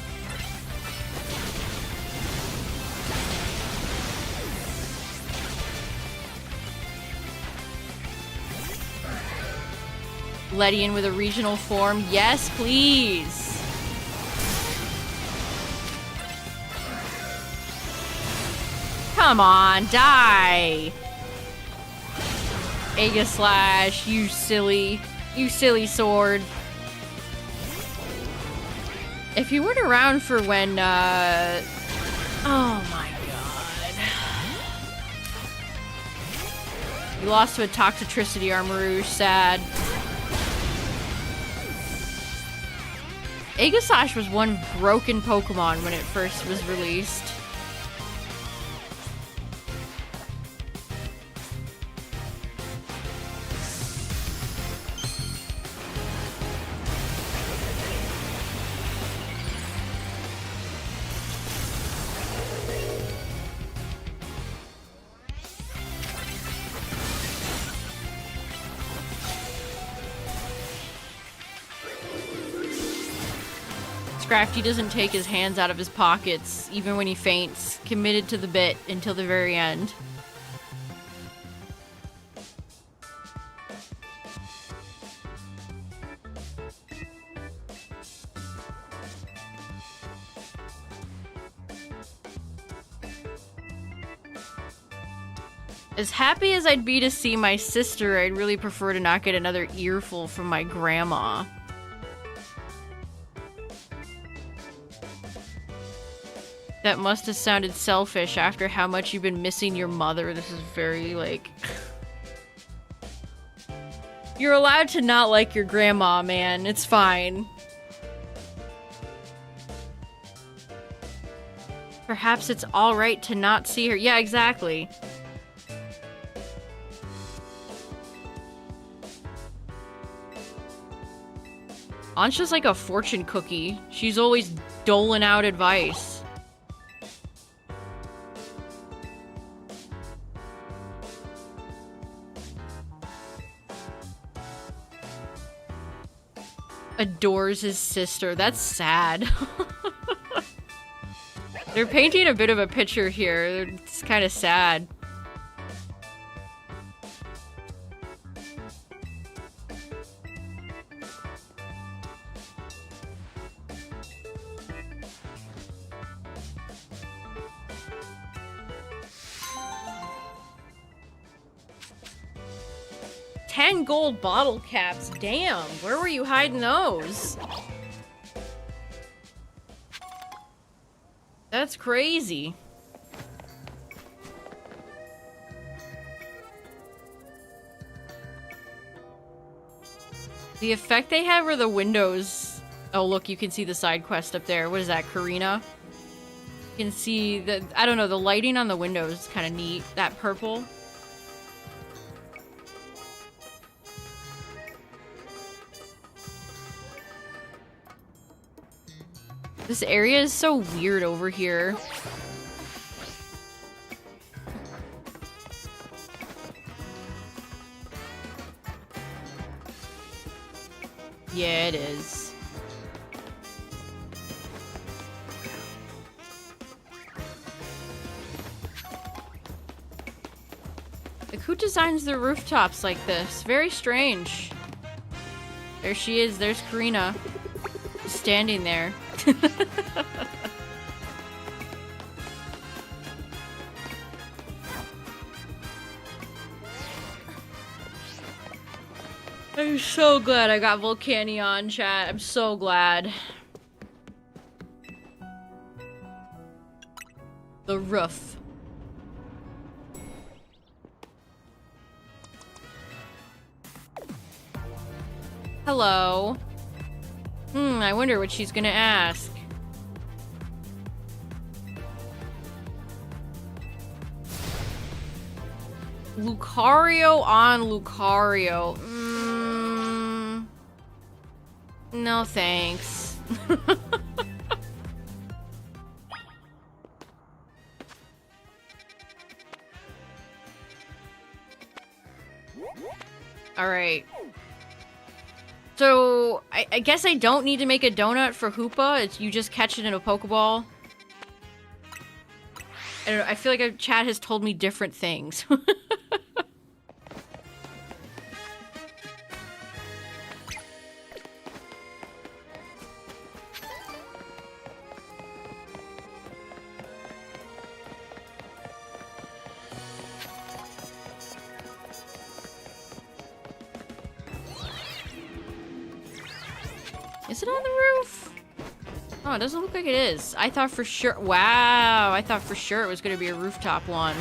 [SPEAKER 1] Ledian with a regional form. Yes, please. Come on, die. Aegis Slash, you silly sword. If you weren't around for when, oh my god. You lost to a Toxicity Armarouge, sad. Aegis Slash was one broken Pokemon when it first was released. Scrafty doesn't take his hands out of his pockets, even when he faints, committed to the bit until the very end. As happy as I'd be to see my sister, I'd really prefer to not get another earful from my grandma. That must have sounded selfish after how much you've been missing your mother. This is very, like... You're allowed to not like your grandma, man. It's fine. Perhaps it's alright to not see her. Yeah, exactly. Ansha's like a fortune cookie. She's always doling out advice. Adores his sister. That's sad. They're painting a bit of a picture here. It's kind of sad. Gold bottle caps. Damn, where were you hiding those? That's crazy. The effect they have where the windows... Oh, look, you can see the side quest up there. What is that, Karina? You can see the... I don't know, the lighting on the windows is kind of neat. That purple. This area is so weird over here. Yeah, it is. Like, who designs the rooftops like this? Very strange. There she is. There's Karina. Standing there. I'm so glad I got Volcanion, chat. I'm so glad. The roof. Hello. I wonder what she's gonna ask. Lucario on Lucario. No thanks. Alright. So, I guess I don't need to make a donut for Hoopa. It's you just catch it in a Pokeball. I don't know, I feel like chat has told me different things. Is it on the roof? Oh, it doesn't look like it is. I thought for sure. Wow, I thought for sure it was going to be a rooftop one.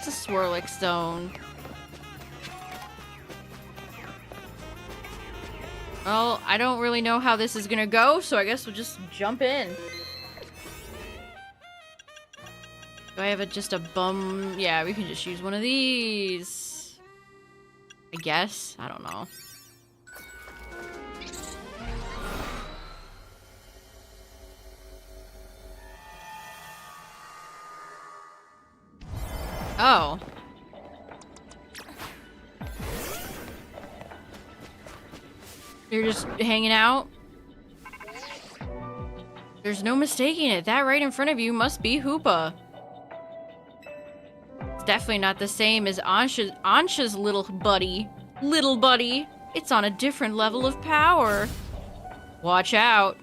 [SPEAKER 1] Swirlix zone. Well, I don't really know how this is gonna go, so I guess we'll just jump in. Do I have just a bum? Yeah, we can just use one of these. I guess. I don't know. Oh. You're just hanging out? There's no mistaking it. That right in front of you must be Hoopa. It's definitely not the same as Ansha's little buddy. Little buddy. It's on a different level of power. Watch out.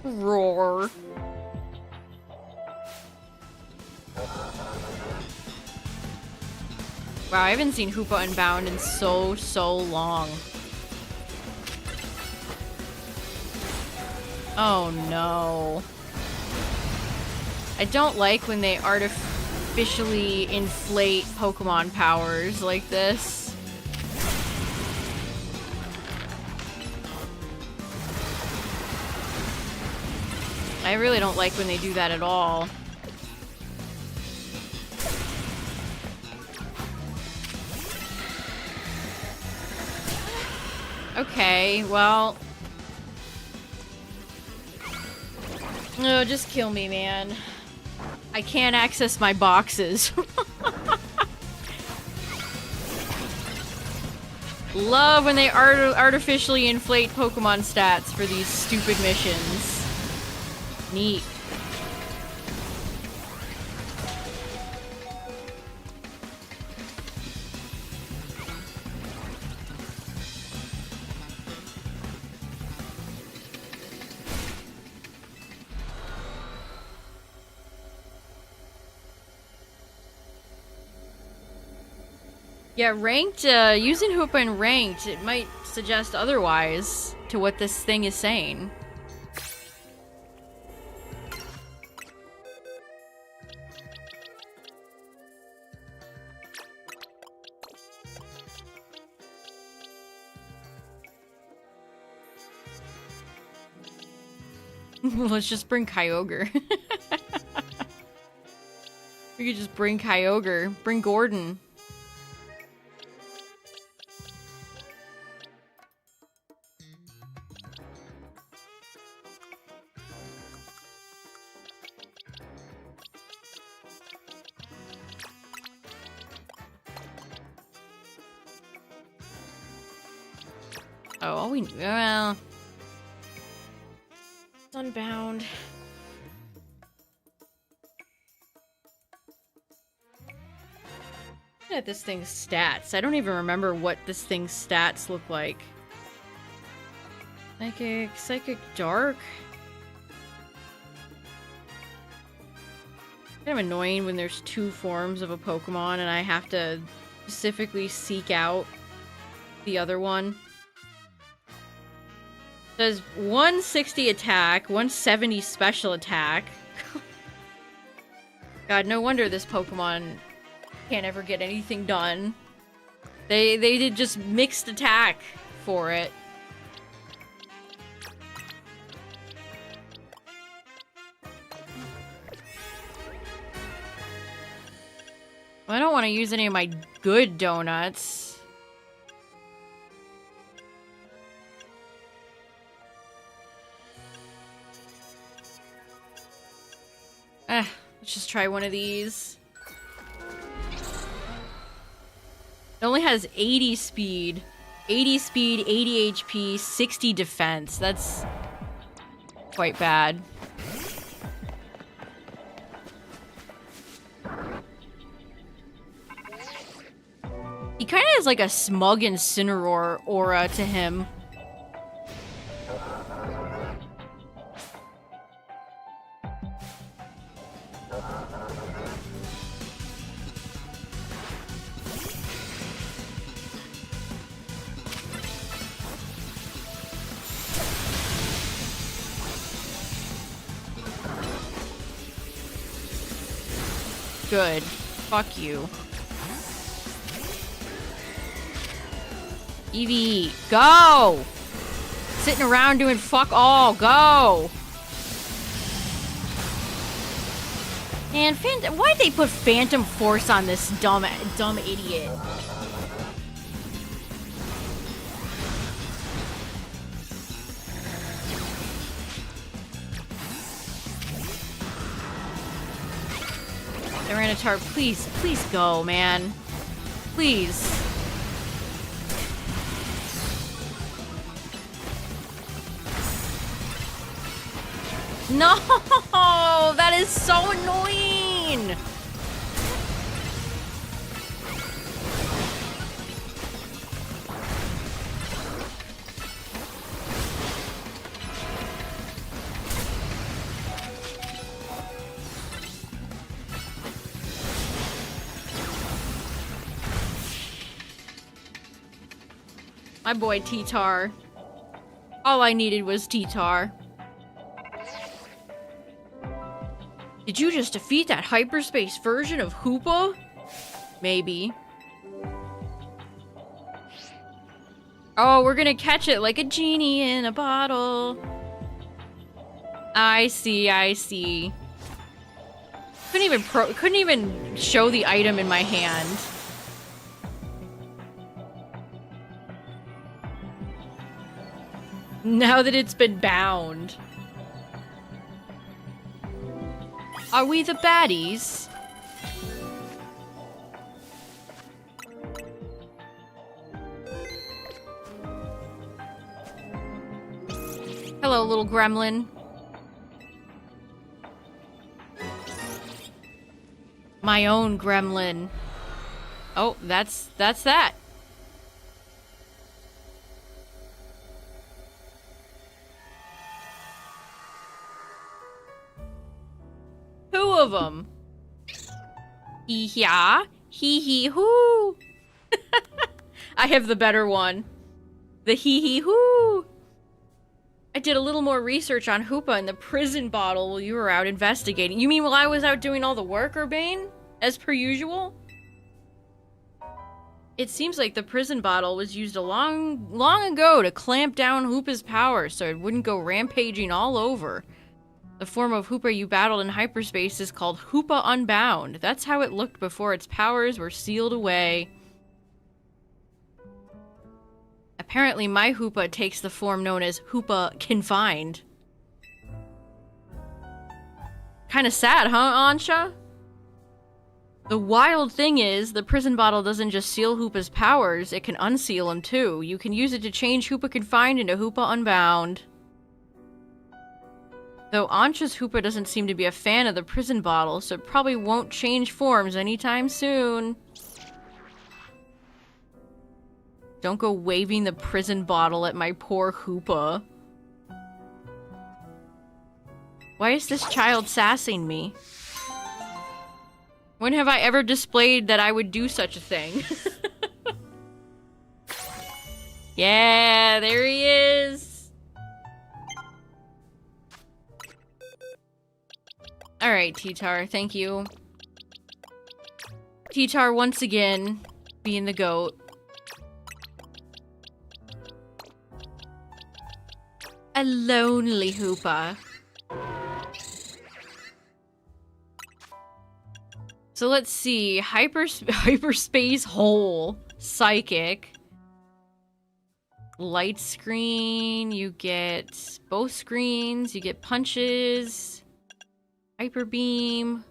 [SPEAKER 1] Roar. Wow, I haven't seen Hoopa Unbound in so long. Oh no. I don't like when they artificially inflate Pokemon powers like this. I really don't like when they do that at all. Okay, well... No, just kill me, man. I can't access my boxes. Love when they artificially inflate Pokemon stats for these stupid missions. Neat. Yeah, ranked, using Hoopa in ranked, it might suggest otherwise to what this thing is saying. Let's just bring Kyogre. We could just bring Kyogre. Bring Gordon. Oh, all we... well... It's Unbound. Look at this thing's stats. I don't even remember what this thing's stats look like. Psychic Dark? Kind of annoying when there's two forms of a Pokemon and I have to specifically seek out the other one. It says 160 attack, 170 special attack. God, no wonder this Pokemon can't ever get anything done. They did just mixed attack for it. I don't want to use any of my good donuts. Let's just try one of these. It only has 80 speed. 80 speed, 80 HP, 60 defense. That's quite bad. He kind of has like a smug Incineroar aura to him. Good. Fuck you. Eevee, go! Sitting around doing fuck all, go! Man, why'd they put Phantom Force on this dumb idiot? Tyranitar, please go, man. Please. No! That is so annoying! My boy T-Tar. All I needed was T-Tar. Did you just defeat that hyperspace version of Hoopa? Maybe. Oh, we're gonna catch it like a genie in a bottle. I see, I see. Couldn't even show the item in my hand. Now that it's been bound. Are we the baddies? Hello, little gremlin. My own gremlin. Oh, that's that. Two of them. Hee-ya. Hee-hee-hoo. I have the better one. The hee-hee-hoo. I did a little more research on Hoopa in the prison bottle while you were out investigating. You mean while I was out doing all the work, Urbane? As per usual? It seems like the prison bottle was used long ago to clamp down Hoopa's power so it wouldn't go rampaging all over. The form of Hoopa you battled in hyperspace is called Hoopa Unbound. That's how it looked before its powers were sealed away. Apparently my Hoopa takes the form known as Hoopa Confined. Kinda sad, huh, Ansha? The wild thing is, the prison bottle doesn't just seal Hoopa's powers, it can unseal them too. You can use it to change Hoopa Confined into Hoopa Unbound. Though Ansha's Hoopa doesn't seem to be a fan of the prison bottle, so it probably won't change forms anytime soon. Don't go waving the prison bottle at my poor Hoopa. Why is this child sassing me? When have I ever displayed that I would do such a thing? Yeah, there he is. Alright, T-Tar, thank you. T-Tar once again being the GOAT. A lonely Hoopa. So let's see. Hyperspace hole. Psychic. Light screen. You get both screens. You get punches. Hyper beam.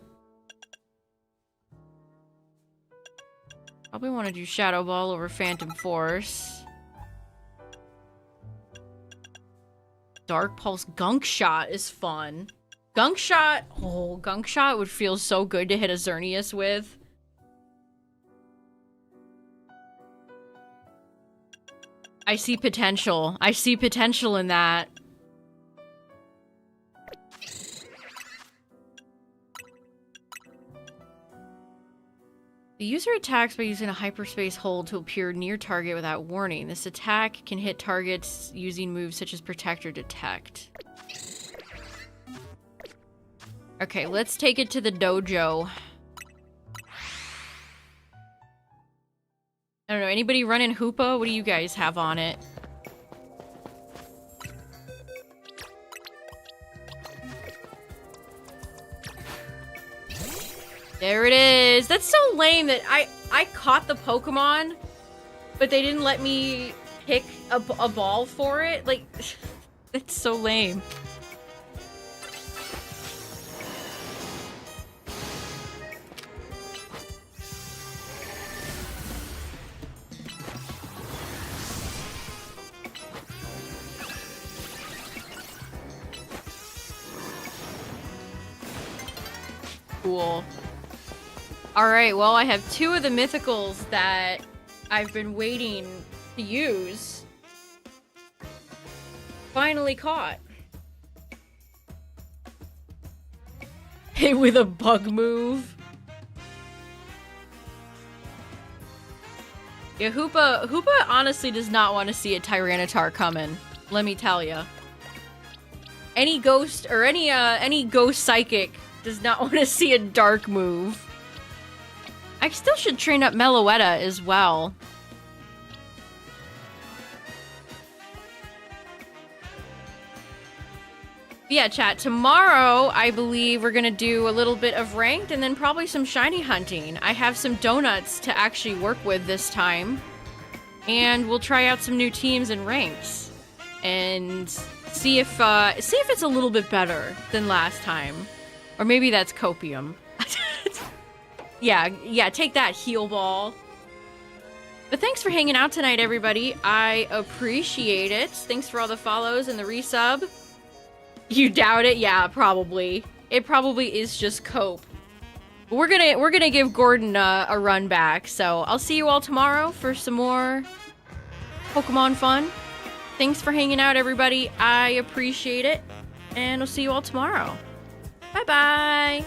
[SPEAKER 1] Probably want to do Shadow Ball over Phantom Force. Dark Pulse. Gunk Shot is fun. Gunk Shot. Oh, Gunk Shot would feel so good to hit a Xerneas with. I see potential. I see potential in that. The user attacks by using a hyperspace hold to appear near target without warning. This attack can hit targets using moves such as Protect or Detect. Okay, let's take it to the dojo. I don't know, anybody running Hoopa? What do you guys have on it? There it is! That's so lame that I caught the Pokemon, but they didn't let me pick a ball for it. Like, that's so lame. Cool. Alright, well, I have two of the mythicals that I've been waiting to use. Finally caught. Hit with a bug move. Yeah, Hoopa honestly does not want to see a Tyranitar coming. Let me tell ya. Any ghost, or any ghost psychic does not want to see a dark move. I still should train up Meloetta as well. Yeah, chat, tomorrow I believe we're gonna do a little bit of ranked and then probably some shiny hunting. I have some donuts to actually work with this time. And we'll try out some new teams and ranks. And see if it's a little bit better than last time. Or maybe that's copium. Yeah, take that, heal ball. But thanks for hanging out tonight, everybody. I appreciate it. Thanks for all the follows and the resub. You doubt it? Yeah, probably. It probably is just cope. But we're gonna give Gordon a run back. So I'll see you all tomorrow for some more Pokemon fun. Thanks for hanging out, everybody. I appreciate it. And I'll see you all tomorrow. Bye-bye.